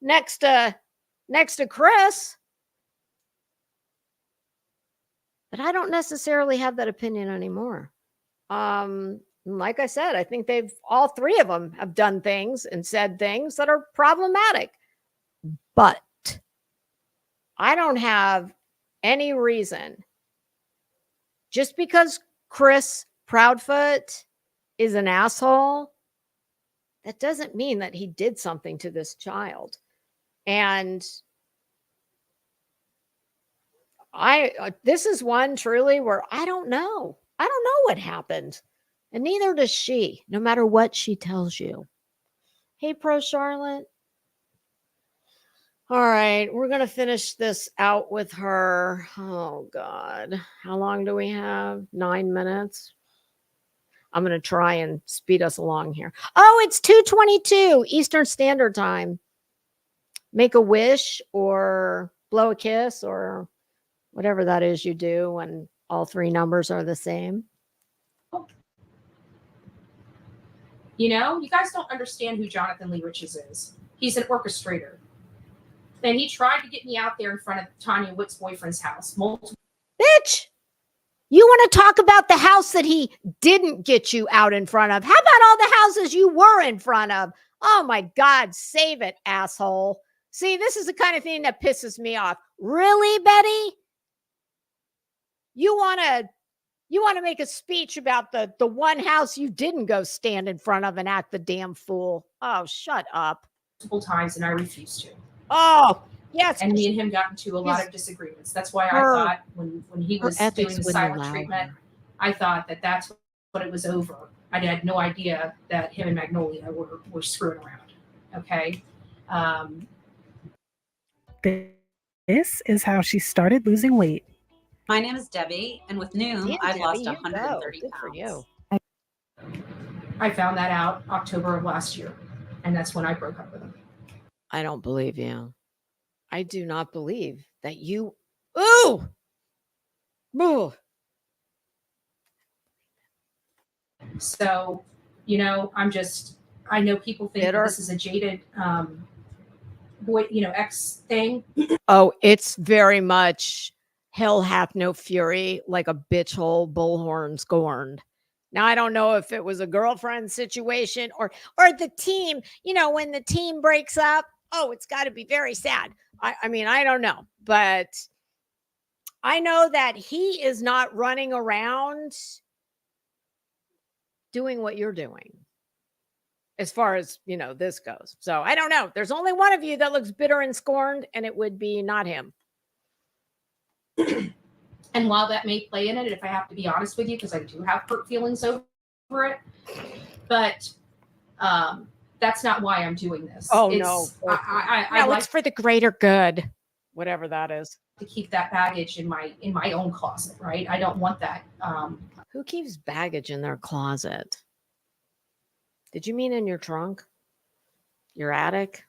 next to Chris. But I don't necessarily have that opinion anymore. Like I said, I think all three of them have done things and said things that are problematic. But I don't have any reason, just because Chris Proudfoot is an asshole, that doesn't mean that he did something to this child. And this is one truly where I don't know. I don't know what happened. And neither does she, no matter what she tells you. Hey, Pro Charlotte. All right, we're going to finish this out with her. Oh, God. How long do we have? 9 minutes. I'm going to try and speed us along here. Oh, it's 2:22 Eastern Standard Time. Make a wish or blow a kiss or whatever that is you do when all three numbers are the same. You know, you guys don't understand who Jonathan Lee Riches is. He's an orchestrator. And he tried to get me out there in front of Tanya Witt's boyfriend's house. Bitch, you want to talk about the house that he didn't get you out in front of? How about all the houses you were in front of? Oh my God, save it, asshole. See, this is the kind of thing that pisses me off. Really, Betty? You want to make a speech about the one house you didn't go stand in front of and act the damn fool. Oh, shut up. Multiple times, and I refused to. Oh, yes. And me and him got into a lot of disagreements. That's why I thought when he was doing the silent treatment, I thought that that's what it was over. I had no idea that him and Magnolia were screwing around. Okay. This is how she started losing weight. My name is Debbie, and with Noom, I've lost 130 Good pounds. for you. I found that out October of last year, and that's when I broke up with him. I don't believe you. I do not believe that you. Ooh! Ooh! So, you know, I know people think that this is a jaded boy, ex thing. Oh, it's very much hell hath no fury, like a bitch hole bullhorn scorned. Now, I don't know if it was a girlfriend situation or the team, when the team breaks up. Oh, it's got to be very sad. I mean, I don't know, but I know that he is not running around doing what you're doing as far as, this goes. So I don't know. There's only one of you that looks bitter and scorned, and it would be not him. And while that may play in it, if I have to be honest with you, because I do have hurt feelings over it, but that's not why I'm doing this. Oh, it's, no. I like it's for the greater good, whatever that is. To keep that baggage in my own closet, right? I don't want that. Who keeps baggage in their closet? Did you mean in your trunk? Your attic?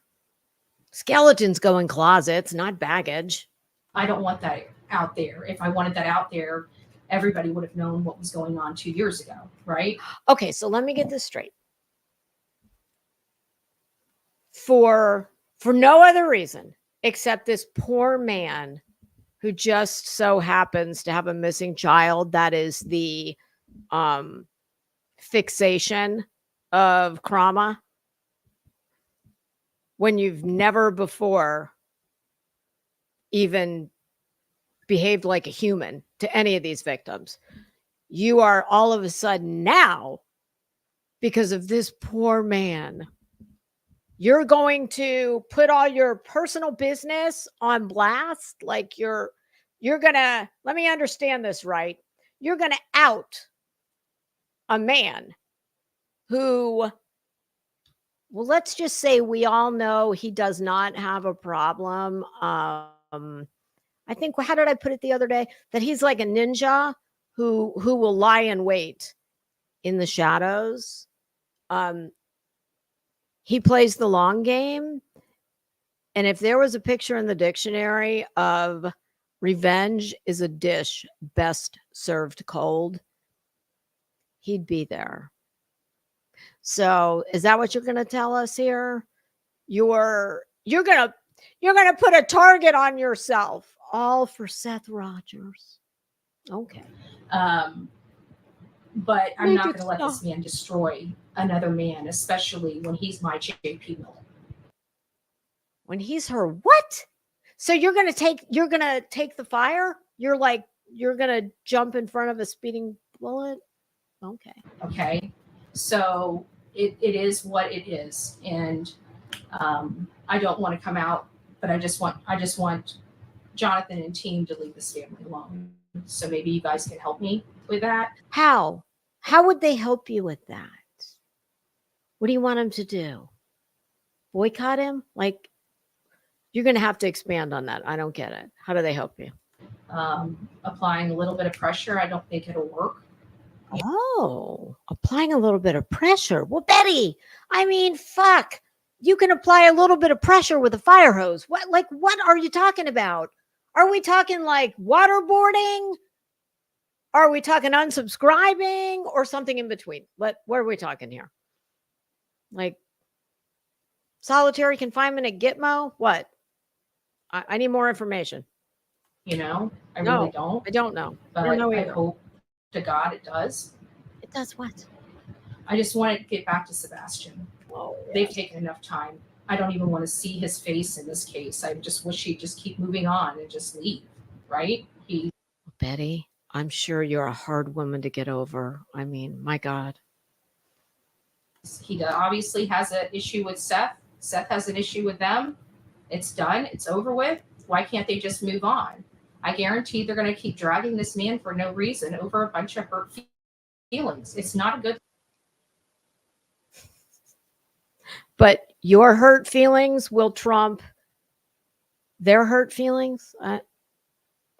Skeletons go in closets, not baggage. I don't want that out there. If I wanted that out there, everybody would have known what was going on 2 years ago, right? Okay, so let me get this straight. For no other reason except this poor man who just so happens to have a missing child that is the fixation of trauma, when you've never before even behaved like a human to any of these victims. You are all of a sudden now, because of this poor man, You're going to put all your personal business on blast. Like you're gonna, let me understand this right. You're gonna out a man who, well, let's just say we all know he does not have a problem. I think, how did I put it the other day? That he's like a ninja who will lie in wait in the shadows. He plays the long game. And if there was a picture in the dictionary of revenge is a dish best served cold, he'd be there. So is that what you're going to tell us here? You're going to put a target on yourself, all for Seth Rogers. Okay. But I'm not going to let this man destroy another man, especially when he's my JP Miller. When he's her what? So you're going to take the fire? You're going to jump in front of a speeding bullet? Okay. Okay. So it is what it is. And I don't want to come out, but I just want Jonathan and team to leave this family alone. So maybe you guys can help me with that. How would they help you with that? What do you want them to do? Boycott him? Like, you're going to have to expand on that. I don't get it. How do they help you? Applying a little bit of pressure. I don't think it'll work. Oh, applying a little bit of pressure. Well, Betty, I mean, fuck. You can apply a little bit of pressure with a fire hose. What are you talking about? Are we talking like waterboarding? Are we talking unsubscribing or something in between? What are we talking here? Like solitary confinement at Gitmo? What? I need more information. You know, I really don't. I don't know. But I hope to God it does. It does what? I just want to get back to Sebastian. Oh, yeah. They've taken enough time. I don't even want to see his face in this case. I just wish he'd just keep moving on and just leave, right? Betty, I'm sure you're a hard woman to get over. I mean, my God. He obviously has an issue with Seth. Seth has an issue with them. It's done. It's over with. Why can't they just move on? I guarantee they're going to keep dragging this man for no reason over a bunch of hurt feelings. It's not a good. But your hurt feelings will trump their hurt feelings. I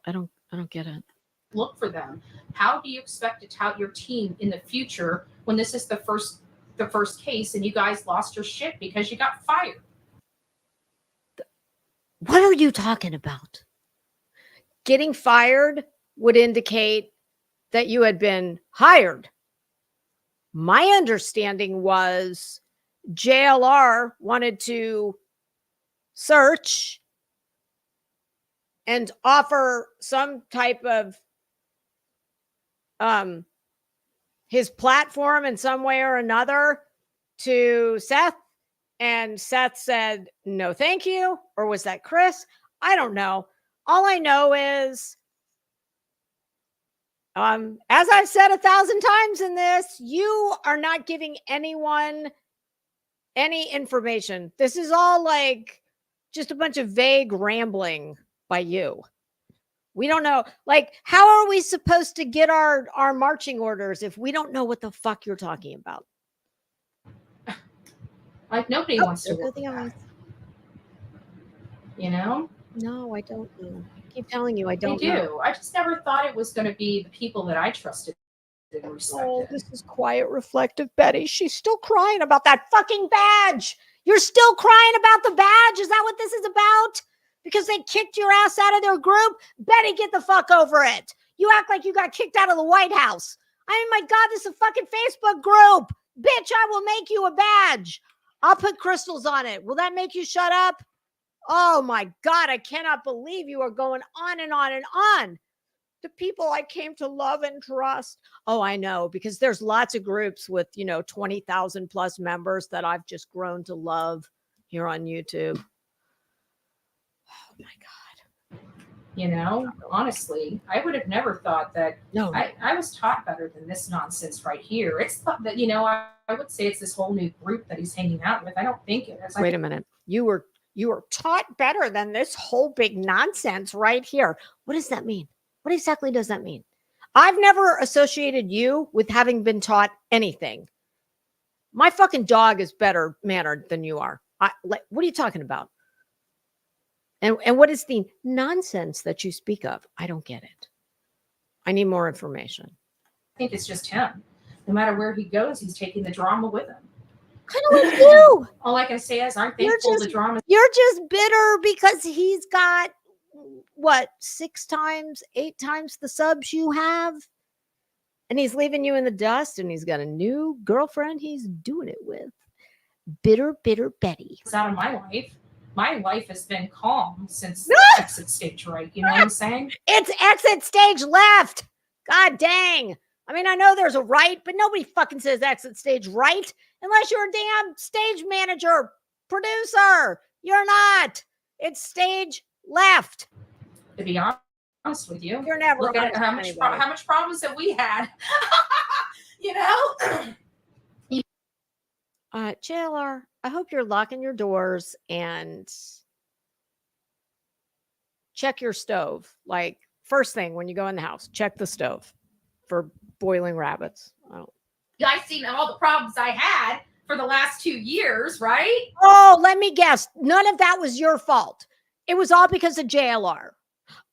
don't get it. Look for them. How do you expect to tout your team in the future when this is the first case and you guys lost your shit because you got fired? What are you talking about? Getting fired would indicate that you had been hired. My understanding was JLR wanted to search and offer some type of his platform in some way or another to Seth. And Seth said, no, thank you. Or was that Chris? I don't know. All I know is, as I've said 1,000 times in this, you are not giving anyone any information. This is all like just a bunch of vague rambling by you. We don't know. Like, how are we supposed to get our marching orders if we don't know what the fuck you're talking about? Like, nobody wants to work with that. You know? No, I don't know. I keep telling you, I don't know. know. I just never thought it was going to be the people that I trusted and respected. Oh, this is quiet, reflective Betty. She's still crying about that fucking badge. You're still crying about the badge? Is that what this is about? Because they kicked your ass out of their group? Betty, get the fuck over it. You act like you got kicked out of the White House. I mean, my God, this is a fucking Facebook group. Bitch, I will make you a badge. I'll put crystals on it. Will that make you shut up? Oh my God, I cannot believe you are going on and on and on. The people I came to love and trust. Oh, I know, because there's lots of groups with, 20,000 plus members that I've just grown to love here on YouTube. Oh my God. You know, honestly, I would have never thought that. No. I was taught better than this nonsense right here. It's thought that, you know, I would say it's this whole new group that he's hanging out with. I don't think it is. Wait a minute. You were taught better than this whole big nonsense right here. What does that mean? What exactly does that mean? I've never associated you with having been taught anything. My fucking dog is better mannered than you are. What are you talking about? And what is the nonsense that you speak of? I don't get it. I need more information. I think it's just him. No matter where he goes, he's taking the drama with him. Kind of like you. All I can say is I'm thankful the drama. You're just bitter because he's got what, 6 times, 8 times the subs you have, and he's leaving you in the dust, and he's got a new girlfriend he's doing it with. Bitter Betty. It's out of my life. My life has been calm since exit stage right. You know what I'm saying? It's exit stage left. God dang. I mean, I know there's a right, but nobody fucking says exit stage right unless you're a damn stage manager, producer. You're not. It's stage left. To be honest with you, you're never. Look at how much problems have we had? You know. JLR, I hope you're locking your doors and check your stove. Like, first thing when you go in the house, check the stove for boiling rabbits. I've seen all the problems I had for the last 2 years, right? Oh, let me guess. None of that was your fault. It was all because of JLR.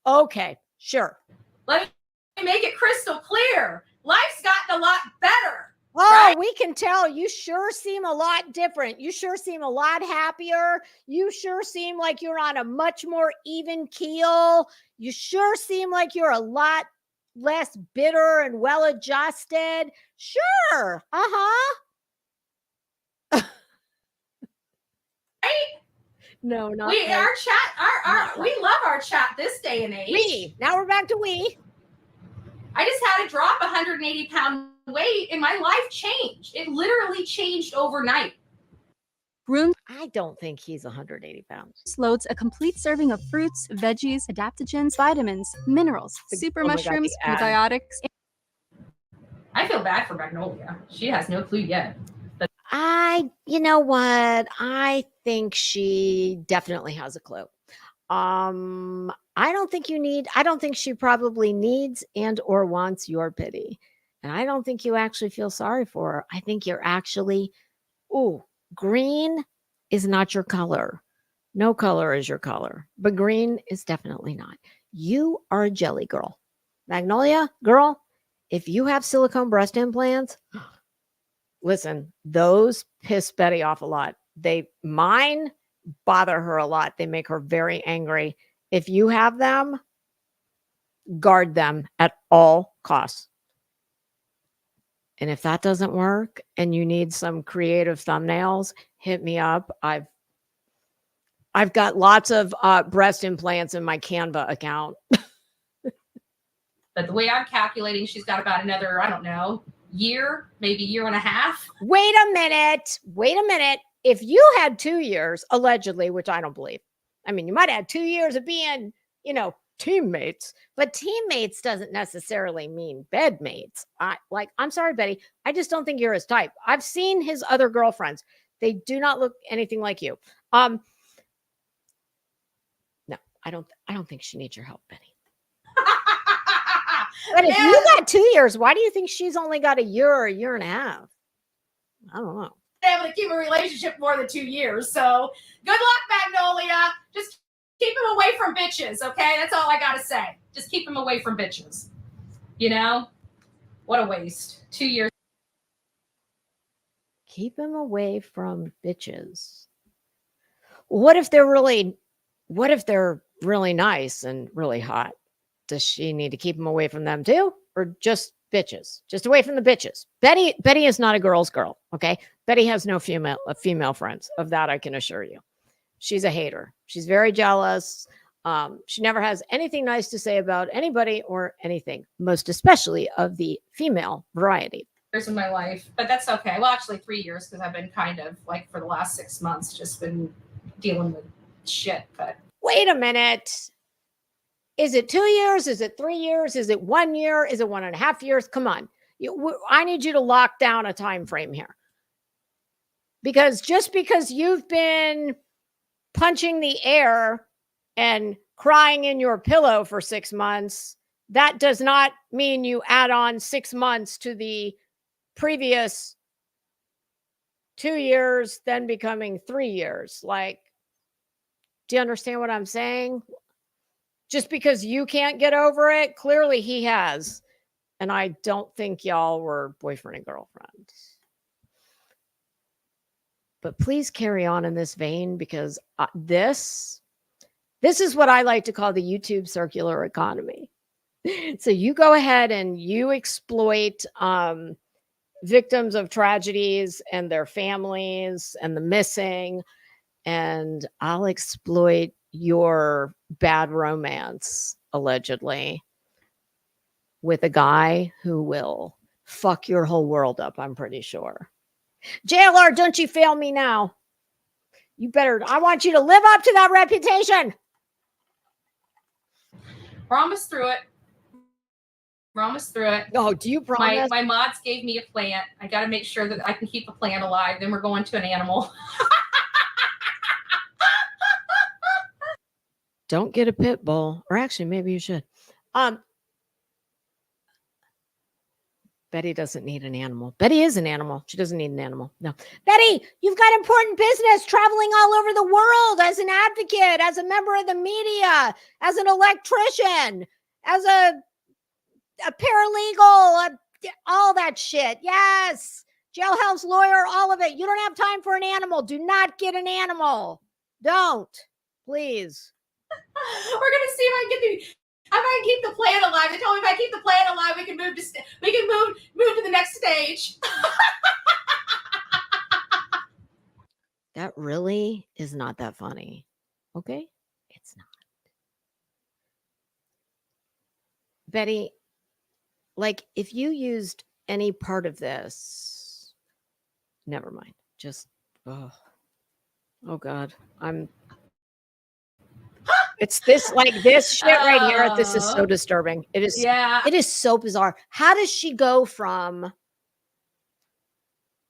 Okay, sure. Let me make it crystal clear. Life's gotten a lot better. Oh, right? We can tell. You sure seem a lot different. You sure seem a lot happier. You sure seem like you're on a much more even keel. You sure seem like you're a lot less bitter and well-adjusted. Sure. Uh-huh. Right? No, not we. Our chat. We love our chat this day and age. We. Now we're back to we. I just had to drop 180-pound weight and my life changed. It literally changed overnight. I don't think he's 180 pounds. Loads a complete serving of fruits, veggies, adaptogens, vitamins, minerals, super mushrooms, prebiotics. I feel bad for Magnolia. She has no clue yet. You know what? I think she definitely has a clue. I don't think she probably needs and or wants your pity. And I don't think you actually feel sorry for her. I think you're actually, green is not your color. No color is your color, but green is definitely not. You are a jelly girl. Magnolia, girl, if you have silicone breast implants, listen, those piss Betty off a lot. Mine bother her a lot. They make her very angry. If you have them, guard them at all costs. And if that doesn't work and you need some creative thumbnails, hit me up. I've got lots of breast implants in my Canva account. But the way I'm calculating, she's got about another, I don't know, year, maybe year and a half. Wait a minute. If you had 2 years, allegedly, which I don't believe. I mean, you might have 2 years of being, teammates, but teammates doesn't necessarily mean bedmates. I'm sorry, Betty. I just don't think you're his type. I've seen his other girlfriends. They do not look anything like you. No, I don't think she needs your help, Betty. But if you got 2 years, why do you think she's only got a year or a year and a half? I don't know. Able to keep a relationship more than 2 years. So good luck, Magnolia. Just keep him away from bitches, okay? That's all I gotta say. Just keep him away from bitches. What a waste. 2 years. Keep him away from bitches. What if they're really nice and really hot? Does she need to keep him away from them too? Or just bitches? Just away from the bitches. Betty is not a girl's girl, okay? Betty has no female friends. Of that, I can assure you. She's a hater. She's very jealous. She never has anything nice to say about anybody or anything, most especially of the female variety. Years in my life, but that's okay. Well, actually 3 years, because I've been kind of like for the last 6 months, just been dealing with shit. But wait a minute. Is it 2 years? Is it 3 years? Is it 1 year? Is it 1.5 years? Come on. I need you to lock down a time frame here. Because just because you've been punching the air and crying in your pillow for 6 months, that does not mean you add on 6 months to the previous 2 years, then becoming 3 years. Like, do you understand what I'm saying? Just because you can't get over it, clearly he has. And I don't think y'all were boyfriend and girlfriend. But please carry on in this vein, because this is what I like to call the YouTube circular economy. So you go ahead and you exploit victims of tragedies and their families and the missing, and I'll exploit your bad romance, allegedly, with a guy who will fuck your whole world up, I'm pretty sure. JLR, don't you fail me now. You better, I want you to live up to that reputation. We're almost through it. We're almost through it. Oh, do you promise? My mods gave me a plant. I got to make sure that I can keep a plant alive. Then we're going to an animal. Don't get a pit bull. Or actually, maybe you should. Betty doesn't need an animal. Betty is an animal. She doesn't need an animal. No. Betty, you've got important business traveling all over the world as an advocate, as a member of the media, as an electrician, as a paralegal, all that shit. Yes. Jailhouse lawyer, all of it. You don't have time for an animal. Do not get an animal. Don't. Please. We're gonna see if I can keep the plant alive. They told me if I keep the plant alive, we can move to the next stage. That really is not that funny. Okay? It's not. Betty, like, if you used any part of this, never mind. Just, oh God. It's this, like, this shit right here. This is so disturbing. It is. Yeah. It is so bizarre. How does she go from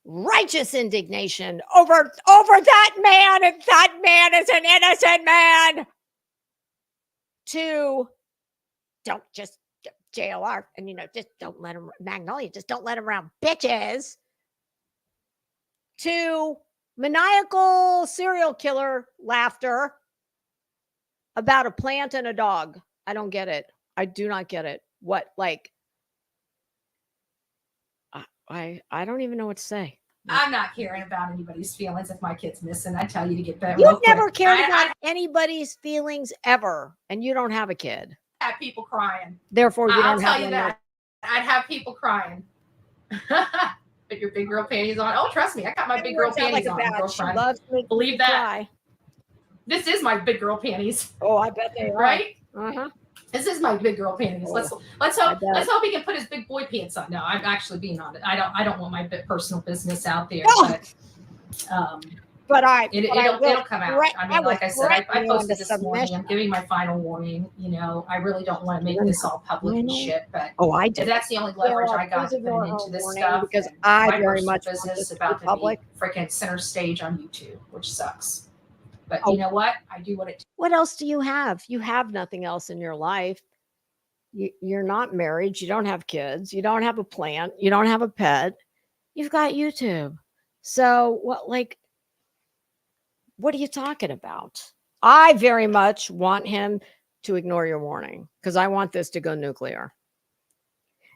righteous indignation over that man, and that man is an innocent man, to don't just JLR, and just don't let him, Magnolia, just don't let him around bitches, to maniacal serial killer laughter about a plant and a dog? I don't get it. I do not get it. What, like, I don't even know what to say. I'm not caring about anybody's feelings. If my kid's missing, I tell you to get better. You've never cared about anybody's feelings ever, and you don't have a kid. I have people crying. Therefore, you don't have. I'll tell you that. I'd have people crying. Put your big girl panties on. Oh, trust me, I got my big girl panties on, girlfriend. Believe that. This is my big girl panties. Oh, I bet they are. Right? Uh-huh. This is my big girl panties. Let's hope he can put his big boy pants on. No, I'm actually being honest. I don't want my personal business out there. But it'll come out. I mean, like I said, I posted this morning. I'm giving my final warning. I really don't want to make this all public and shit. But if that's the only leverage I got to put into this stuff, because I very much business about to be freaking center stage on YouTube, which sucks. But you know what? I do what it takes. What else do you have? You have nothing else in your life. You're not married. You don't have kids. You don't have a plant. You don't have a pet. You've got YouTube. So what are you talking about? I very much want him to ignore your warning, because I want this to go nuclear.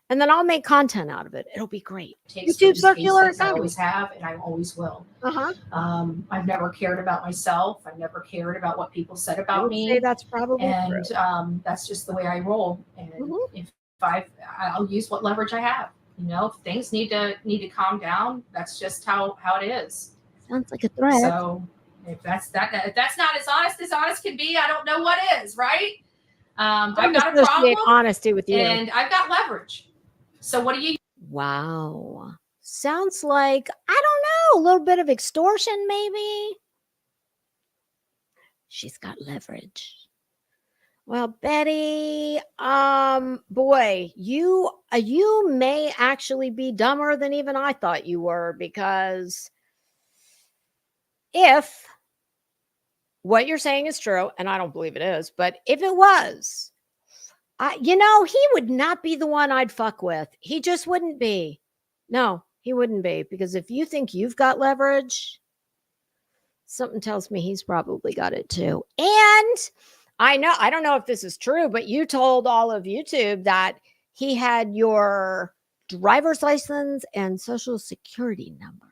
And then I'll make content out of it. It'll be great. YouTube circular economy. I always have, and I always will. I've never cared about myself. I've never cared about what people said about me. Say that's probably and true. That's just the way I roll. And if I'll use what leverage I have. If things need to calm down, that's just how it is. Sounds like a threat. So if that's not as honest can be, I don't know what is, right? I've got a problem. Honesty with you, and I've got leverage. So what do you? Wow. Sounds like, I don't know, a little bit of extortion, maybe. She's got leverage. Well, Betty, boy, you may actually be dumber than even I thought you were, because if what you're saying is true, and I don't believe it is, but if it was, he would not be the one I'd fuck with. He just wouldn't be. No, he wouldn't be, because if you think you've got leverage, something tells me he's probably got it too. And I don't know if this is true, but you told all of YouTube that he had your driver's license and social security number.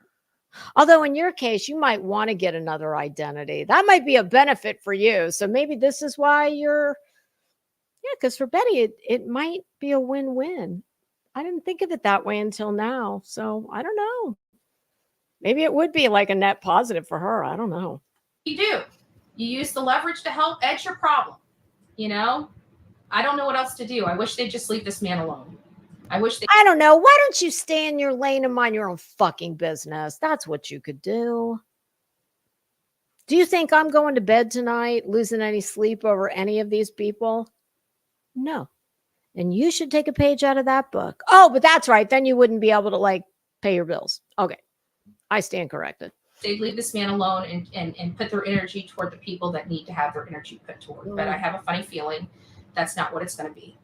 Although in your case, you might want to get another identity. That might be a benefit for you. So maybe this is why because for Betty, it might be a win-win. I didn't think of it that way until now. So I don't know. Maybe it would be like a net positive for her. I don't know. You do. You use the leverage to help edge your problem. I don't know what else to do. I wish they'd just leave this man alone. I don't know. Why don't you stay in your lane and mind your own fucking business? That's what you could do. Do you think I'm going to bed tonight losing any sleep over any of these people? No. And you should take a page out of that book. Oh, but that's right. Then you wouldn't be able to pay your bills. Okay. I stand corrected. They'd leave this man alone and put their energy toward the people that need to have their energy put toward. But I have a funny feeling that's not what it's going to be.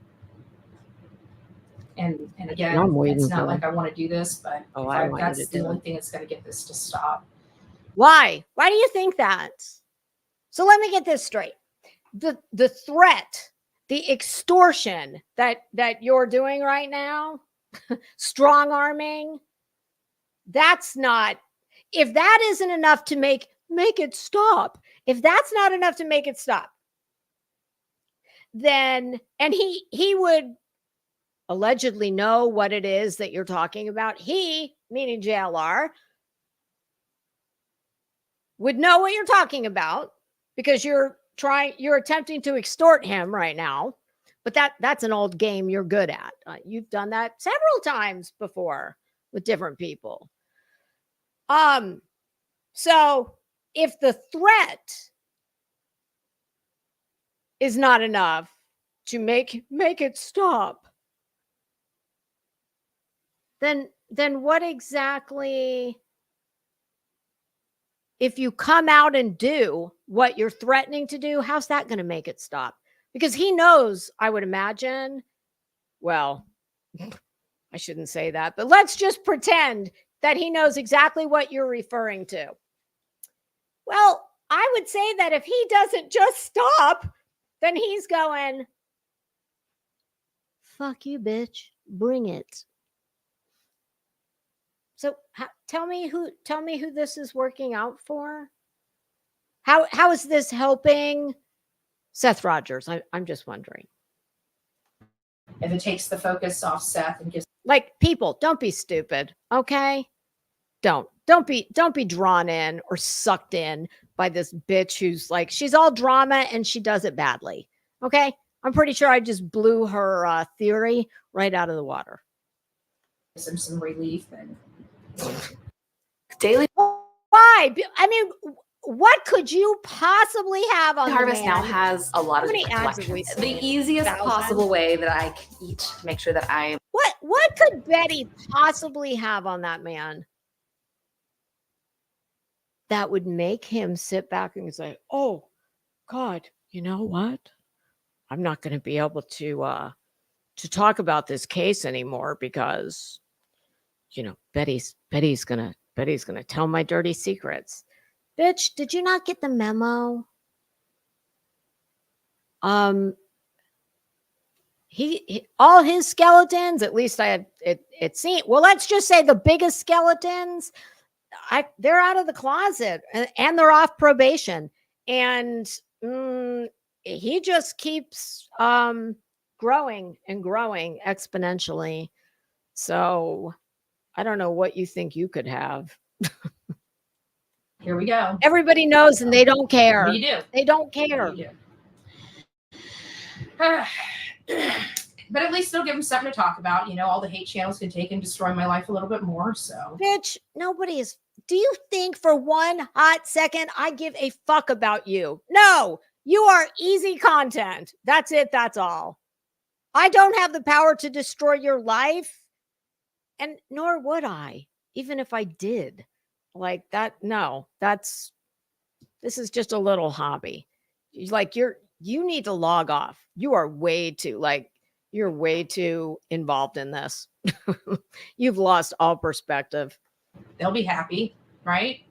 And again, it's not like I want to do this, but that's the only thing that's going to get this to stop. Why? Why do you think that? So let me get this straight. The threat, the extortion that you're doing right now, strong arming, that's not, if that isn't enough to make it stop, if that's not enough to make it stop, then, and he would allegedly know what it is that you're talking about. He, meaning JLR, would know what you're talking about, because you're attempting to extort him right now. But that's an old game you're good at. You've done that several times before with different people. So if the threat is not enough to make it stop, then what exactly, if you come out and do what you're threatening to do, how's that going to make it stop? Because he knows, I would imagine, well, I shouldn't say that, but let's just pretend that he knows exactly what you're referring to. Well, I would say that if he doesn't just stop, then he's going, fuck you, bitch, bring it. So tell me who this is working out for. How is this helping Seth Rogers? I'm just wondering. If it takes the focus off Seth and gives, people, don't be stupid, okay? Don't be drawn in or sucked in by this bitch who's she's all drama and she does it badly. Okay? I'm pretty sure I just blew her theory right out of the water. Some relief and daily. Why? I mean, what could you possibly have on Harvest the man? now has a lot of different collections. The easiest possible way that I can eat to make sure that I what could Betty possibly have on that man that would make him sit back and say, oh God, you know what? I'm not going to be able to talk about this case anymore because, Betty's going to tell my dirty secrets. Bitch, did you not get the memo? He all his skeletons, at least I had it seen. Well, let's just say the biggest skeletons, they're out of the closet and they're off probation. And he just keeps growing and growing exponentially. So I don't know what you think you could have. Here we go. Everybody knows and they don't care. You do. They don't care. You do. But at least it'll give them something to talk about. All the hate channels can take and destroy my life a little bit more. So, bitch, nobody is. Do you think for one hot second I give a fuck about you? No, You are easy content. That's it. That's all. I don't have the power to destroy your life, and nor would I, even if I did. Like that. No, this is just a little hobby. Like you need to log off. You are way too you're way too involved in this. You've lost all perspective. They'll be happy, right?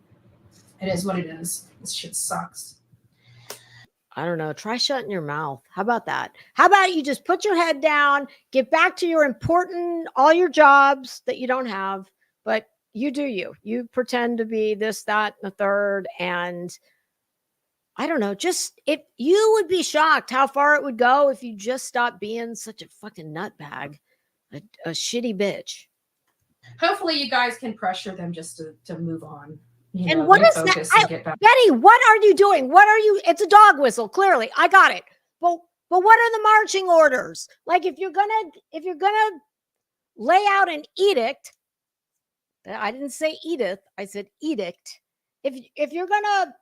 It is what it is. This shit sucks. I don't know. Try shutting your mouth. How about that? How about you just put your head down, get back to your all your jobs that you don't have, but you do you. You pretend to be this, that, and the third. And I don't know, you would be shocked how far it would go if you just stopped being such a fucking nutbag, a shitty bitch. Hopefully you guys can pressure them just to move on. And what is that? Betty, what are you doing? It's a dog whistle, clearly. I got it. But what are the marching orders? Like if you're gonna lay out an edict, I didn't say Edith, I said edict. If you're gonna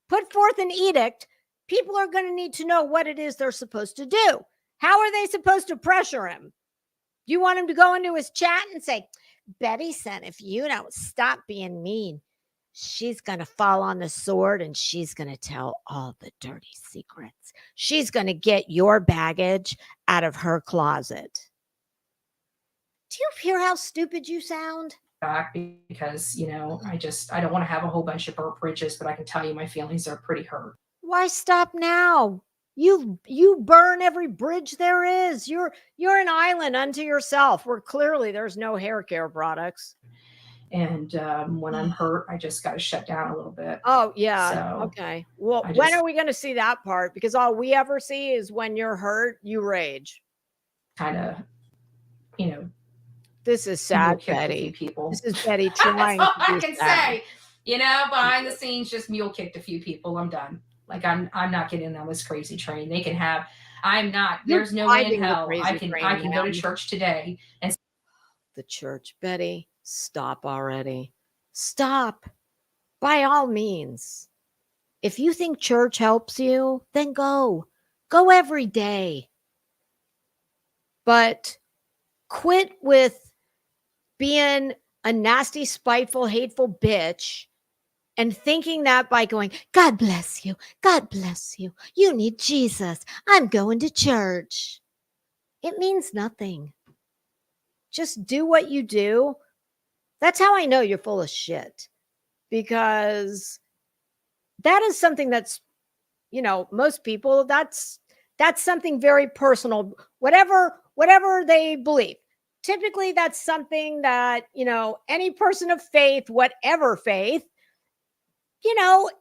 put forth an edict, people are going to need to know what it is they're supposed to do. How are they supposed to pressure him? You want him to go into his chat and say, Betty said, if you don't stop being mean, she's going to fall on the sword and she's going to tell all the dirty secrets. She's going to get your baggage out of her closet. Do you hear how stupid you sound? Back because, I don't want to have a whole bunch of burnt bridges, but I can tell you my feelings are pretty hurt. Why stop now? You burn every bridge there is. You're an island unto yourself where clearly there's no hair care products. And when I'm hurt, I just got to shut down a little bit. Oh, yeah. So okay. Well, when are we going to see that part? Because all we ever see is when you're hurt, you rage. Kind of, This is sad, Betty. People. This is Betty trying. That's all I can say. Behind the scenes, just mule kicked a few people. I'm done. Like I'm not getting on this crazy train. They can have. I'm not. There's no way in hell I can go to church today and. The church, Betty. Stop already. Stop. By all means. If you think church helps you, then go. Go every day. But quit with being a nasty, spiteful, hateful bitch and thinking that by going, God bless you. God bless you. You need Jesus. I'm going to church. It means nothing. Just do what you do. That's how I know you're full of shit. Because that is something that's, most people, that's something very personal. Whatever they believe. Typically, that's something that, any person of faith, whatever faith,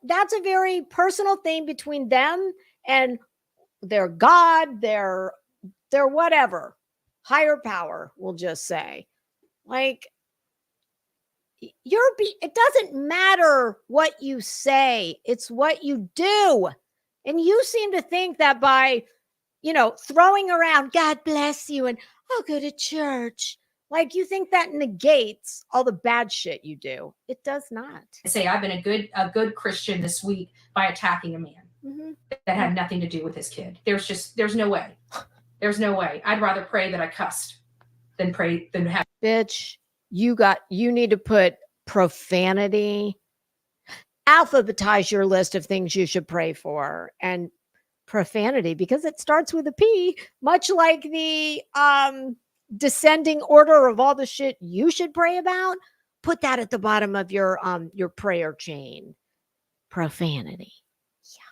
that's a very personal thing between them and their God, their whatever, higher power, we'll just say. Like, it doesn't matter what you say, it's what you do. And you seem to think that by, throwing around, God bless you, and I'll go to church. Like you think that negates all the bad shit you do. It does not. I say I've been a good Christian this week by attacking a man that had nothing to do with his kid. There's no way. There's no way. I'd rather pray that I cussed than have. Bitch, you need to put profanity, alphabetize your list of things you should pray for, and profanity, because it starts with a P, much like the descending order of all the shit you should pray about. Put that at the bottom of your prayer chain. Profanity. Yeah.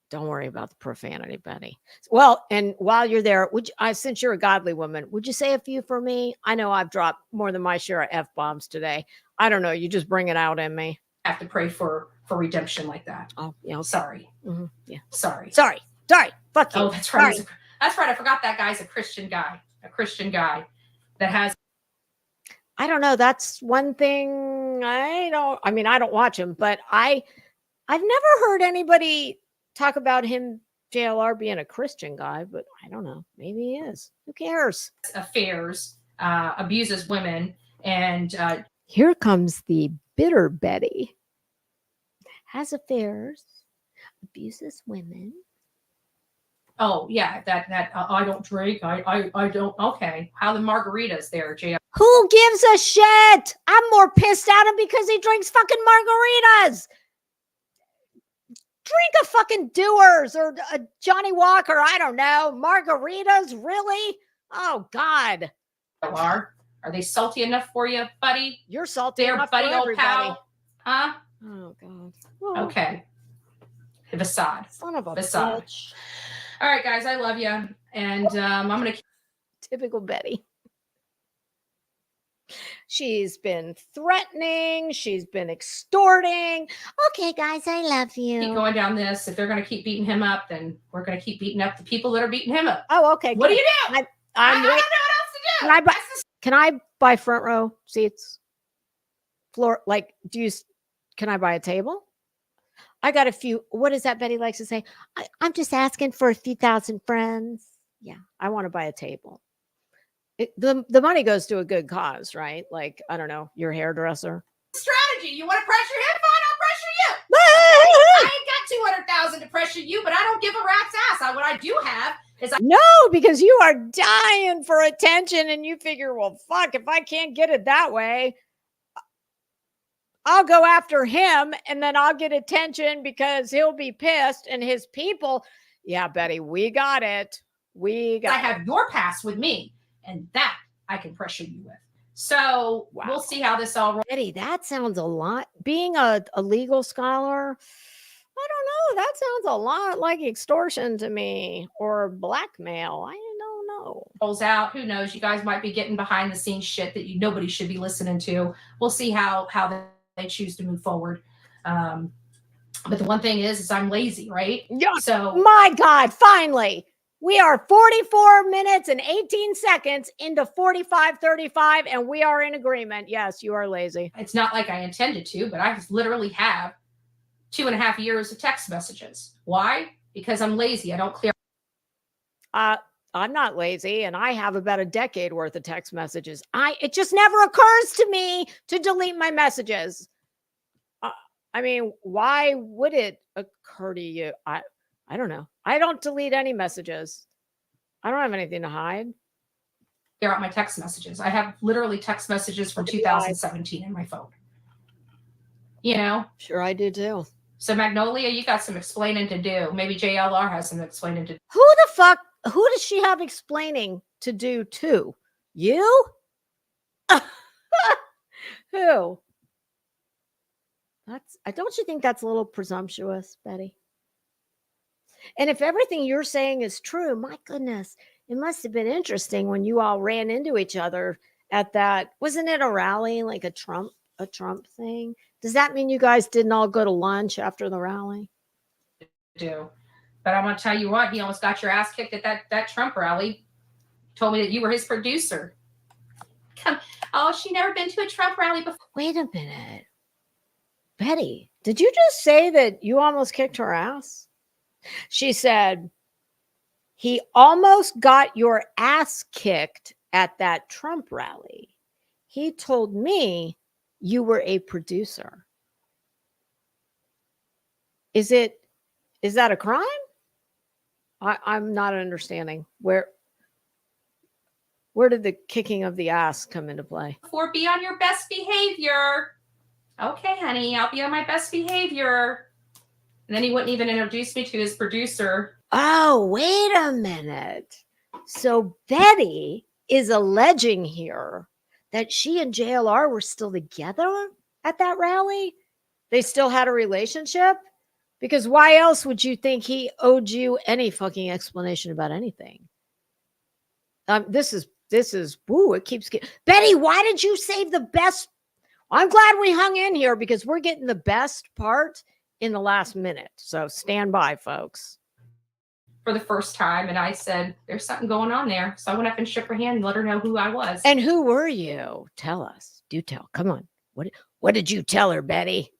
Don't worry about the profanity, Betty. Well, and while you're there, since you're a godly woman, would you say a few for me? I know I've dropped more than my share of F-bombs today. I don't know. You just bring it out in me. I have to pray for redemption like that. Oh, yeah. Okay. Sorry. Mm-hmm. Yeah. Sorry. Fuck you. Oh, that's right. That's right. I forgot that guy's a Christian guy. A Christian guy that has. I don't know. That's one thing I don't watch him, but I've never heard anybody talk about him, JLR, being a Christian guy, but I don't know. Maybe he is. Who cares? Affairs, abuses women, and here comes the bitter Betty. Has affairs, abuses women. Oh yeah, that I don't drink. I don't. Okay, how the margaritas there, JL? Who gives a shit? I'm more pissed at him because he drinks fucking margaritas. Drink a fucking Dewar's or a Johnny Walker. I don't know. Margaritas, really? Oh God. Are they salty enough for you, buddy? You're salty enough buddy, for old everybody. pal. Huh? Oh God. Well, okay. Facade. Son of a Facade. bitch. All right, guys, I love you, and I'm gonna. Typical Betty. She's been threatening. She's been extorting. Okay, guys, I love you. Keep going down this. If they're going to keep beating him up, then we're going to keep beating up the people that are beating him up. Oh, okay. What do you do? I don't know what else to do. Can I buy front row seats? Floor, like, can I buy a table? I got a few. What does that Betty likes to say? I'm just asking for a few thousand friends. Yeah, I want to buy a table. The money goes to a good cause, right? Like, I don't know, your hairdresser. Strategy. You want to pressure him? Fine, I'll pressure you. I ain't got 200,000 to pressure you, but I don't give a rat's ass. What I do have is no, because you are dying for attention, and you figure, well, fuck, if I can't get it that way, I'll go after him, and then I'll get attention because he'll be pissed, and his people. Yeah, Betty, we got it. I have your past with me. And that I can pressure you with. So We'll see how this all rolls. Betty, that sounds a lot. Being a legal scholar, I don't know. That sounds a lot like extortion to me, or blackmail. I don't know. Rolls out. Who knows? You guys might be getting behind the scenes shit that nobody should be listening to. We'll see how they choose to move forward. But the one thing is I'm lazy, right? Yeah. So my God, finally. We are 44 minutes and 18 seconds into 45:35, and we are in agreement. Yes, you are lazy. It's not like I intended to, but I literally have 2.5 years of text messages. Why? Because I'm lazy. I don't clear. I'm not lazy, and I have about a decade worth of text messages. It just never occurs to me to delete my messages. I mean, why would it occur to you? I don't know. I don't delete any messages. I don't have anything to hide. Clear out my text messages. I have literally text messages from 2017 in my phone. You know? Sure, I do too. So Magnolia, you got some explaining to do. Maybe JLR has some explaining to do. Who does she have explaining to do to? You? Who? Don't you think that's a little presumptuous, Betty? And if everything you're saying is true, my goodness, it must have been interesting when you all ran into each other at that. Wasn't it a rally, like a Trump thing? Does that mean you guys didn't all go to lunch after the rally? Do. But I'm going to tell you what, he almost got your ass kicked at that Trump rally. Told me that you were his producer. She never been to a Trump rally before. Wait a minute. Betty, did you just say that you almost kicked her ass? She said, he almost got your ass kicked at that Trump rally. He told me you were a producer. Is that a crime? I'm not understanding. Where did the kicking of the ass come into play? Before, be on your best behavior. Okay, honey, I'll be on my best behavior. And then he wouldn't even introduce me to his producer. Oh, wait a minute. So Betty is alleging here that she and JLR were still together at that rally? They still had a relationship? Because why else would you think he owed you any fucking explanation about anything? This is woo, it keeps getting. Betty, why did you save the best? I'm glad we hung in here because we're getting the best part in the last minute. So stand by, folks. For the first time, and I said, there's something going on there. So I went up and shook her hand and let her know who I was. And who were you? Tell us. Do tell. Come on. What did you tell her, Betty?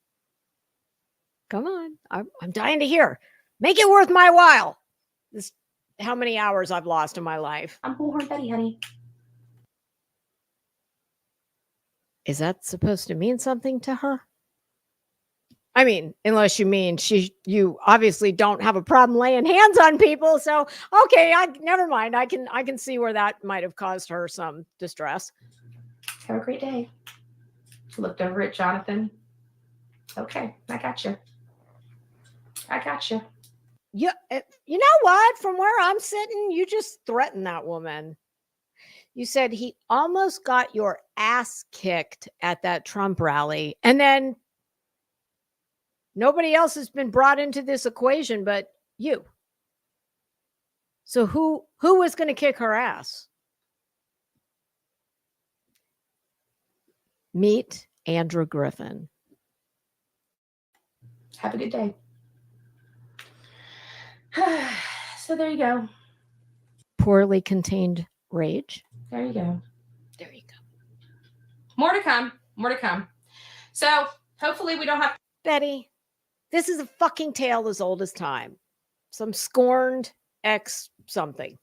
Come on. I'm dying to hear. Make it worth my while. This how many hours I've lost in my life. I'm Bullhorn Betty, honey. Is that supposed to mean something to her? I mean, unless you mean you obviously don't have a problem laying hands on people. So, okay, never mind. I can see where that might have caused her some distress. Have a great day. She looked over at Jonathan. Okay, I got you. I got you. You know what? From where I'm sitting, you just threatened that woman. You said he almost got your ass kicked at that Trump rally, and then nobody else has been brought into this equation but you. So who was going to kick her ass? Meet Andrew Griffin. Have a good day. So there you go. Poorly contained rage. There you go. There you go. More to come. More to come. So hopefully we don't have... Betty, this is a fucking tale as old as time. Some scorned ex something.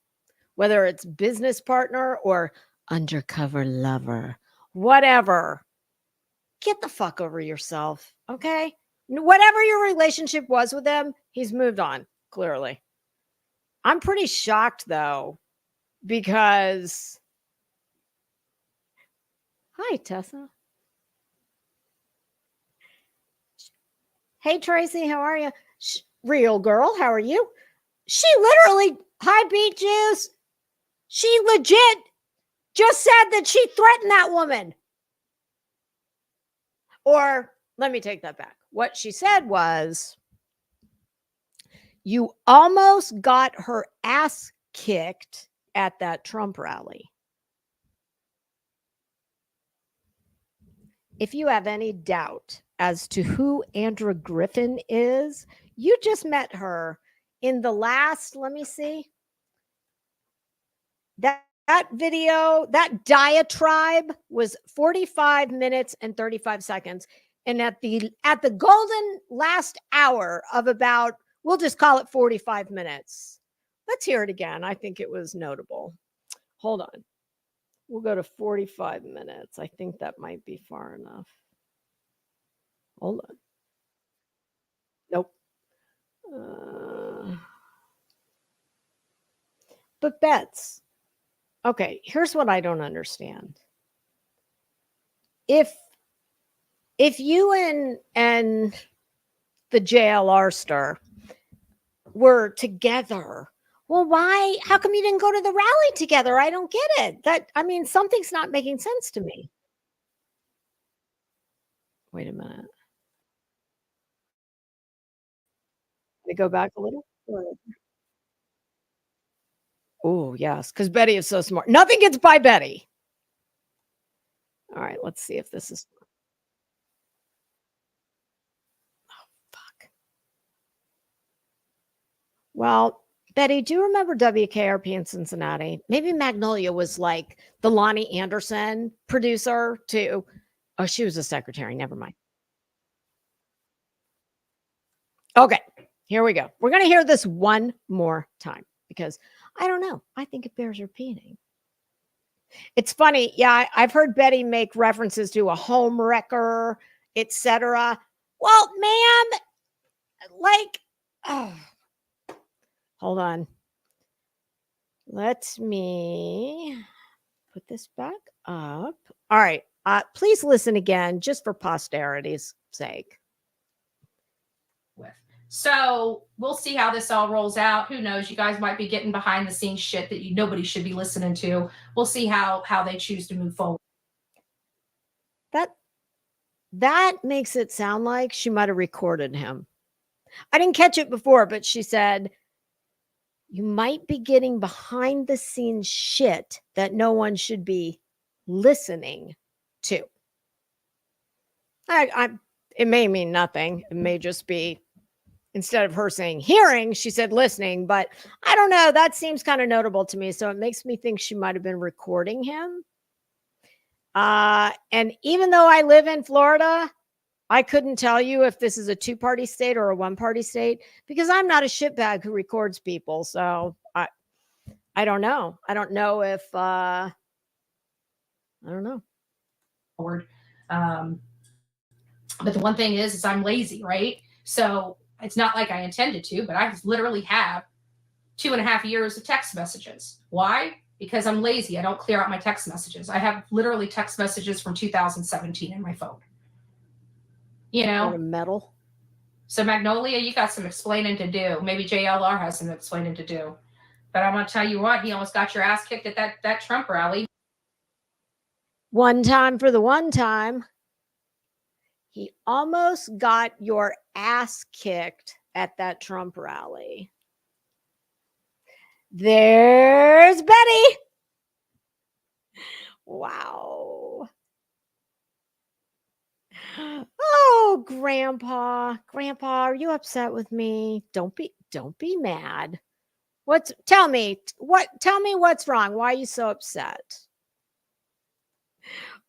Whether it's business partner or undercover lover. Whatever. Get the fuck over yourself, okay? Whatever your relationship was with him, he's moved on, clearly. I'm pretty shocked, though, because... Hi, Tessa. Hey, Tracy, how are you? Real girl, how are you? She literally... Hi, Beet Juice. She legit just said that she threatened that woman. Or, let me take that back. What she said was, you almost got her ass kicked at that Trump rally. If you have any doubt as to who Andrea Griffin is, you just met her in the last, let me see, that video, that diatribe was 45 minutes and 35 seconds. And at the golden last hour of about, we'll just call it 45 minutes. Let's hear it again. I think it was notable. Hold on. We'll go to 45 minutes. I think that might be far enough. Hold on. Nope. But Bets. Okay, here's what I don't understand. If you and the JLR star were together, well, why? How come you didn't go to the rally together? I don't get it. Something's not making sense to me. Wait a minute. They go back a little. Oh, yes, because Betty is so smart. Nothing gets by Betty. All right, let's see if this is... Oh, fuck. Well, Betty, do you remember WKRP in Cincinnati? Maybe Magnolia was like the Lonnie Anderson producer too. Oh, she was a secretary. Never mind. Okay, here we go. We're going to hear this one more time because I don't know. I think it bears repeating. It's funny. Yeah, I've heard Betty make references to a home wrecker, etc. Well, ma'am, hold on. Let me put this back up. All right. Please listen again, just for posterity's sake. So we'll see how this all rolls out. Who knows? You guys might be getting behind the scenes shit that nobody should be listening to. We'll see how they choose to move forward. That makes it sound like she might have recorded him. I didn't catch it before, but she said, you might be getting behind the scenes shit that no one should be listening to. It may mean nothing. It may just be, instead of her saying hearing, she said listening, but I don't know. That seems kind of notable to me. So it makes me think she might have been recording him. And even though I live in Florida, I couldn't tell you if this is a two-party state or a one-party state because I'm not a shitbag who records people. So I don't know. I don't know if I don't know. Forward. But the one thing is I'm lazy, right? So it's not like I intended to, but I literally have 2.5 years of text messages. Why? Because I'm lazy. I don't clear out my text messages. I have literally text messages from 2017 in my phone. You know? Metal. So Magnolia, you got some explaining to do. Maybe JLR has some explaining to do. But I'm gonna tell you what, he almost got your ass kicked at that Trump rally. One time for the one time. He almost got your ass kicked at that Trump rally. There's Betty. Wow. Oh, Grandpa. Grandpa, are you upset with me? Don't be mad. Tell me what's wrong. Why are you so upset?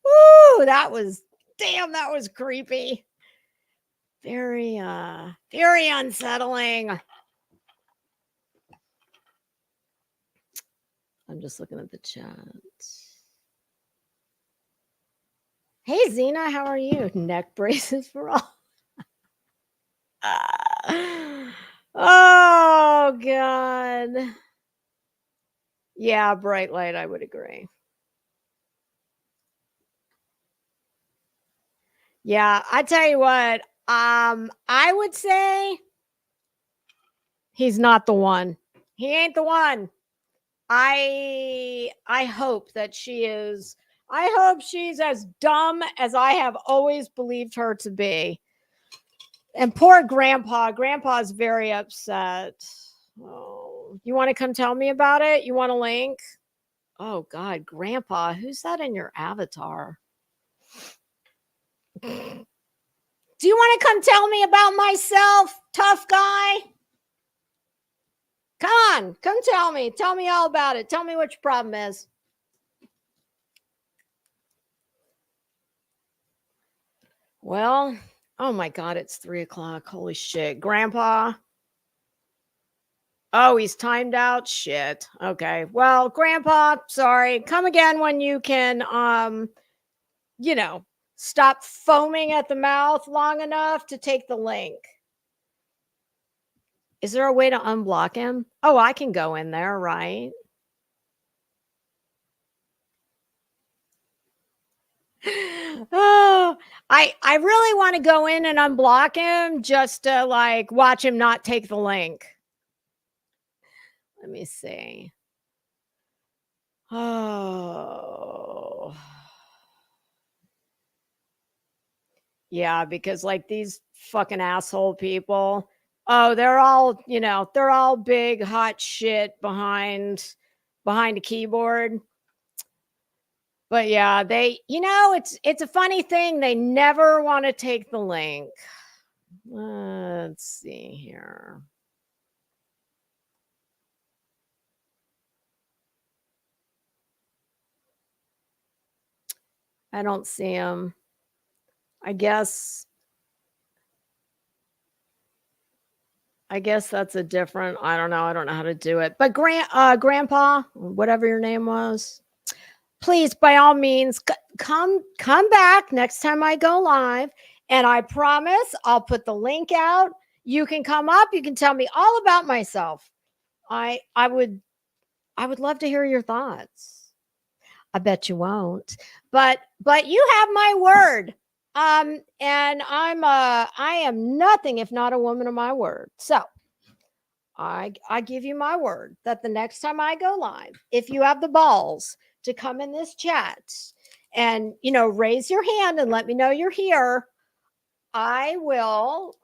Ooh, that was creepy. Very unsettling. I'm just looking at the chat. Hey, Zena, how are you? Neck braces for all. Oh, God. Yeah, bright light, I would agree. Yeah, I tell you what, I would say he's not the one. He ain't the one. I hope that she is. I hope she's as dumb as I have always believed her to be. And poor Grandpa. Grandpa's very upset. Oh, you want to come tell me about it? You want a link? Oh, God, Grandpa, who's that in your avatar? Do you want to come tell me about myself, tough guy? Come on, come tell me. Tell me all about it. Tell me what your problem is. Well, oh my God, it's 3:00. Holy shit. Grandpa. Oh, he's timed out. Shit. Okay. Well, Grandpa, sorry. Come again when you can, stop foaming at the mouth long enough to take the link. Is there a way to unblock him? Oh, I can go in there, right? Oh, I really want to go in and unblock him just to watch him not take the link. Let me see. Oh. Yeah, because these fucking asshole people, they're all big hot shit behind a keyboard. But yeah, it's a funny thing. They never want to take the link. Let's see here. I don't see him. I guess that's a different, I don't know how to do it. But Grandpa, whatever your name was, please, by all means, come back next time I go live, and I promise I'll put the link out. You can come up, you can tell me all about myself. I would love to hear your thoughts. I bet you won't. But you have my word. And I am nothing if not a woman of my word. So I give you my word that the next time I go live, if you have the balls to come in this chat and raise your hand and let me know you're here, I will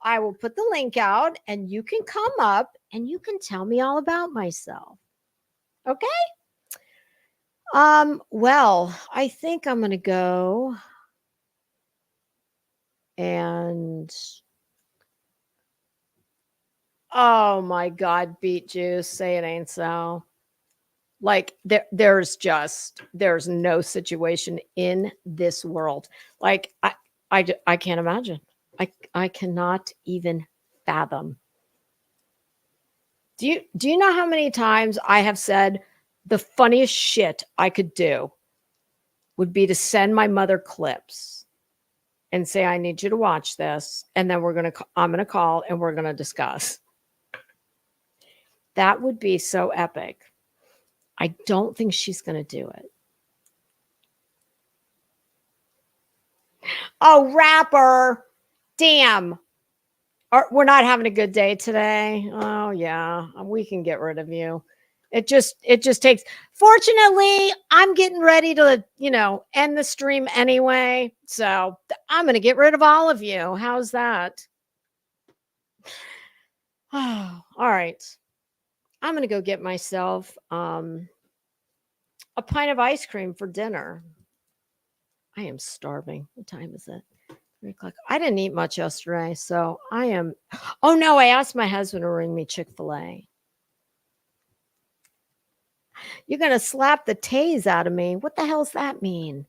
put the link out and you can come up and you can tell me all about myself. Okay? Well, I think I'm going to go and oh my God, Beet Juice, say it ain't so. There's no situation in this world. I can't imagine. I cannot even fathom. Do you know how many times I have said the funniest shit I could do would be to send my mother clips? and say, I need you to watch this. And then I'm going to call and we're going to discuss. That would be so epic. I don't think she's going to do it. Oh, rapper. Damn. We're not having a good day today. Oh, yeah. We can get rid of you. It just takes. Fortunately, I'm getting ready to, end the stream anyway. So I'm going to get rid of all of you. How's that? Oh, all right. I'm going to go get myself a pint of ice cream for dinner. I am starving. What time is it? 3 o'clock. I didn't eat much yesterday, so I am. Oh, no. I asked my husband to bring me Chick-fil-A. You're going to slap the tase out of me. What the hell does that mean?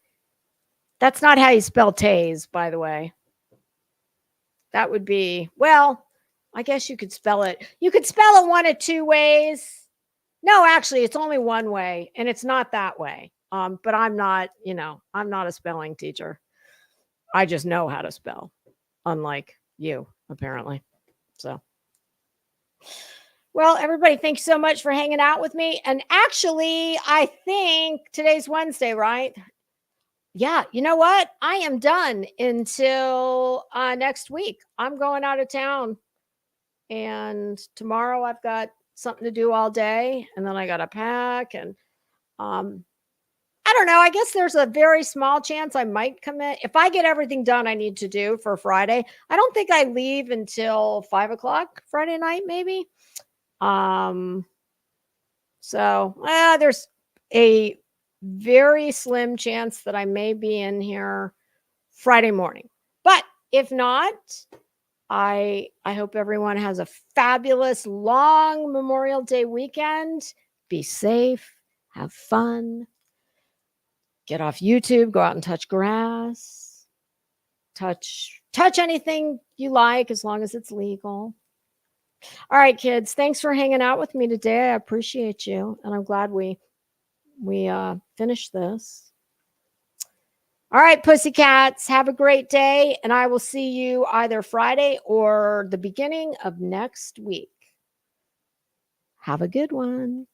That's not how you spell tase, by the way. That would be, well, I guess you could spell it. You could spell it one of two ways. No, actually, it's only one way, and it's not that way. But I'm not, I'm not a spelling teacher. I just know how to spell, unlike you, apparently. So. Well, everybody, thanks so much for hanging out with me. And actually, I think today's Wednesday, right? Yeah, you know what? I am done until next week. I'm going out of town. And tomorrow I've got something to do all day. And then I got to pack. And I don't know. I guess there's a very small chance I might commit. If I get everything done I need to do for Friday, I don't think I leave until 5 o'clock Friday night, maybe. So there's a very slim chance that I may be in here Friday morning. But if not, I hope everyone has a fabulous long Memorial Day weekend. Be safe, have fun, get off YouTube, go out and touch grass, touch anything you like as long as it's legal. All right, kids, thanks for hanging out with me today. I appreciate you, and I'm glad we finished this. All right, pussycats, have a great day, and I will see you either Friday or the beginning of next week. Have a good one.